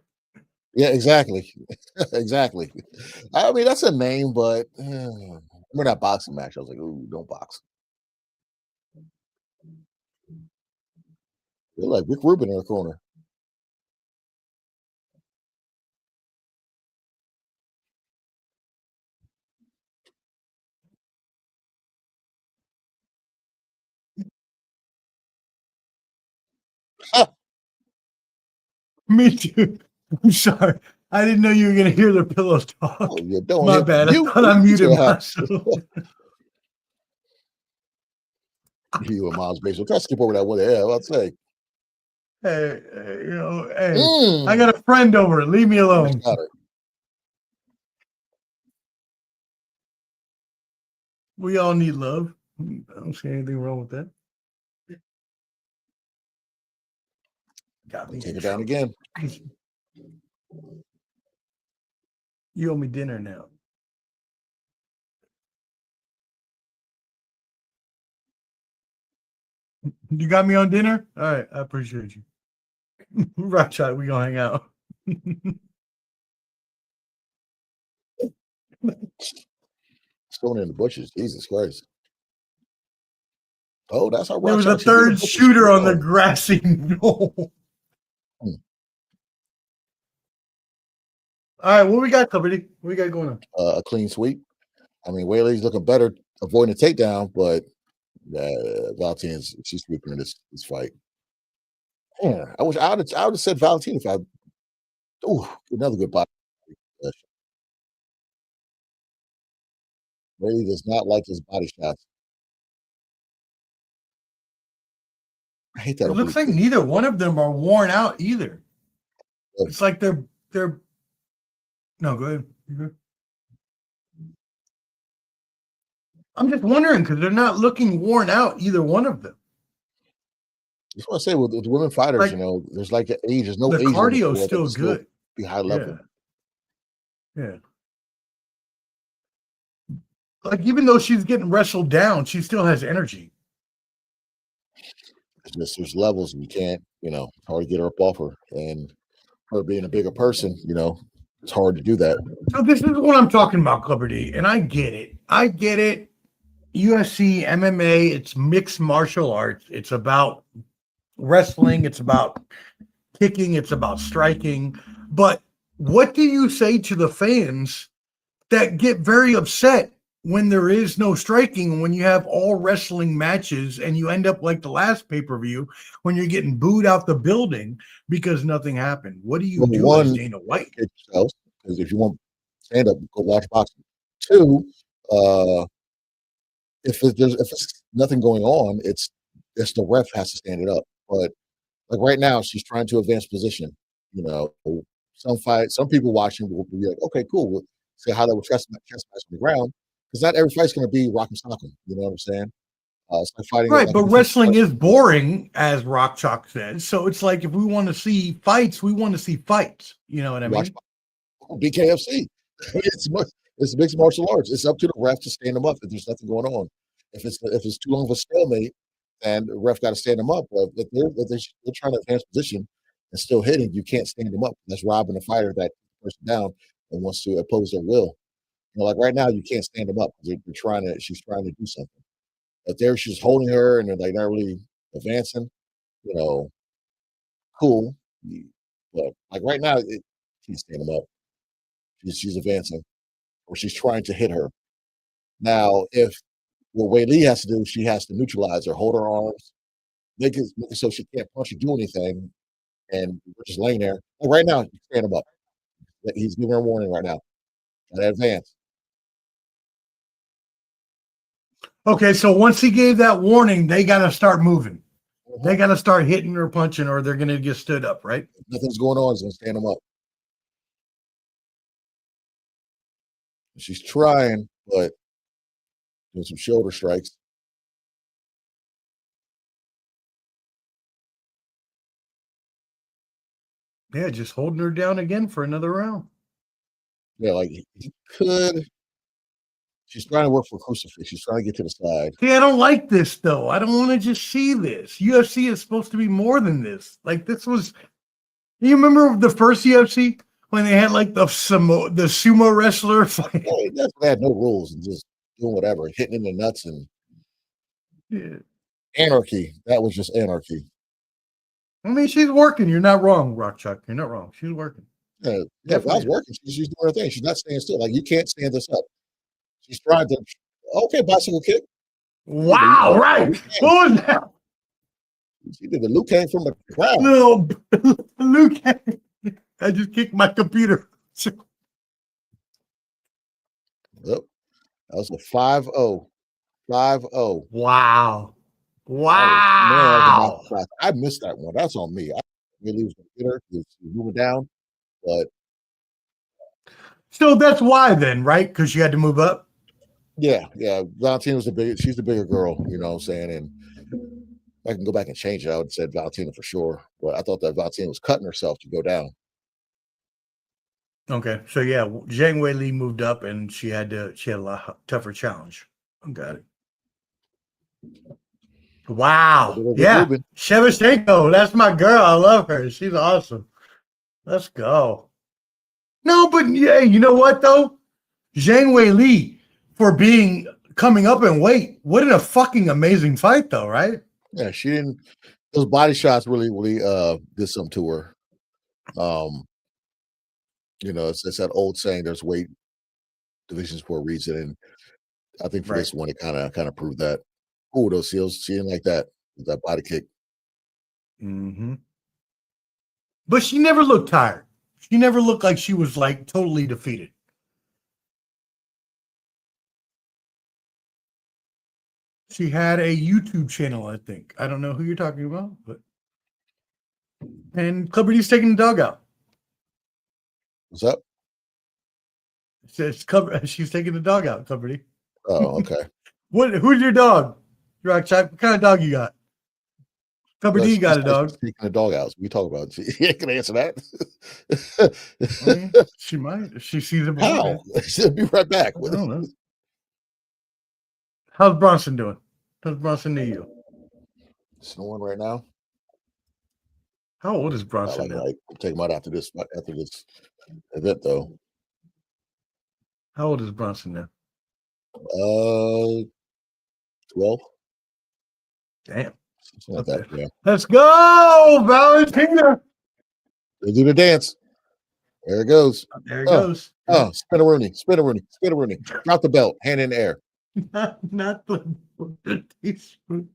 yeah, exactly. Exactly. I mean, that's a name, but remember that boxing match? I was like, ooh, don't box. They're like Rick Rubin in the corner. Me too. I'm sorry. I didn't know you were going to hear the pillows talk. Oh, you don't My hear bad. you. I thought I muted You myself. You and Mom's basement. Try to skip over that one. Yeah, I'll say. Hey, I got a friend over. Leave me alone. Got it. We all need love. I don't see anything wrong with that. Got me. Take it down again. You owe me dinner now. You got me on dinner? All right, I appreciate you. Right shot, we gonna hang out. Stone in the bushes. Jesus Christ. Oh, that's how There was a Rock Chalk should be. third shooter on the grassy knoll. All right, what we got, Company? What we got going on? A clean sweep. I mean, Weili's looking better avoiding a takedown, but Valentina's she's sweeping in this fight. Yeah, I would have said Valentina if I. Ooh, another good body. Weili does not like his body shots. I hate that. It looks like neither one of them are worn out either. It's like they're. No, go ahead. You're good. I'm just wondering because they're not looking worn out, either one of them. That's what I say with women fighters. Like, you know, there's like an age. There's no the age. cardio's still good. Be high level. Yeah. Like even though she's getting wrestled down, she still has energy. There's levels, and you can't. You know, it's hard to get her up off her, and her being a bigger person. You know, it's hard to do that. So this is what I'm talking about, Clubber D, and I get it. UFC, MMA, it's mixed martial arts. It's about wrestling. It's about kicking. It's about striking. But what do you say to the fans that get very upset when there is no striking, when you have all wrestling matches and you end up like the last pay-per-view when you're getting booed out the building because nothing happened? What do you do as Dana White? Because if you want stand up, go watch boxing. Two, if it's nothing going on, it's the ref has to stand it up. But like right now, she's trying to advance position. You know, some people watching will be like, okay, cool. We'll see how that would chest match on the ground. Because not every fight's going to be rock and sock 'em. You know what I'm saying? It's like fighting. Right, like but wrestling is boring, as Rock Chalk says. So it's like if we want to see fights, we want to see fights. You know what I mean? BKFC. It's mixed martial arts. It's up to the ref to stand them up if there's nothing going on. If it's too long of a stalemate, then the ref got to stand them up. But if they're trying to advance position and still hitting, you can't stand them up. That's robbing the fighter that person down and wants to oppose their will. You know, like right now, you can't stand them up because she's trying to do something. If she's holding her and they're like not really advancing, you know, cool. But like right now, she's standing them up. She's advancing, or she's trying to hit her. Now, if what Weili has to do, she has to neutralize her, hold her arms, make it so she can't punch or do anything, and we're just laying there. And right now, you stand him up. He's giving her a warning right now. Gotta advance. Okay, so once he gave that warning, they got to start moving. They got to start hitting or punching, or they're going to get stood up, right? If nothing's going on, he's going to stand him up. She's trying, but doing some shoulder strikes. Yeah, just holding her down again for another round. Yeah, like he could. She's trying to work for crucifix. She's trying to get to the side. See, I don't like this, though. I don't want to just see this. UFC is supposed to be more than this. Like, this was... You remember the first UFC when they had, like, the sumo wrestler fight? Yeah, they had no rules and just doing whatever, hitting in the nuts and anarchy. That was just anarchy. I mean, she's working. You're not wrong, Rock Chalk. You're not wrong. She's working. Yeah, if I was working, she's doing her thing. She's not staying still. Like, you can't stand this up. She's trying to, bicycle kick. Wow, right. What was that? She did the Luke came from the ground. No, Luke. I just kicked my computer. Yep. That was a 5-0. 5-0. Wow. Man, that was a Wow. masterclass. I missed that one. That's on me. I really was gonna get her because she was moving down, but So that's why then, right? Because she had to move up. yeah, Valentina was she's the bigger girl, you know what I'm saying? And if I can go back and change it, I would have said Valentina for sure. But I thought that Valentina was cutting herself to go down. Okay. So yeah, Zhang Weili moved up and she had a lot tougher challenge. Got it. But Wow. it'll get Yeah. moving. Shevchenko. That's my girl. I love her. She's awesome. Let's go. No, but yeah, you know what though? Zhang Weili for being coming up in weight. What a fucking amazing fight though, right? Yeah, she didn't those body shots really did something to her. Um, it's that old saying there's weight divisions for a reason. And I think for Right. this one it kinda proved that. Oh, those seals, she didn't like that. That body kick. Mm-hmm. But she never looked tired. She never looked like she was like totally defeated. She had a YouTube channel, I think. I don't know who you're talking about, but and Clipperty's taking the dog out. What's up? She's taking the dog out, Clipperty. Oh, okay. Who's your dog? What kind of dog you got? Well, Clipperty she got a said she's dog. taking the dog out. We talk about it. She ain't gonna answer that. I mean, she might if she sees it How? beforehand. She'll be right back. I don't know. How's Bronson doing? How's Bronson need you? Snoring right now. How old is I Bronson now? like take him out after this event though. How old is Bronson now? 12. Damn. Something like Okay. that. Yeah. Let's go, Valentina. They do the dance. There it goes. There it goes. Spin a Rooney. Drop the belt. Hand in the air. Not the teaspoon.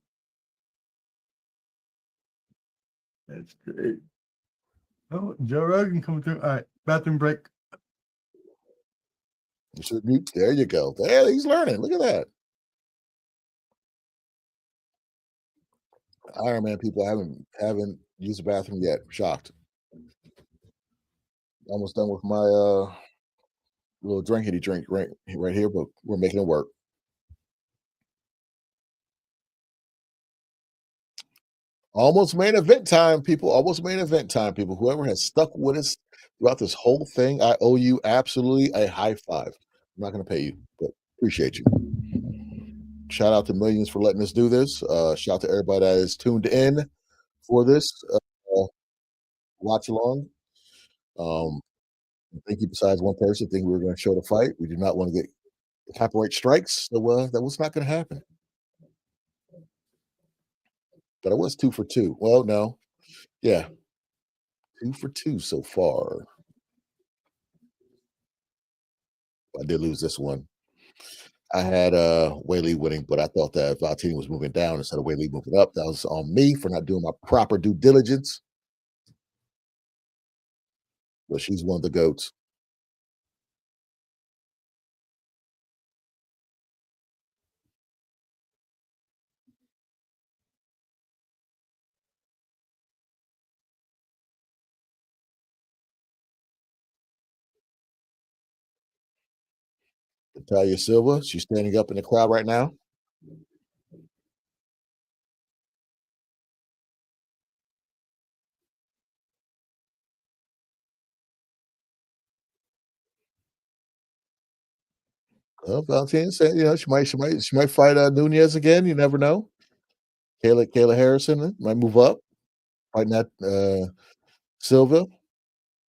That's great. Oh, Joe Rogan coming through. All right, bathroom break. There you go. There, he's learning. Look at that. Iron Man people haven't used the bathroom yet. Shocked. Almost done with my little drinkity drink right here, but we're making it work. Almost main event time, people. Almost main event time, people. Whoever has stuck with us throughout this whole thing, I owe you absolutely a high five. I'm not going to pay you, but appreciate you. Shout out to Millions for letting us do this. Shout out to everybody that is tuned in for this watch along. Thank you. Besides one person, think we were going to show the fight. We do not want to get copyright strikes, so that was not going to happen. But I was 2 for 2. Well, no, yeah, 2 for 2 so far. I did lose this one. I had Weili winning, but I thought that Valentina was moving down instead of Weili moving up. That was on me for not doing my proper due diligence. But she's one of the GOATs. Natalia Silva, she's standing up in the crowd right now. Well, Valentina said, she might fight Nunez again. You never know. Kayla Harrison might move up, fighting that Silva,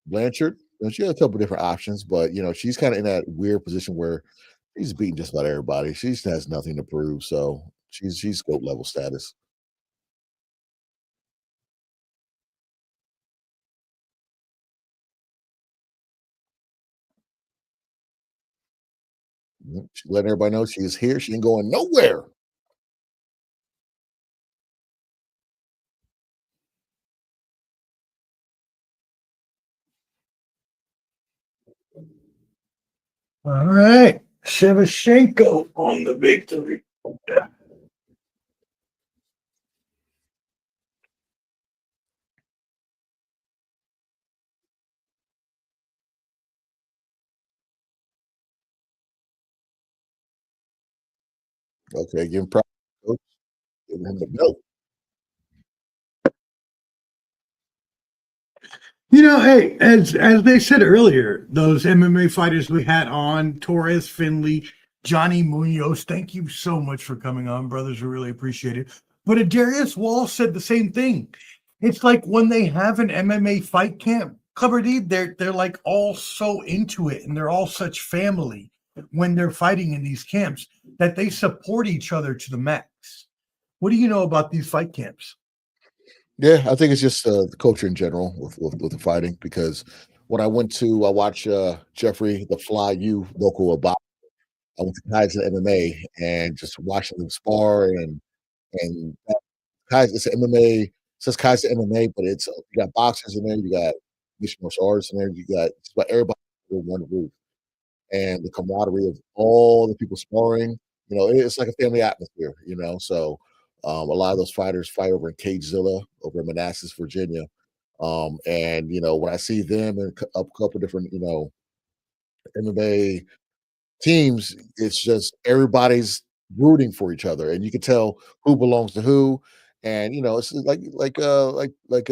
Blanchard. She has a couple different options, but she's kind of in that weird position where she's beating just about everybody. She has nothing to prove, so she's GOAT level status. She's letting everybody know she is here. She ain't going nowhere. All right. Shevchenko on the victory. Okay, give him props, coach. Give him the belt. You know, hey, as they said earlier, those MMA fighters we had on, Torres, Finley, Johnny Munoz, thank you so much for coming on, brothers. We really appreciate it. But Darius Wall said the same thing. It's like when they have an MMA fight camp, Clubber D, they're like all so into it and they're all such family when they're fighting in these camps that they support each other to the max. What do you know about these fight camps? Yeah, I think it's just the culture in general with the fighting because when I watched Jeffrey the Fly U local about. I went to Kaizen MMA and just watching them spar and Kaizen, it's MMA. It says Kaizen MMA, but it's you got boxers in there, you got mixed martial artists in there, you got just about everybody under one roof, and the camaraderie of all the people sparring. It's like a family atmosphere. So a lot of those fighters fight over in Cagezilla over in Manassas, Virginia. And when I see them and a couple different MMA teams, it's just everybody's rooting for each other, and you can tell who belongs to who. And it's like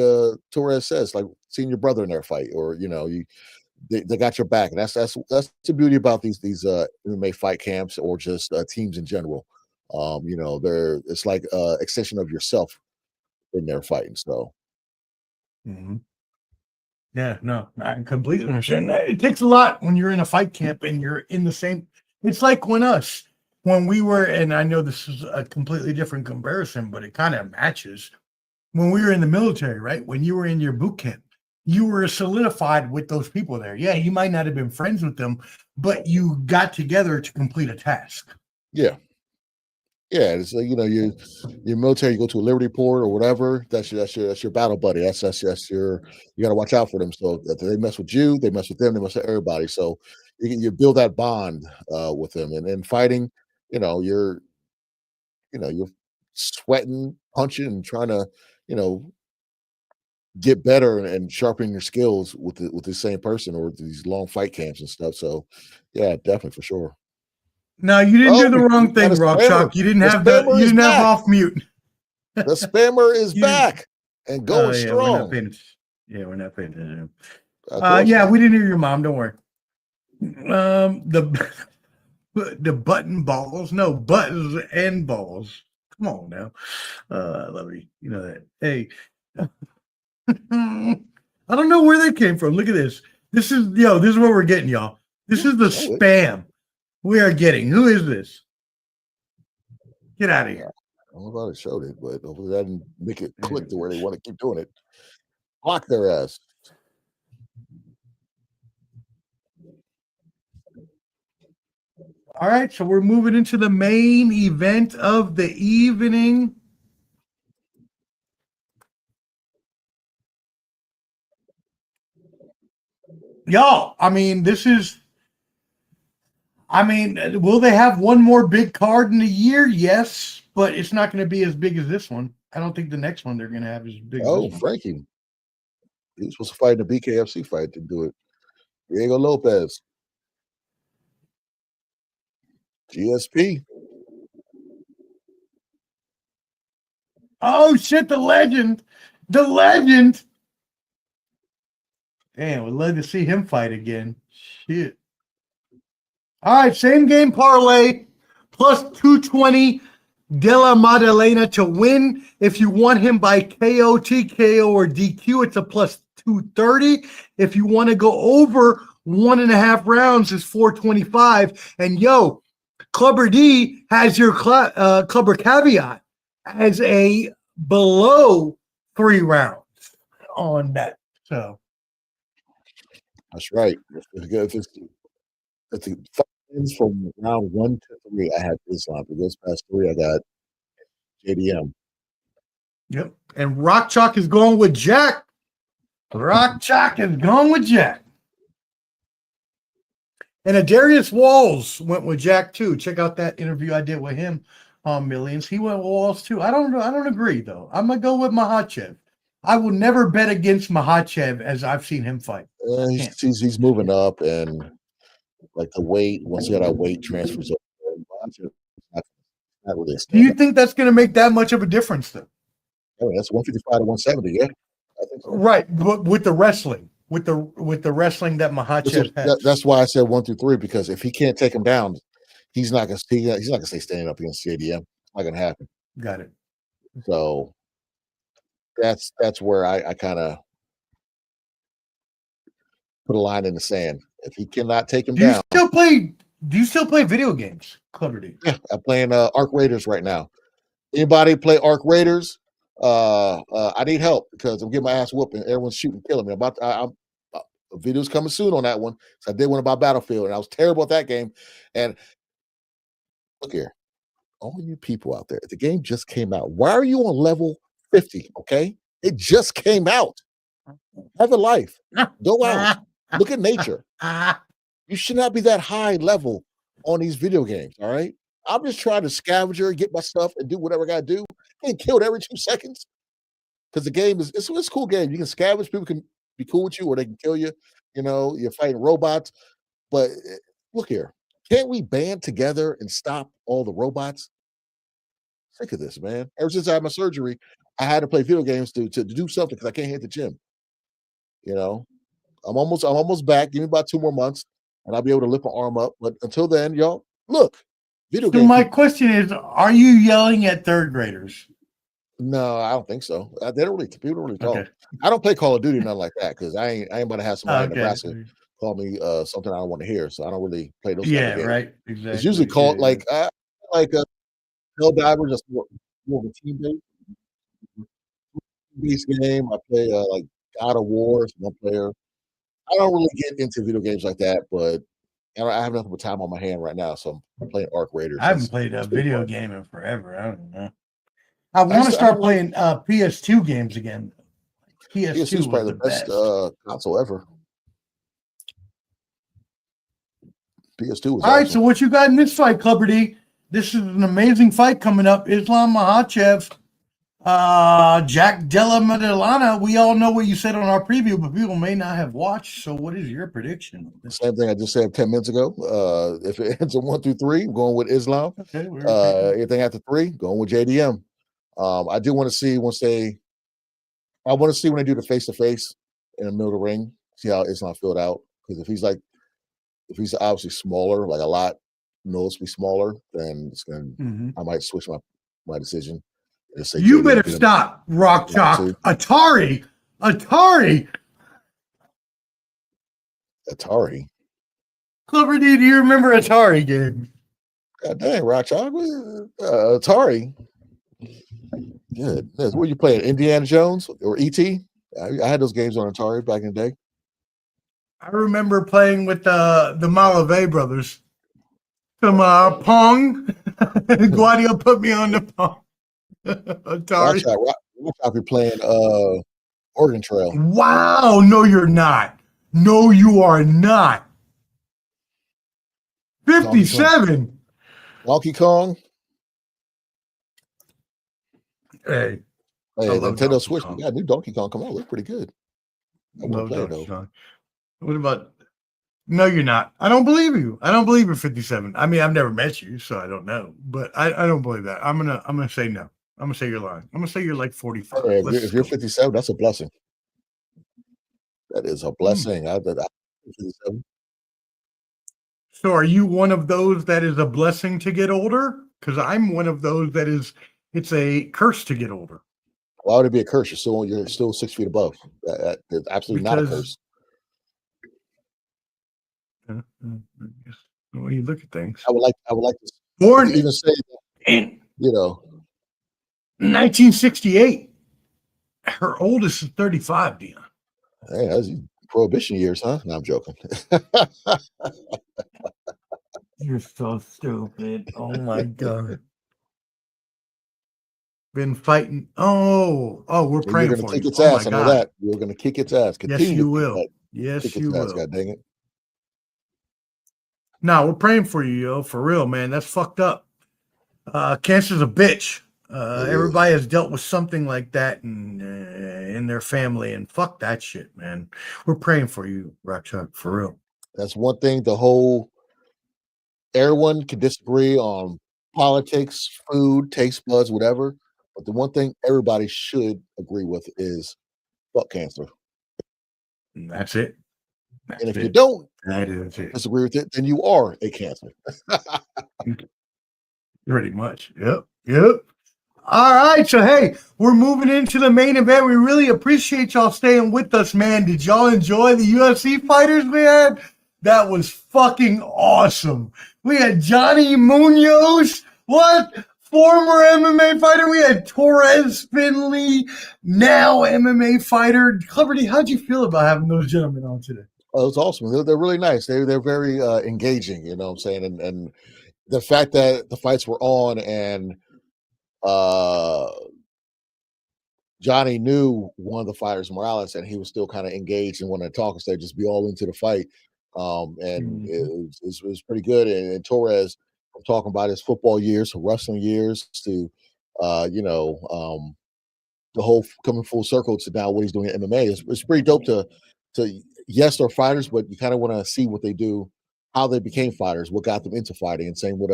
Torres says, like seeing your brother in their fight, or they got your back, and that's the beauty about these MMA fight camps or just teams in general. They're it's like extension of yourself in their fighting. So Mhm. Yeah, no, I completely understand that. It takes a lot when you're in a fight camp and you're in the same. It's like when we were, and I know this is a completely different comparison, but it kind of matches. When we were in the military, right? When you were in your boot camp, you were solidified with those people there. Yeah, you might not have been friends with them, but you got together to complete a task. yeah, yeah, it's like your military. You go to a Liberty Port or whatever. That's your battle buddy. That's your you got to watch out for them. So that they mess with you, they mess with them, they mess with everybody. So you build that bond with them, and then fighting. You know you're you're sweating, punching, and trying to you know get better and sharpen your skills with the same person or these long fight camps and stuff. So yeah, definitely for sure. No, you didn't Oh, do the we wrong got a thing, Rock spammer. Chalk. You didn't The have the spammer you is didn't have back. off mute. The spammer is You didn't. back and Oh going yeah, we're not strong. paying. Yeah, we're not paying attention. Of course Yeah, not. we didn't hear your mom. Don't worry. The the button balls, no buttons and balls. Come on now, love you know that. Hey, I don't know where they came from. Look at this. This is This is what we're getting, y'all. This is the Oh, spam we are getting. Who is this? Get out of I here. don't know if I showed it, but hopefully that didn't make it click to where they want to keep doing it. Block their ass. All right, so we're moving into the main event of the evening. Y'all, will they have one more big card in the year? Yes, but it's not going to be as big as this one. I don't think the next one they're going to have as big as this Oh, one. Frankie. He was supposed to fight in the BKFC fight to do it. Diego Lopez. GSP. Oh shit, the legend. The legend. Damn, we'd love to see him fight again. Shit. All right, same game parlay plus 220 Della Maddalena to win. If you want him by KO, TKO, or DQ, it's a plus 230. If you want to go over 1.5 rounds, it's 425. And Clubber D has your Clubber caveat as a below 3 rounds on that. So That's right. If the fight ends from round 1 to 3, I had Islam. If it goes past 3, I got JDM. yep. And Rock Chalk is going with Jack. Rock Chalk is going with Jack. And Darius Walls went with Jack too. Check out that interview I did with him on Millions. He went with Walls too. I don't agree though. I'm gonna go with Makhachev. I will never bet against Makhachev as I've seen him fight. He's moving up, and like the weight, once you got that weight transfers over, not really a Do you think that's going to make that much of a difference though? I mean, that's 155 to 170, yeah. I think so. Right, but with the wrestling, with the wrestling that Makhachev has. That's why I said 1 through 3, because if he can't take him down, he's not gonna stay standing up against JDM. It's not gonna happen. Got it. So that's where I kind of put a line in the sand. If he cannot take him down. Do you still play video games, Clever D? Yeah, I'm playing Arc Raiders right now. Anybody play Arc Raiders? I need help because I'm getting my ass whooping. Everyone's shooting, killing me. A video's coming soon on that one. So I did one about Battlefield, and I was terrible at that game. And look here, all you people out there, the game just came out. Why are you on level 50? Okay, it just came out. Have a life. Go out. Look at nature. You should not be that high level on these video games. All right. I'm just trying to scavenger, get my stuff, and do whatever I gotta do. Getting killed every 2 seconds because the game it's a cool game. You can scavenge, people can be cool with you, or they can kill you. You know, you're fighting robots. But look here, can't we band together and stop all the robots? Sick of this, man. Ever since I had my surgery, I had to play video games to do something because I can't hit the gym. You know, I'm almost back. Give me about 2 more months, and I'll be able to lift my arm up. But until then, y'all, look. Video so my question is, are you yelling at third graders? No, I don't think so. People don't really talk. Okay. I don't play Call of Duty, nothing like that, because I ain't about to have somebody in Nebraska call me something I don't want to hear. So I don't really play those. Yeah, right. Exactly. It's usually called like Hell Divers. That's more of a team-based game. I play like God of War, one player. I don't really get into video games like that, but I have nothing but time on my hand right now, so I'm playing Arc Raiders. I haven't played a video game in forever. I don't know. I want to start playing PS2 games again. PS2 is probably the best console ever. PS2 was all right. So what you got in this fight, Clubber D? This is an amazing fight coming up. Islam Makhachev, Jack Della Maddalena. We all know what you said on our preview, but people may not have watched. So what is your prediction? Same thing I just said 10 minutes ago. If it ends in 1 through 3, I'm going with Islam. Okay, anything after 3, going with JDM. I do want to see when they do the face-to-face in the middle of the ring, see how Islam filled out. Because if he's obviously smaller, like a lot noticeably smaller, then it's gonna I might switch my decision. You better stop, Rock Chalk. Atari. Clever D, do you remember Atari game? God dang, Rock Chalk. Atari. Good. What you playing? Indiana Jones or E.T.? I had those games on Atari back in the day. I remember playing with the Malave brothers. Some Pong. Guadio put me on the Pong. Atari. Watch you're playing Oregon Trail. Wow. No, you're not. No, you are not. 57. Donkey Kong. Hey, Nintendo Switch. We got a new Donkey Kong come out. Look pretty good. What about? No, you're not. I don't believe you. I don't believe you're 57. I mean, I've never met you, so I don't know. But I don't believe that. I'm gonna say no. I'm gonna say you're lying. I'm gonna say you're like 45. Hey, if you're 57, that's a blessing. That is a blessing. I'm 57. So, are you one of those that is a blessing to get older? Because I'm one of those that is. It's a curse to get older. Why would it be a curse? You're still 6 feet above. That's absolutely not a curse. When you look at things, I would like to born even say that, 1968. Her oldest is 35, Dion. Hey, that's prohibition years, huh? No, I'm joking. You're so stupid. Oh my god. Been fighting. Oh, we're praying for you. Kick its ass. I know that. You're going to kick its ass. Yes, you will. Yes, you will. God dang it. No, we're praying for you, yo, for real, man. That's fucked up. Cancer's a bitch. Everybody has dealt with something like that in their family, and fuck that shit, man. We're praying for you, Rockchuck, for real. That's one thing. Everyone can disagree on politics, food, taste buds, whatever. But the one thing everybody should agree with is fuck cancer. And that's it. That's And if it. you don't That is it. disagree with it, then you are a cancer. Pretty much. Yep. All right. So, hey, we're moving into the main event. We really appreciate y'all staying with us, man. Did y'all enjoy the UFC fighters, man? That was fucking awesome. We had Johnny Munoz. What? Former MMA fighter. We had Torres Finley, now MMA fighter. Cleverty, how'd you feel about having those gentlemen on today? Oh, it's awesome. They're really nice. They're very engaging, you know what I'm saying? And the fact that the fights were on and Johnny knew one of the fighters, Morales, and he was still kind of engaged and wanted to talk instead of just be all into the fight. And it was pretty good. And Torres, I'm talking about his football years, wrestling years, to the whole coming full circle to now what he's doing in MMA. It's pretty dope to yes, they're fighters, but you kind of want to see what they do, how they became fighters, what got them into fighting. And same with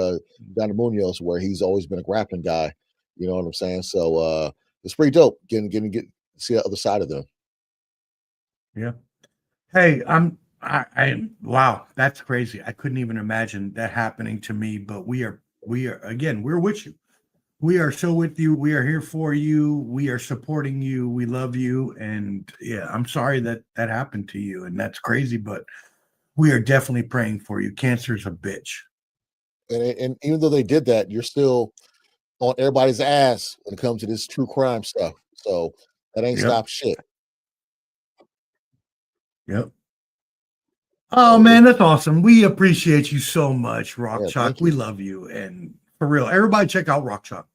Johnny Munoz, where he's always been a grappling guy. You know what I'm saying? So it's pretty dope getting see the other side of them. Yeah. Hey, wow, that's crazy. I couldn't even imagine that happening to me, but we are again, we're with you. We are so with you. We are here for you. We are supporting you. We love you. And yeah, I'm sorry that happened to you. And that's crazy, but we are definitely praying for you. Cancer's a bitch. And even though they did that, you're still on everybody's ass when it comes to this true crime stuff. So that ain't stopped shit. Yep. Oh man, that's awesome. We appreciate you so much, Rock Chalk. We love you. And for real, everybody check out Rock Chalk.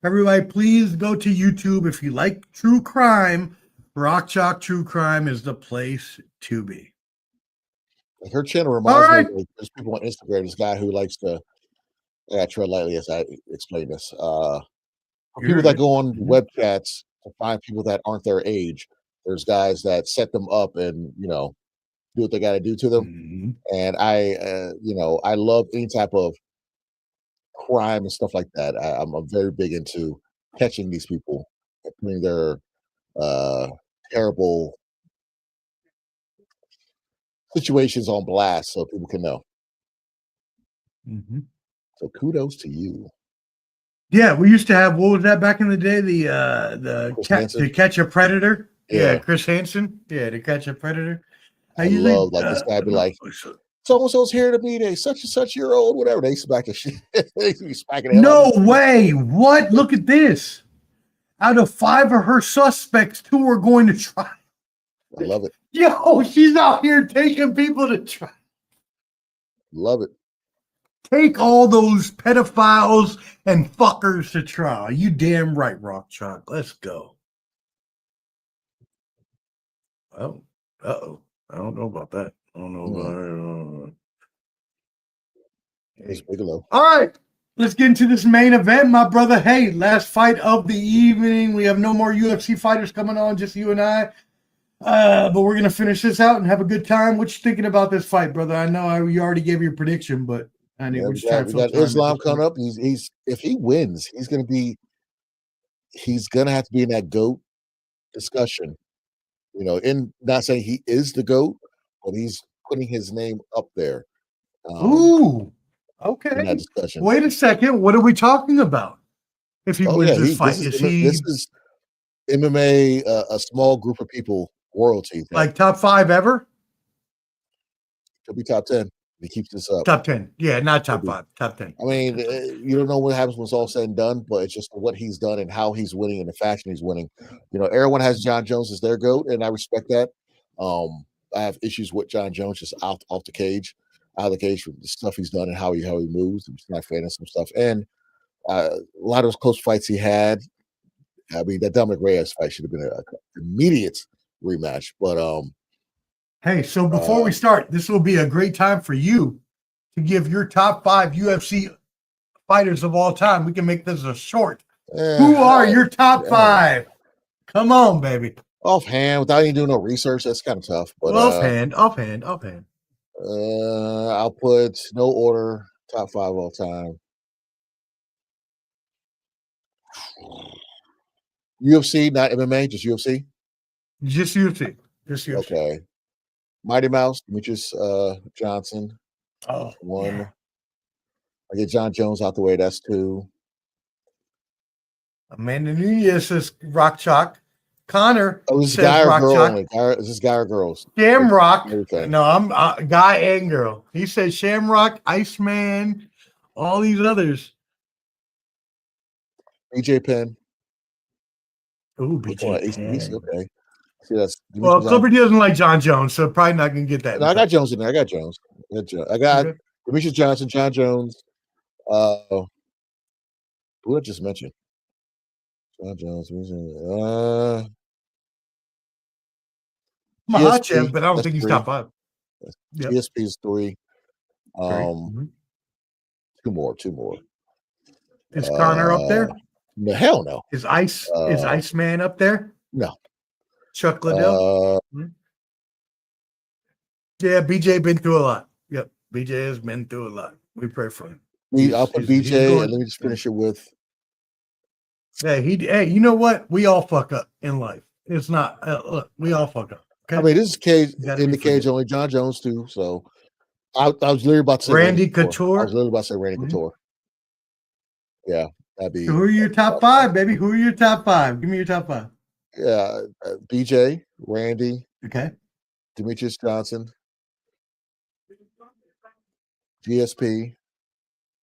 Everybody, please go to YouTube. If you like true crime, Rock Chalk True Crime is the place to be. Her channel reminds me of there's people on Instagram, this guy who likes to tread lightly as I explain this. People that go on web chats to find people that aren't their age. There's guys that set them up and do what they got to do to them. And I love any type of crime and stuff like that. I'm very big into catching these people and putting their terrible situations on blast so people can know. So kudos to you. Yeah, we used to have, what was that back in the day? To catch a predator. Yeah, Chris Hansen. Yeah, to catch a predator. I love like this guy be like, so-and-so's here to meet a such and such year old, whatever. They used to back the shit. They used to be smacking No way. What? Look at this. Out of 5 of her suspects, 2 are going to trial. I love it. Yo, she's out here taking people to trial. Love it. Take all those pedophiles and fuckers to trial. You damn right, Rock Chalk. Let's go. Oh, uh-oh. I don't know about that. I don't know about Bigelow. All right. Let's get into this main event, my brother. Hey, last fight of the evening. We have no more UFC fighters coming on, just you and I. But we're going to finish this out and have a good time. What you thinking about this fight, brother? I know you already gave your prediction, but I need we got Islam coming up. He's if he wins, he's gonna have to be in that GOAT discussion. Not saying he is the GOAT, but he's putting his name up there. Ooh, okay. In that discussion. Wait a second. What are we talking about? If he wins this fight, this is MMA, a small group of people, royalty. Like top 5 ever? Could be top 10. He keeps this up. Top 10. Yeah, not top 5. Top 10. I mean, you don't know what happens when it's all said and done, but it's just what he's done and how he's winning and the fashion he's winning. Everyone has John Jones as their GOAT, and I respect that. I have issues with John Jones just out of the cage for the stuff he's done and how he moves. I'm just not a fan of some stuff. And a lot of those close fights he had, I mean, that Dominic Reyes fight should have been an immediate rematch. But hey, so before we start, this will be a great time for you to give your top 5 UFC fighters of all time. We can make this a short. Who are your top 5? Come on, baby. Offhand, without even doing no research, that's kind of tough. But offhand. I'll put no order top 5 all time. UFC, not MMA, just UFC. Just UFC. Okay. Mighty Mouse, Demetrius Johnson. Oh, 1. yeah. I get John Jones out the way. That's 2. Amanda Nunez says Rock Chalk. Connor is says guy or Rock girl Chalk. only? Is this guy or girls? Shamrock. Okay. No, I'm guy and girl. He said Shamrock, Iceman, all these others. BJ Penn. Ooh, BJ Penn. Okay. See, that's Clipper doesn't like John Jones, so probably not gonna get that. No, I got Jones in there. I got Jones. I got Demetrius Johnson, John Jones. Who I just mentioned? John Jones. Makhachev, but I don't think he's top 5. GSP is 3. 2 more. Is Connor up there? No, hell no. Is Iceman up there? No. Chuck Liddell? Yeah, BJ been through a lot. Yep, BJ has been through a lot. We pray for him. I'll put BJ, and let me just finish it with. Hey, you know what? We all fuck up in life. It's not. Look, we all fuck up. Okay? I mean, this is cage in the cage only. John Jones too. So I was literally about to say Randy Couture. I was literally about to say Randy Couture. Yeah, that'd be. So who are your top 5, baby? Who are your top 5? Give me your top 5. Yeah, BJ, Randy. Okay. Demetrius Johnson. GSP.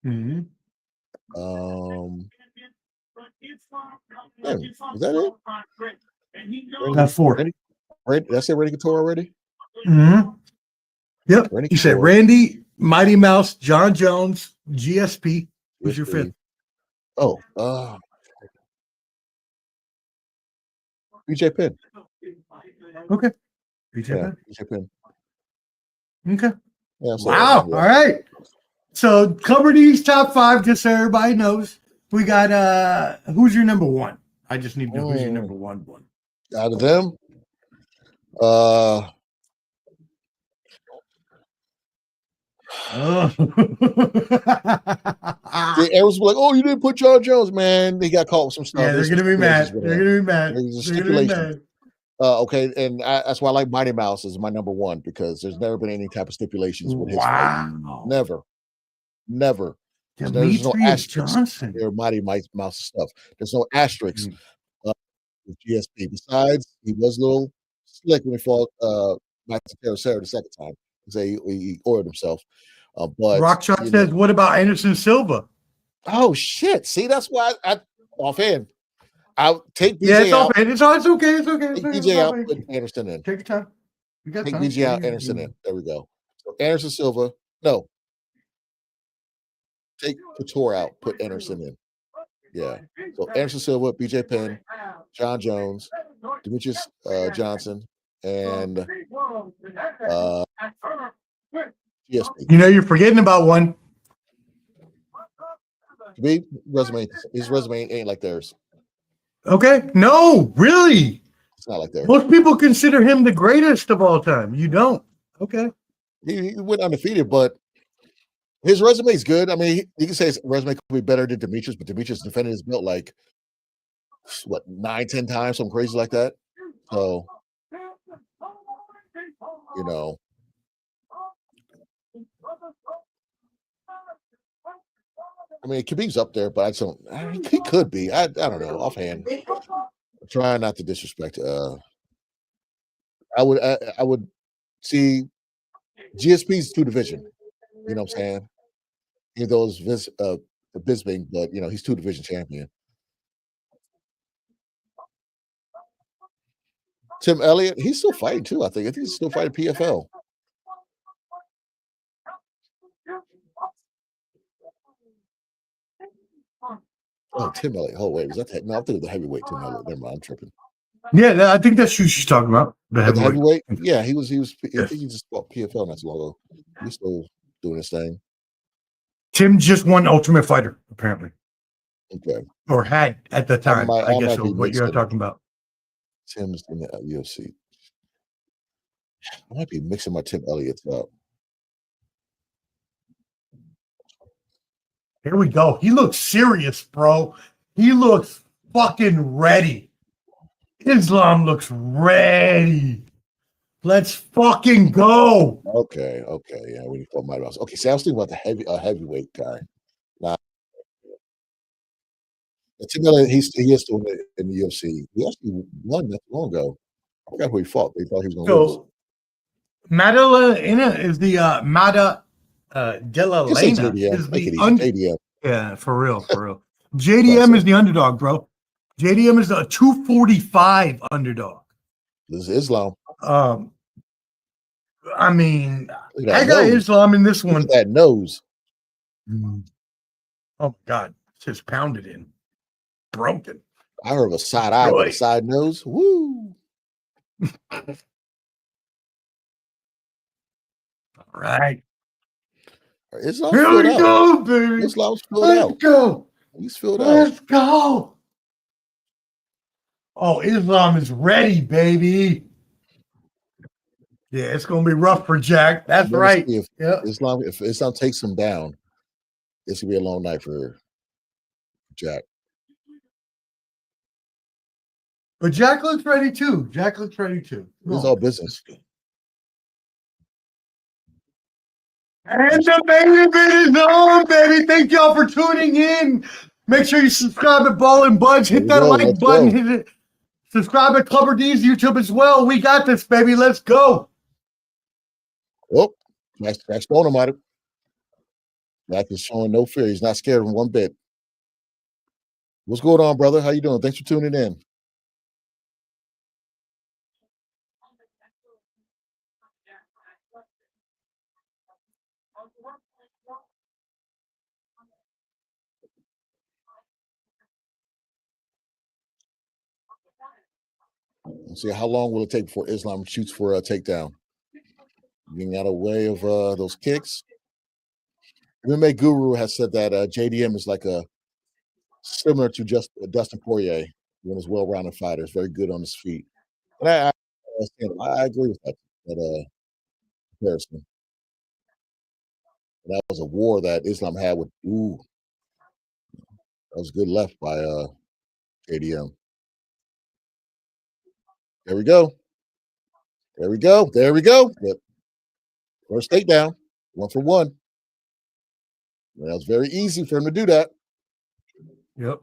Mm-hmm. Is that it? That's 4. Did I say Randy Couture already? Mm-hmm. Yep. Randy You said Couture. Randy, Mighty Mouse, John Jones, GSP. Who's your 5th? Oh, BJ Penn. Okay. BJ Penn. Okay. Yeah, wow. All right. So cover these top 5 just so everybody knows. We got who's your number 1? I just need to know who's your number 1. Out of them, everyone's like, "Oh, you didn't put John Jones, man." He got caught with some stuff. Yeah, they're gonna be mad. There's a stipulation. Okay, and that's why I like Mighty Mouse as my number 1 because there's never been any type of stipulations with his fight. Never. There's no asterisks there. Mighty Mouse stuff. There's no asterisks with GSP. Besides, he was a little slick when he fought Max Terracera the second time. He ordered himself. But Rock Chalk says, "What about Anderson Silva?" Oh shit! See, that's why I offhand. I'll take BJ it's out. Okay. It's okay. Take BJ out, put Anderson in. Take your time. You got take time. BJ out, Anderson in. There we go. So Anderson Silva. No. Take Couture out, put Anderson in. Yeah. So Anderson Silva, BJ Penn, John Jones, Demetrius Johnson, and GSP. You know you're forgetting about one. His resume ain't like theirs. Okay. No, really. It's not like theirs. Most people consider him the greatest of all time. You don't. Okay. He went undefeated, but his resume is good. I mean, you can say his resume could be better than Demetrius, but Demetrius defended his belt like 9-10 times, something crazy like that. So, you know. I mean, Khabib's up there, but he could be. I don't know, offhand. I'm trying not to disrespect. I would see GSP's 2 division. You know what I'm saying? Even though it's Bisping, but you know, he's 2 division champion. Tim Elliott, he's still fighting too, I think he's still fighting PFL. Oh, Tim Elliott. Oh, wait, was that? No, I'm thinking the heavyweight Tim Elliott. Never mind, I'm tripping. Yeah, I think that's who she's talking about. The heavyweight. Yeah, he was. I think he just fought PFL not so long ago. He's still doing his thing. Tim just won Ultimate Fighter, apparently. Okay. Or had at the time, I guess, might be what you're talking about. Tim's in the UFC. I might be mixing my Tim Elliott's up. Here we go. He looks serious, bro. He looks fucking ready. Islam looks ready. Let's fucking go. Okay. Yeah, we thought my about. Okay, see, I was thinking about the heavyweight guy. Nah, Tim Elliott, he is still in the UFC. He actually won not too long ago. I forgot who he fought. They thought he was going to lose. So Maddalena is the Della Just say Maddalena JDM. is Make it the easy. JDM. yeah, for real. JDM is the underdog, bro. JDM is a 245 underdog. This is Islam. I mean, I got Islam in this one. Look at that nose. Oh my God, it's just pounded in, broken. I heard of a side eye with a side nose. Woo! All right. Islam's Here filled we out. go, baby. Islam's filled Let's out. go. He's filled Let's out. go. Oh, Islam is ready, baby. Yeah, it's gonna be rough for Jack. That's right. If Islam takes him down, this will be a long night for Jack. But Jack looks ready too. It's all business. And the baby bit is on, baby. Thank y'all for tuning in. Make sure you subscribe to Ball and Buds. Hit that like button. Hit it. Subscribe to Clubber D's YouTube as well. We got this, baby. Let's go. Oh, Jack's going about it. Jack is showing no fear. He's not scared of him one bit. What's going on, brother? How you doing? Thanks for tuning in. Let's see, how long will it take before Islam shoots for a takedown? Getting out of way of those kicks. MMA Guru has said that JDM is like similar to just Dustin Poirier, one of his well-rounded fighters, very good on his feet. And I agree with that comparison. And that was a war that Islam had with. That was good left by JDM. There we go. Yep. First takedown, 1 for 1. And that was very easy for him to do that. Yep.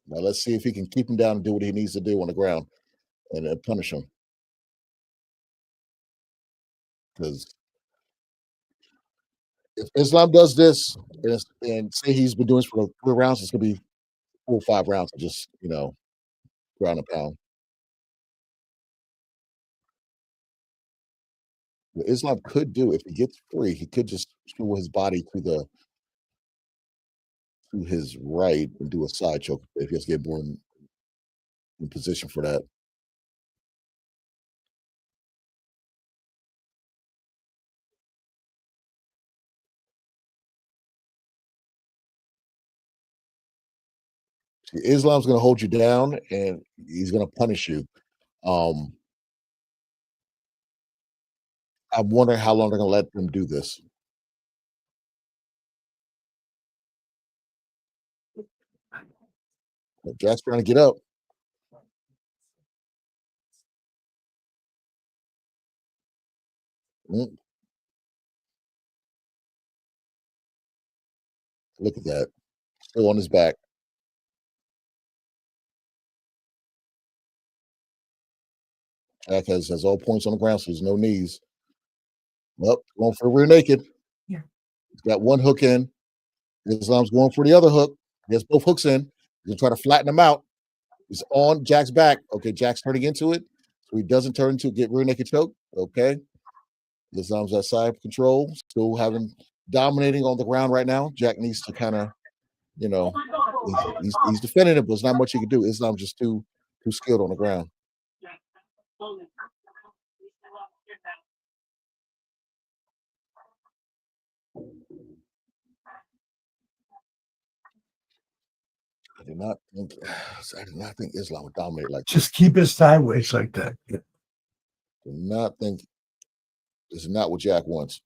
Now let's see if he can keep him down and do what he needs to do on the ground and punish him. Because if Islam does this and say he's been doing this for 3 rounds, it's going to be 4 or 5 rounds of just, ground and pound. What Islam could do, if he gets free, he could just screw his body to his right and do a side choke if he has to get more in position for that. See, Islam's going to hold you down and he's going to punish you. I'm wondering how long they're going to let them do this. Jack's trying to get up. Look at that. Still on his back. Jack has all points on the ground, so there's no knees. Well, going for the rear naked. Yeah. He's got one hook in. Islam's going for the other hook. He has both hooks in. He's going to try to flatten him out. He's on Jack's back. Okay, Jack's turning into it. So he doesn't turn into get rear naked choke. Okay. Islam's at side control. Still dominating on the ground right now. Jack needs to kind of, he's defending it, but there's not much he can do. Islam's just too skilled on the ground. I did not think Islam would dominate like Just keep it sideways like that. do not think this is not what Jack wants.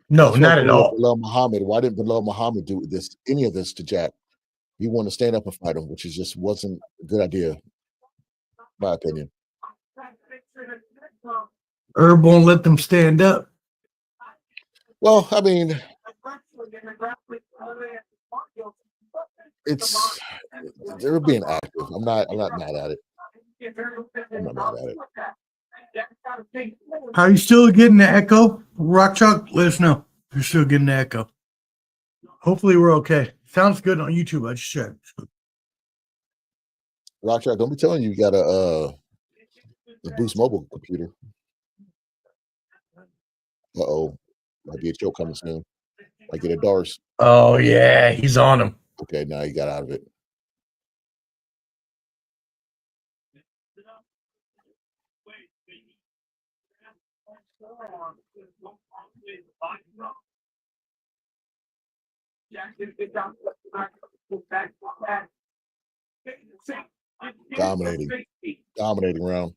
No, not at all. Bilal Muhammad. Why didn't Bilal Muhammad do any of this to Jack? He wanted to stand up and fight him, which just wasn't a good idea, in my opinion. Herb won't let them stand up. Well, I mean, they're being active. I'm not mad at it. I'm not mad at it. Are you still getting the echo? Rock Chalk, let us know if you're still getting the echo. Hopefully we're okay. Sounds good on YouTube. I just checked. Rock Chalk, don't be telling you got a Boost Mobile computer. Might be a choke coming soon. Might get a Dars. Oh yeah, he's on him. Okay, now he got out of it. Dominating round.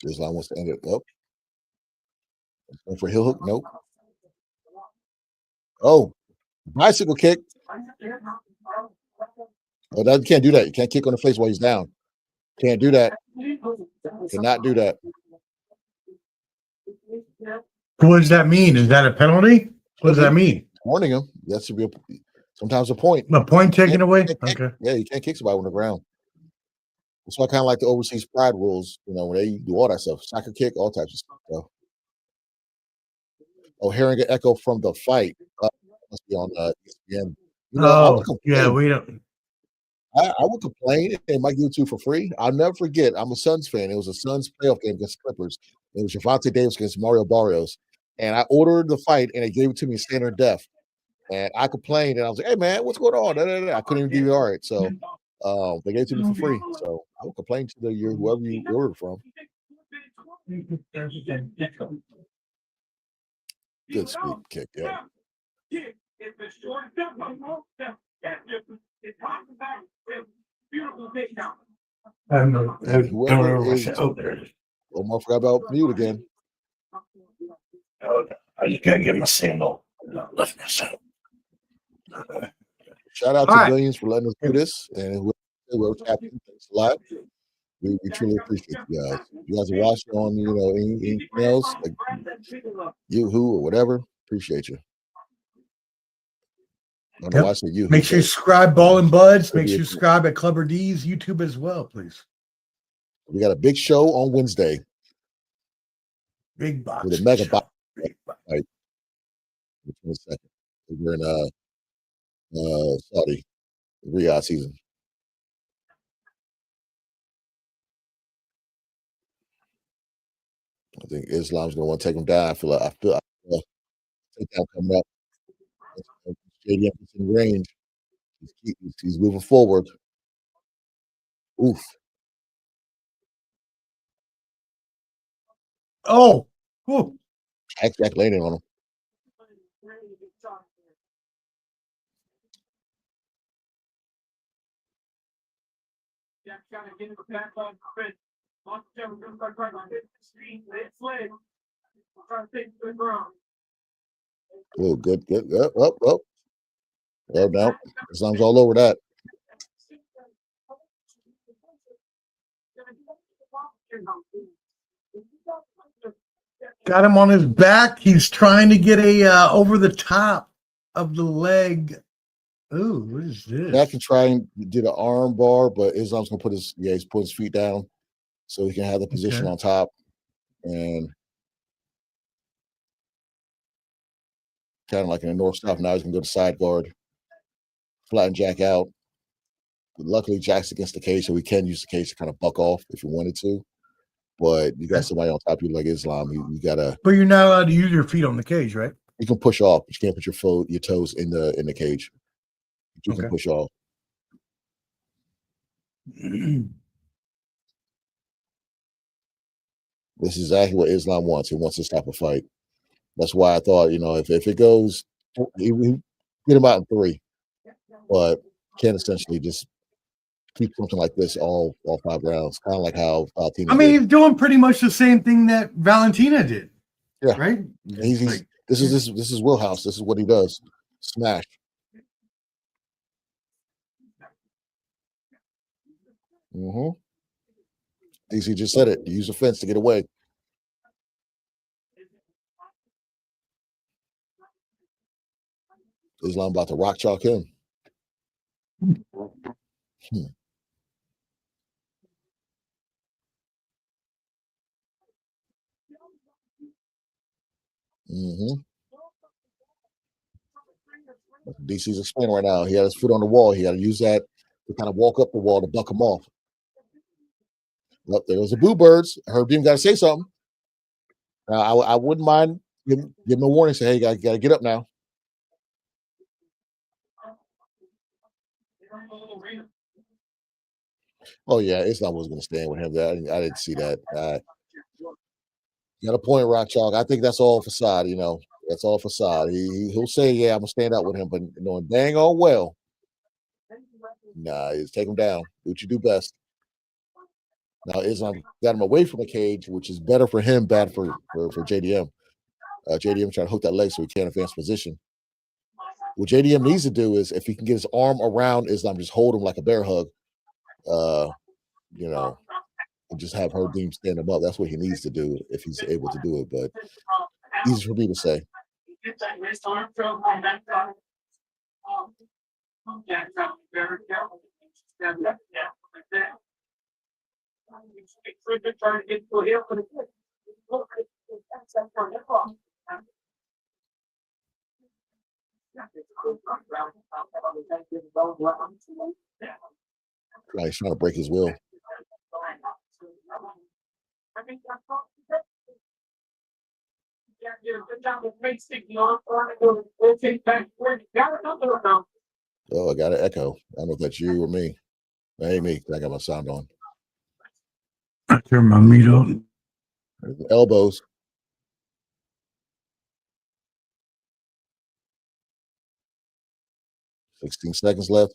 Islam wants to end it up. Going for a heel hook? Nope. Oh, bicycle kick. Oh, that you can't do that. You can't kick on the face while he's down. Can't do that. Cannot do that. What does that mean? Is that a penalty? What does that mean? Warning him. That's a real. Sometimes a point. A point taken away? Okay. Yeah, you can't kick somebody on the ground. That's why I kind of like the overseas pride rules. You know, when they do all that stuff, soccer kick, all types of stuff. Oh, hearing an echo from the fight must be on ESPN. You know, yeah, we don't. I would complain. They might give it to you for free. I'll never forget. I'm a Suns fan. It was a Suns playoff game against Clippers. It was Javante Davis against Mario Barrios, and I ordered the fight, and they gave it to me in standard def. And I complained, and I was like, "Hey, man, what's going on?" I couldn't even DVR it, so they gave it to me for free. So I would complain to whoever you ordered from. Good speed kick, yeah. I don't know. Omar forgot about mute again. I just gotta get my sandal. Shout out to Billions for letting us do this, and whoever's happening, thanks a lot. We truly appreciate you guys. You guys are watching on, anything else, like Yoo-Hoo or whatever. Appreciate you. I don't know why I said Yoo-Hoo. Make sure you subscribe, Ball and Buds. Make sure you subscribe at Clubber D's YouTube as well, please. We got a big show on Wednesday. Big box. With a mega box. Right. The 22nd. We're in Saudi, Riyadh season. I think Islam's gonna want to take him down. I feel takedown coming up. JDM is in range. He's moving forward. Oof. Oh. Ooh. Jack landing on him. Oh, good. Up. There, now. Islam's all over that. Got him on his back. He's trying to get a over the top of the leg. Ooh, what is this? Jack can try and did an arm bar, but Islam's gonna he's putting his feet down so he can have the position on top. And kind of like in the north south. Now he's gonna go to side guard, flatten Jack out. But luckily, Jack's against the cage, so we can use the cage to kind of buck off if you wanted to. But you got somebody on top of you like Islam. You gotta. But you're not allowed to use your feet on the cage, right? You can push off, but you can't put your toes in the cage. You can push off. This is exactly what Islam wants. He wants to stop a fight. That's why I thought, if it goes, he get him out in 3, but can't essentially just keep something like this all 5 rounds, kind of like how Valentina did. he's doing pretty much the same thing that Valentina did. Yeah, right. This is wheelhouse. This is what he does. Smash. DC just said it. Use the fence to get away. Islam about to rock chalk him. DC's explaining right now. He had his foot on the wall. He got to use that to kind of walk up the wall to buck him off. Well, there was the Boo Birds. I heard him got to say something. I wouldn't mind give him a warning. Say, hey, you got to get up now. Oh yeah, Islam was going to stand with him. I didn't see that. Got a point, Rock Chalk. I think that's all facade. That's all facade. He'll say, yeah, I'm gonna stand up with him, but knowing dang all well, nah, just take him down. Do what you do best. Now Islam got him away from the cage, which is better for him, bad for JDM. JDM trying to hook that leg so he can't advance position. What JDM needs to do is if he can get his arm around Islam, just hold him like a bear hug. And just have Herbeem stand him up. That's what he needs to do if he's able to do it. But easy for me to say. He's trying to break his will. Oh, I got an echo. I don't know if that's you or me. That ain't me. I got my sound on. I turn my meat on. Elbows. $16 seconds left.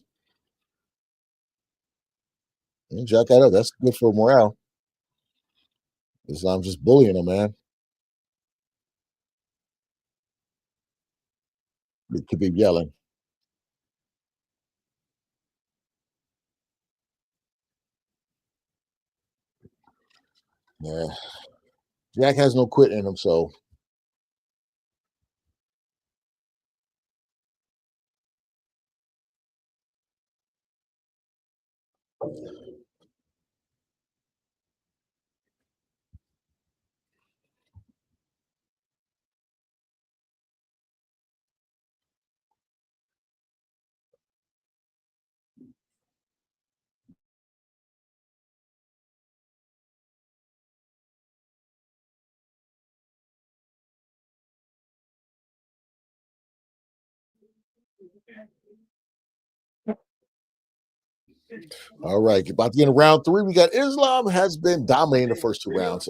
And jack that up. That's good for morale. I'm just bullying him, man. He could be yelling. Yeah. Jack has no quit in him, so. All right, about to get in round 3. We got Islam has been dominating the first 2 rounds.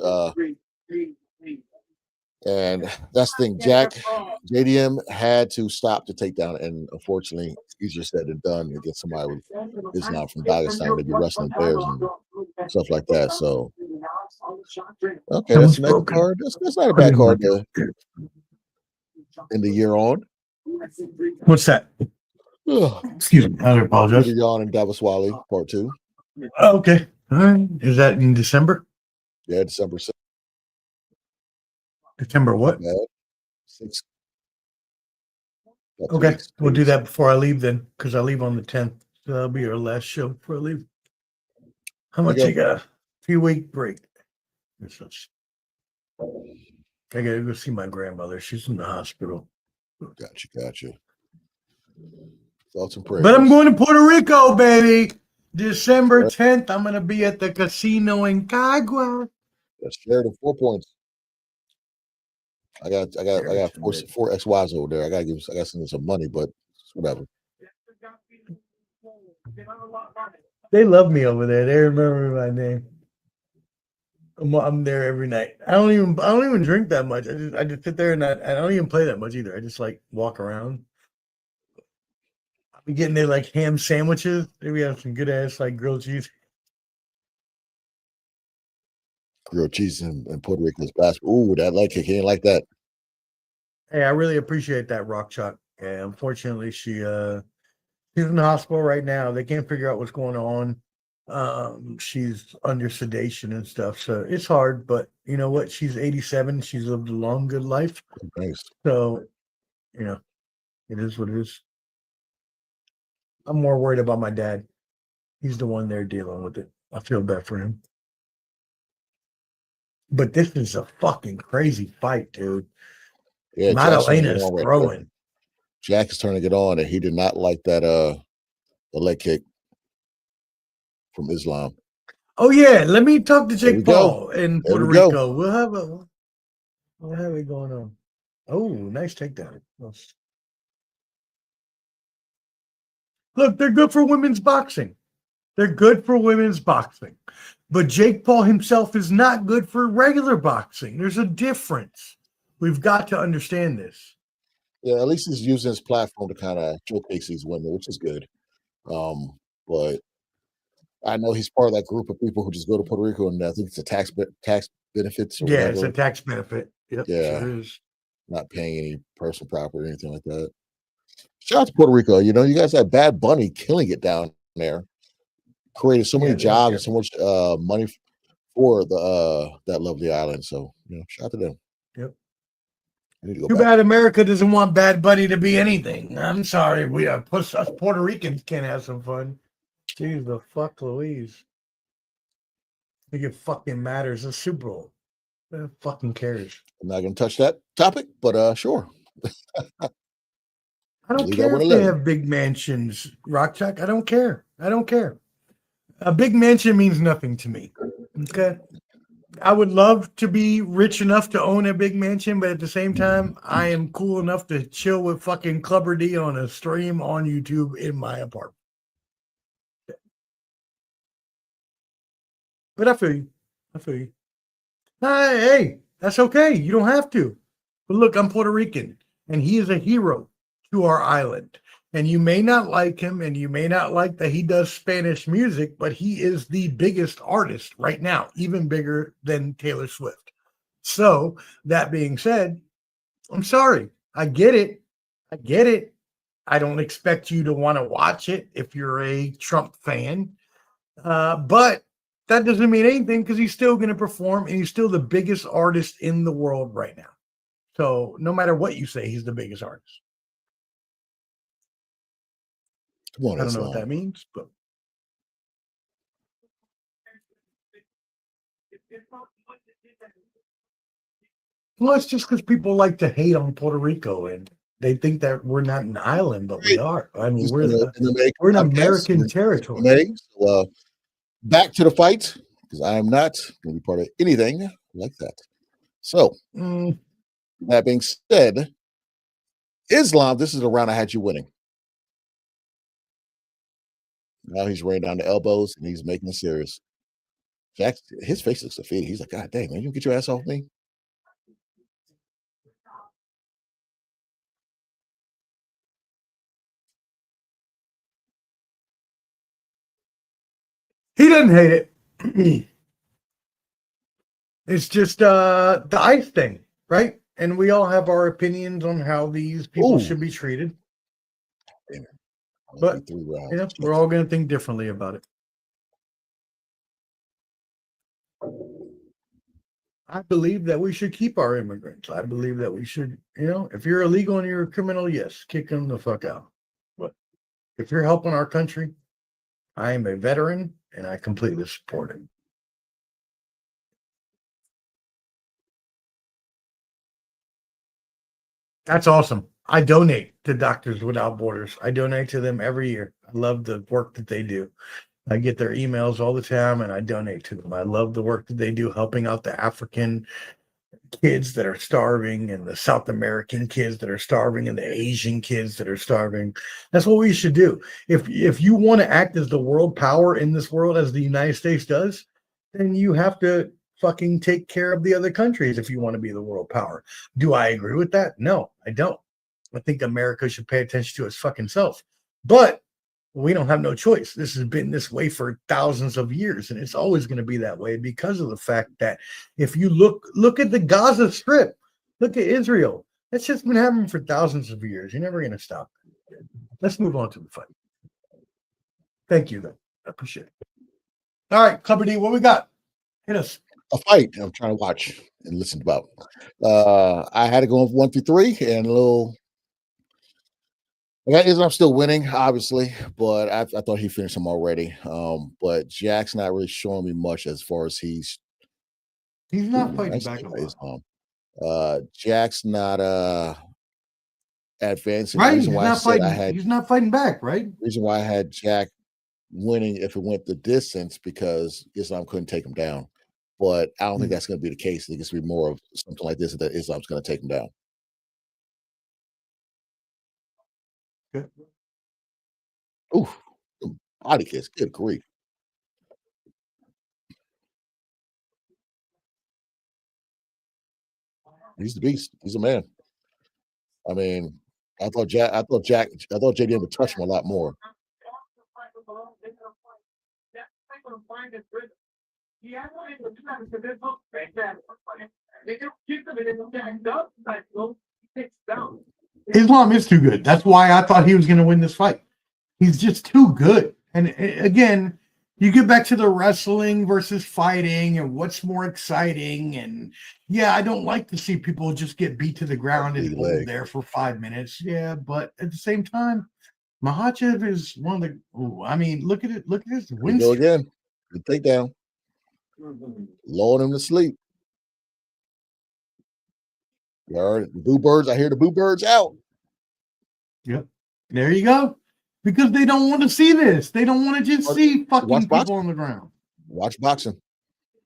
And that's the thing. JDM had to stop the takedown, and unfortunately, easier said than done against somebody with Islam from Dagestan. They be wrestling bears and stuff like that. So, okay, that's the next card. That's not a bad card to end the year on. What's that? Excuse me. I apologize. Peter Yan and Davis Weili, part 2. Okay. All right. Is that in December? Yeah, December 6th. December what? 6th. Okay. We'll do that before I leave then, because I leave on the 10th. So that'll be our last show before I leave. How much you got? 3-week break. I gotta go see my grandmother. She's in the hospital. Gotcha. Thoughts and prayers. But I'm going to Puerto Rico, baby. December 10th. I'm gonna be at the casino in Cagua. That's shared 4 points. I got four ex-wives over there. I got to send them some money, but whatever. They love me over there. They remember my name. I'm there every night. I don't even drink that much. I just sit there and I don't even play that much either. I just like walk around. I'll be getting there like ham sandwiches. Maybe have some good ass like grilled cheese. Grilled cheese and Puerto Rico's basketball. Ooh, that leg kick. He ain't like that. Hey, I really appreciate that, Rock Chalk. Yeah, unfortunately, she's in the hospital right now. They can't figure out what's going on. She's under sedation and stuff, so it's hard. But you know what? She's 87. She's lived a long, good life. Nice. So, you know, it is what it is. I'm more worried about my dad. He's the one there dealing with it. I feel bad for him. But this is a fucking crazy fight, dude. Yeah, Maddalena is throwing. Jack is turning it on, and he did not like that the leg kick from Islam. Oh yeah, let me talk to Jake Paul in Puerto Rico. We'll have it going on. Oh, nice takedown. Look, they're good for women's boxing. They're good for women's boxing. But Jake Paul himself is not good for regular boxing. There's a difference. We've got to understand this. Yeah, at least he's using his platform to kind of showcase these women, which is good. But I know he's part of that group of people who just go to Puerto Rico, and I think it's a tax benefits. Or whatever. It's a tax benefit. Yep, yeah, sure is. Not paying any personal property or anything like that. Shout out to Puerto Rico. You know, you guys had Bad Bunny killing it down there. Created so many jobs and so much money for that lovely island. So, you know, shout out to them. Yep. Too bad America doesn't want Bad Bunny to be anything. I'm sorry. Us Puerto Ricans can't have some fun. Jeez, the fuck, Louise. I think it fucking matters. The Super Bowl. Who fucking cares? I'm not going to touch that topic, but sure. I don't care if they have big mansions, Rock Chalk. I don't care. A big mansion means nothing to me. Okay. I would love to be rich enough to own a big mansion, but at the same time, I am cool enough to chill with fucking Clubber D on a stream on YouTube in my apartment. But I feel you. Hey, that's okay. You don't have to. But look, I'm Puerto Rican, and he is a hero to our island. And you may not like him, and you may not like that he does Spanish music, but he is the biggest artist right now, even bigger than Taylor Swift. So, that being said, I'm sorry. I get it. I don't expect you to want to watch it if you're a Trump fan. But that doesn't mean anything because he's still going to perform, and he's still the biggest artist in the world right now. So, no matter what you say, he's the biggest artist. I don't know what that means, but well, it's just because people like to hate on Puerto Rico and they think that we're not an island, but we are. I mean, we're in American territory. So, back to the fight because I am not going to be part of anything like that. So, that being said, Islam, this is the round I had you winning. Now he's raining down the elbows and he's making it serious. Jack, his face looks defeated. He's like, God dang, man, you get your ass off me. He doesn't hate it. It's just the ice thing, right? And we all have our opinions on how these people should be treated. But we're all going to think differently about it. I believe that we should keep our immigrants. I believe that we should, if you're illegal and you're a criminal, yes, kick them the fuck out. But if you're helping our country, I am a veteran and I completely support it. That's awesome. I donate to Doctors Without Borders. I donate to them every year. I love the work that they do. I get their emails all the time and I donate to them. I love the work that they do helping out the African kids that are starving and the South American kids that are starving and the Asian kids that are starving. That's what we should do. If you want to act as the world power in this world as the United States does, then you have to fucking take care of the other countries if you want to be the world power. Do I agree with that? No, I don't. I think America should pay attention to its fucking self. But we don't have no choice. This has been this way for thousands of years, and it's always going to be that way because of the fact that if you look at the Gaza Strip, look at Israel. That's just been happening for thousands of years. You're never going to stop. Let's move on to the fight. Thank you, though. I appreciate it. All right, Clubber D, what we got? Hit us. A fight I'm trying to watch and listen about. I had to go 1 through 3 and a little. I'm still winning, obviously, but I thought he finished him already. But Jack's not really showing me much as far as he's not fighting back a lot. Jack's not advancing. Right, Reason why he's not fighting back, right? Reason why I had Jack winning if it went the distance because Islam couldn't take him down. But I don't think that's going to be the case. I think it's going to be more of something like this that Islam's going to take him down. Good. Ooh, body kiss. Good grief. He's the beast. He's a man. I mean, I thought JDM would touch him a lot more. Islam is too good. That's why I thought he was going to win this fight. He's just too good. And again, you get back to the wrestling versus fighting and what's more exciting. And yeah, I don't like to see people just get beat to the ground and hold there for 5 minutes. Yeah, but at the same time, Makhachev is one of the. Look at it. Look at his win. Go again. The takedown. Lulling him to sleep. You heard the boo birds. I hear the boo birds out. Yep. There you go. Because they don't want to see this. They don't want to just see fucking people on the ground. Watch boxing.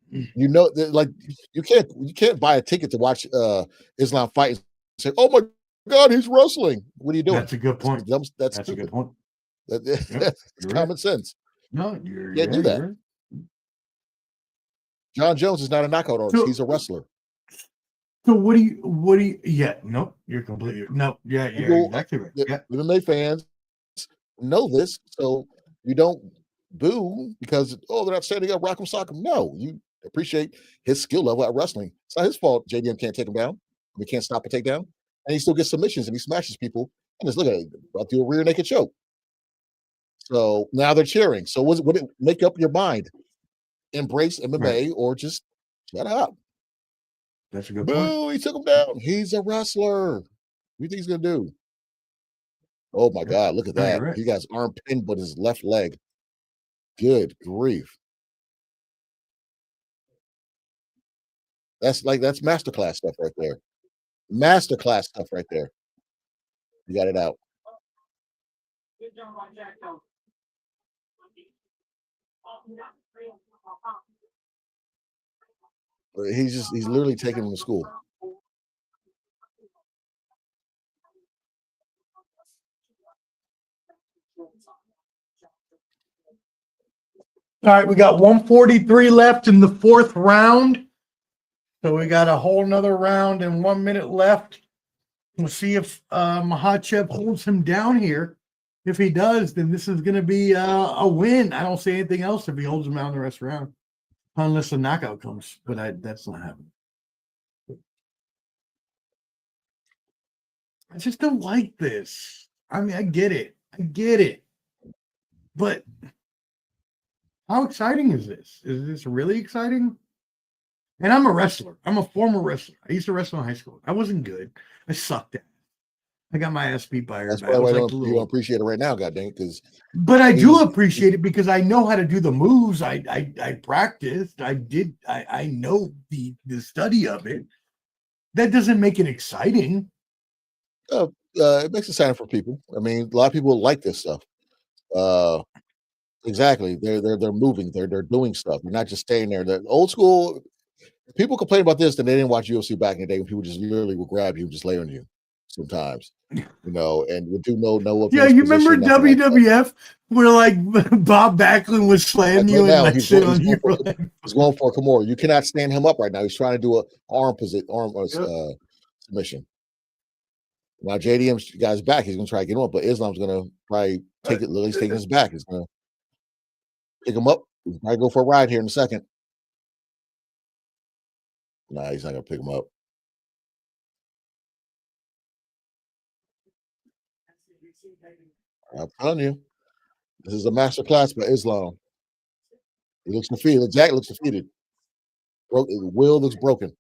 You know, like you can't buy a ticket to watch Islam fight and say, "Oh my God, he's wrestling." What are you doing? That's a good point. That's a good point. That's common sense. No, you can't do that. Right. John Jones is not a knockout artist. He's a wrestler. So what do you? Yeah, no, you're completely no. Yeah, you're exactly right. Yeah, MMA fans know this, so you don't boo because they're not standing up, rock 'em, sock 'em. No, you appreciate his skill level at wrestling. It's not his fault. JDM can't take him down. We can't stop a takedown, and he still gets submissions and he smashes people. And just look at it, about to do a rear naked choke. So now they're cheering. So would it make up your mind? Embrace MMA or just shut up. That's a good point. Boo, he took him down. He's a wrestler. What do you think he's gonna do? Oh my God, look at that. Right. He got his arm pinned but his left leg. Good grief. That's masterclass stuff right there. Masterclass stuff right there. You got it out. Good job on Jack. He's literally taking him to school. All right, we got 143 left in the 4th round. So we got a whole nother round and 1 minute left. We'll see if Makhachev holds him down here. If he does, then this is going to be a win. I don't say anything else if he holds him down the rest of the round. Unless a knockout comes, but that's not happening. I just don't like this. I mean, I get it. But how exciting is this? Is this really exciting? And I'm a wrestler. I'm a former wrestler. I used to wrestle in high school. I wasn't good. I sucked at it. I got my ass beat by her. That's why you don't appreciate it right now, goddamn. But I do appreciate it because I know how to do the moves. I practiced. I know the study of it. That doesn't make it exciting. It makes it exciting for people. I mean, a lot of people like this stuff. Exactly. They're moving. They're doing stuff. You're not just staying there. The old school People complain about this, then they didn't watch UFC back in the day when people just literally would grab you and just lay on you sometimes, and would do no Yeah, advanced you remember position, nothing like that. WWF where like Bob Backlund was slaying Like you right and now, like sit on you? he's going for a Kimura. You cannot stand him up right now. He's trying to do a arm Yep. submission. Now JDM's guy's back. He's going to try to get him up, but Islam's going to probably take it. Lily's taking his back. He's going to pick him up. He's probably go for a ride here in a second. Nah, he's not going to pick him up. I'm telling you, this is a master class by Islam. He looks defeated. Jack looks defeated. Will looks broken.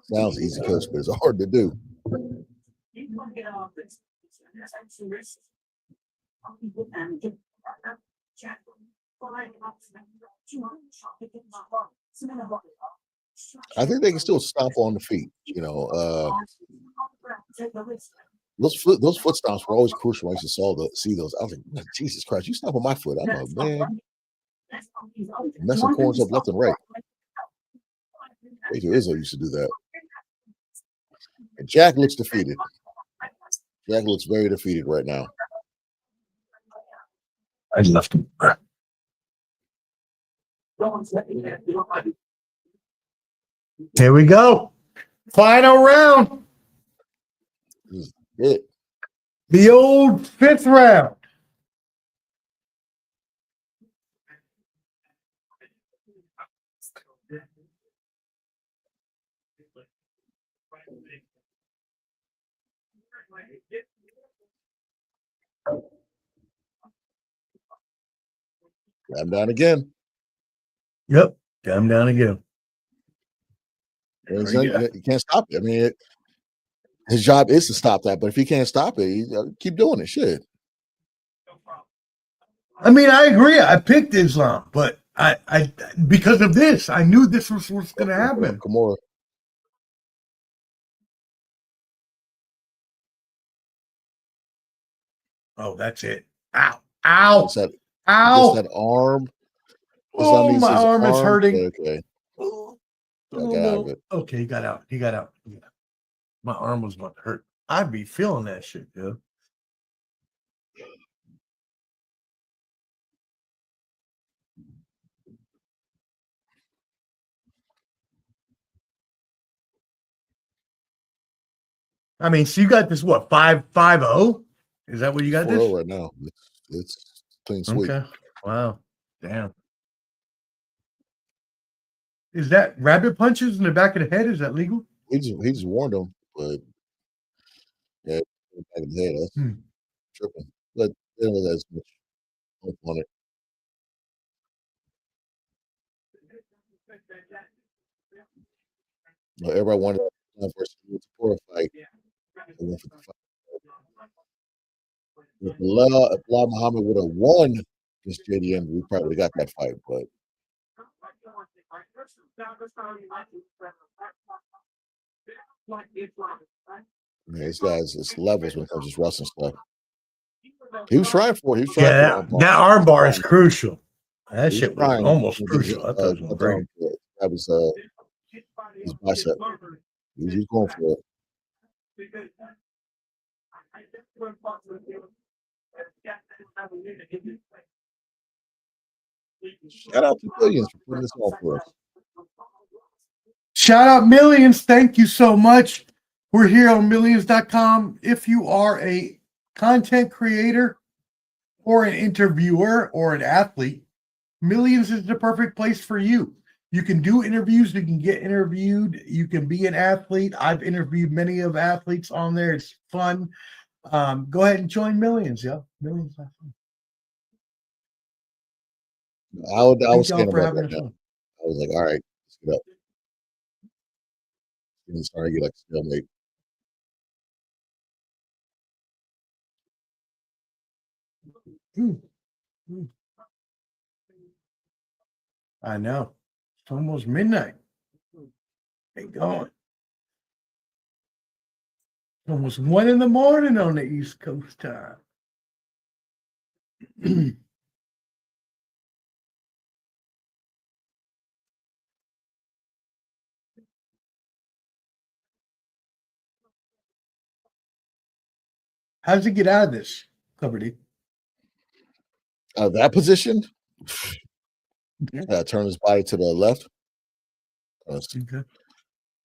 Sounds easy, coach, but it's hard to do. I think they can still stomp on the feet. Those foot stomps were always crucial. I used to see those. I was like, Jesus Christ, you stomp on my foot. I'm like, man, messing corners up left and right. Izzo used to do that. And Jack looks defeated. Jack looks very defeated right now. I left him. Here we go. Final round. This is it. The old 5th round. I'm down again. Yep. I'm down again. You can't stop it. I mean, his job is to stop that, but if he can't stop it, keep doing it. Shit. I mean, I agree. I picked Islam, but I because of this, I knew this was what's going to happen. Kimura. Oh, that's it. Ow. Ow. Ow. Just that arm. Oh, my arm is hurting. Okay. Oh, no. Okay, he got out. Yeah. My arm was about to hurt. I'd be feeling that shit, dude. I mean, so you got this, what, 5-5-0? Is that what you got this? Right now. It's clean sweep. Okay. Wow. Damn. Is that rabbit punches in the back of the head? Is that legal? He just warned him, but yeah, back of the head, that's tripping. But they don't have as much on it. Everybody wanted versus for a fight. If Bilal Muhammad would have won against JDM, we probably got that fight. But these guys, it's levels when it comes to wrestling stuff. He was trying for it. That armbar is crucial. That shit was almost crucial. I thought it was great. That was his bicep. He was going for it. Shout out to Millions for putting this on for us. Shout out Millions. Thank you so much. We're here on millions.com. If you are a content creator or an interviewer or an athlete, Millions is the perfect place for you. You can do interviews. You can get interviewed. You can be an athlete. I've interviewed many of athletes on there. It's fun. Go ahead and join Millions, yo. Millions.com. I was standing up right now. I was like, all right, let's get up. And started to get like stalemate. I know. It's almost midnight. Ain't going. It's almost 1 a.m. on the East Coast time. How does he get out of this, Liberty? That position, turn his body to the left. Okay.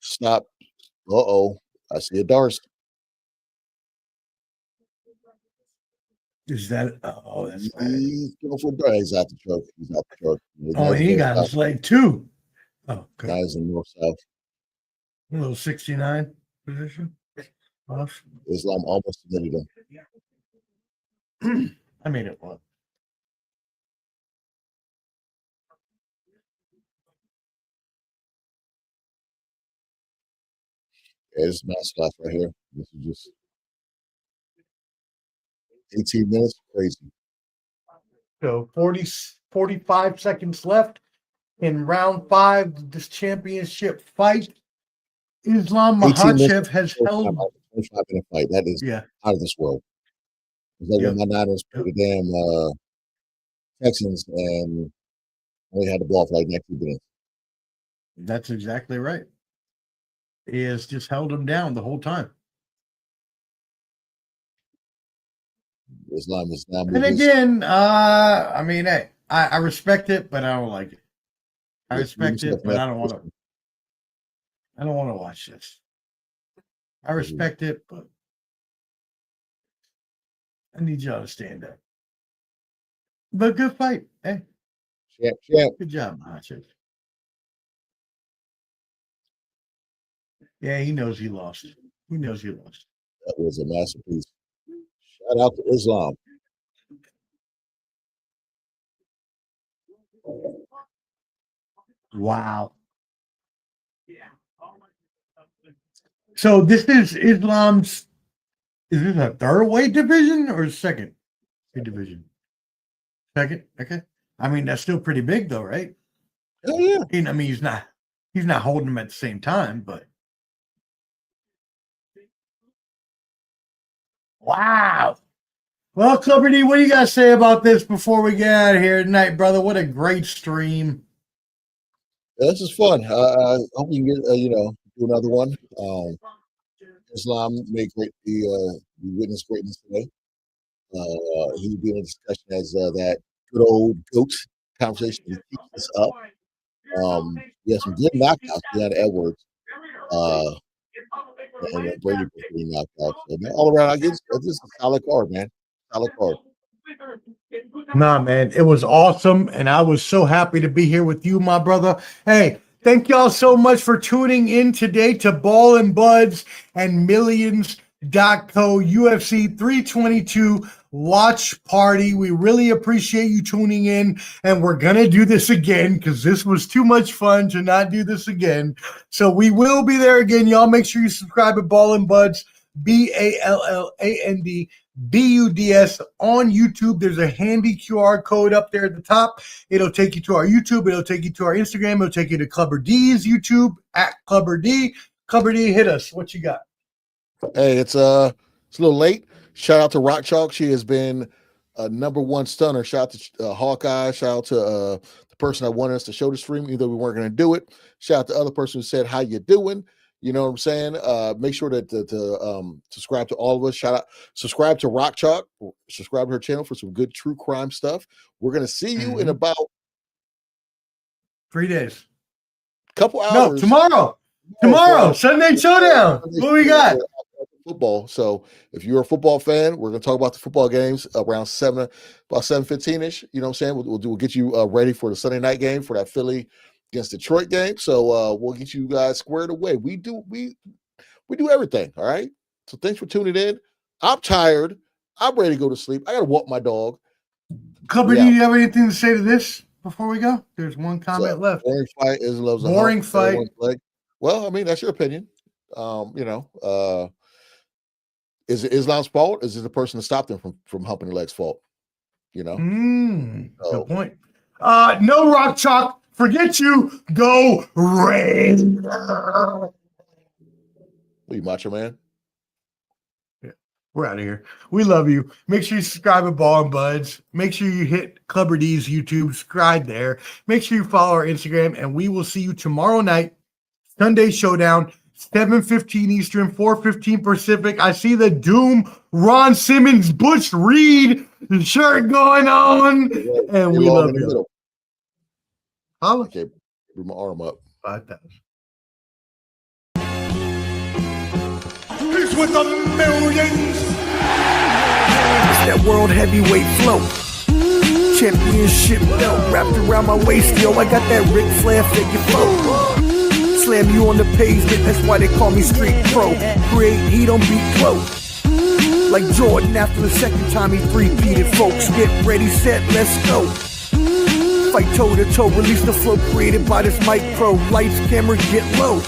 Stop. Uh-oh. I see a Darce. Is that? Oh, that's bad. He's going for a Darce. He's out the truck. He's out the truck. Oh, and he got his leg too. Oh, okay. Guys in north-south. A little 69 position. Off. Islam almost submitted him. I made it one. Yeah, this is mass class right here. This is just 18 minutes. Crazy. So 45 seconds left in round 5 of this championship fight. Islam Makhachev has held 25-minute fight. That is yeah. out of this world. It's like when my Niners played the damn Texans and only had the ball for like 19 minutes. That's exactly right. He has just held him down the whole time. Islam is now And again, I mean, hey, I respect it, but I don't like it. I respect it, but I don't want to. I don't want to watch this. I respect it, but I need y'all to stand up. But good fight. Hey. Champ. Good job, Makhachev. Yeah, he knows he lost. He knows he lost. That was a masterpiece. Shout out to Islam. Wow. So this is Islam's. Is this a third weight division or second weight division? Second. Okay. I mean, that's still pretty big, though, right? Oh yeah. I mean, he's not holding them at the same time, but wow. Well, Clubber D, what do you got to say about this before we get out of here tonight, brother? What a great stream. Yeah, this is fun. I hope you can get do another one. Islam made great. We witnessed greatness today. He'll be in a discussion as that good old goat conversation that keeps us up. We have some good knockouts. Deanna Edwards and Brady was pretty knocked out. So man, all around, I guess this is a solid card, man. Solid card. Nah, man, it was awesome, and I was so happy to be here with you, my brother. Hey, thank y'all so much for tuning in today to Ball and Buds and Millions.co UFC 322 watch party. We really appreciate you tuning in, and we're gonna do this again because this was too much fun to not do this again. So we will be there again. Y'all make sure you subscribe at Ball and Buds, BALLAND BUDS on YouTube. There's a handy QR code up there at the top. It'll take you to our YouTube. It'll take you to our Instagram. It'll take you to Clubber D's YouTube at Clubber D. Clubber D, hit us. What you got? Hey, it's a little late. Shout out to Rock Chalk. She has been a #1 stunner. Shout out to Hawkeye. Shout out to the person that wanted us to show the stream, even though we weren't going to do it. Shout out to the other person who said, "How you doing?" You know what I'm saying? Make sure that to subscribe to all of us. Subscribe to Rock Chalk. Subscribe to her channel for some good true crime stuff. We're going to see you in about 3 days. Couple hours. No, tomorrow. Sunday Showdown. What we got? Football. So if you're a football fan, we're going to talk about the football games around about 7:15ish. You know what I'm saying? We'll get you ready for the Sunday night game, for that Philly against Detroit game. So we'll get you guys squared away. We do everything. All right. So thanks for tuning in. I'm tired. I'm ready to go to sleep. I got to walk my dog. Clubber, do you have anything to say to this before we go? There's one comment left. Boring fight is loves a boring fight. Well, I mean, that's your opinion. Is it Islam's fault? Is it the person that stopped him from humping the leg's fault? You know? Good point. No, Rock Chalk. Forget you. Go Raiders. What are you, Macho Man? Yeah. We're out of here. We love you. Make sure you subscribe to Ball and Buds. Make sure you hit Clubber D's YouTube. Subscribe there. Make sure you follow our Instagram, and we will see you tomorrow night. Sunday Showdown, 7:15 Eastern, 4:15 Pacific. I see the Doom Ron Simmons Butch Reed shirt going on, and we love you. Holla. Okay, move my arm up. 5,000. He's with the millions. It's that world heavyweight flow. Championship belt wrapped around my waist, yo. I got that Ric Flair figure flow. Slam you on the pavement, that's why they call me Street Pro. Create heat on beat close. Like Jordan after the second time he three-peated, folks. Get ready, set, let's go. Fight toe to toe, release the flow created by this mic pro. Lights, camera, get low.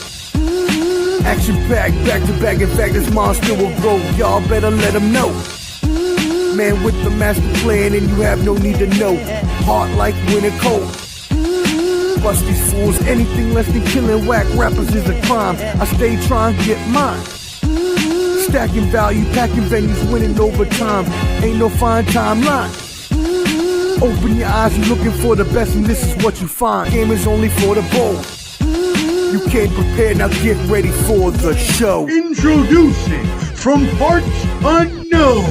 Action packed, back to back. In fact, this monster will grow. Y'all better let him know. Man with the master plan, and you have no need to know. Hard like winter cold. Bust these fools, anything less than killing whack rappers is a crime. I stay trying to get mine. Stacking value, packing venues, winning over time. Ain't no fine timeline. Open your eyes, you're looking for the best, and this is what you find. Game is only for the bold. You came prepared, now get ready for the show. Introducing from parts unknown,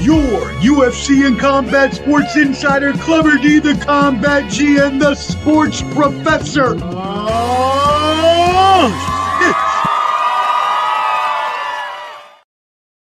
your UFC and combat sports insider, Clubber D, the Combat G, and the sports professor.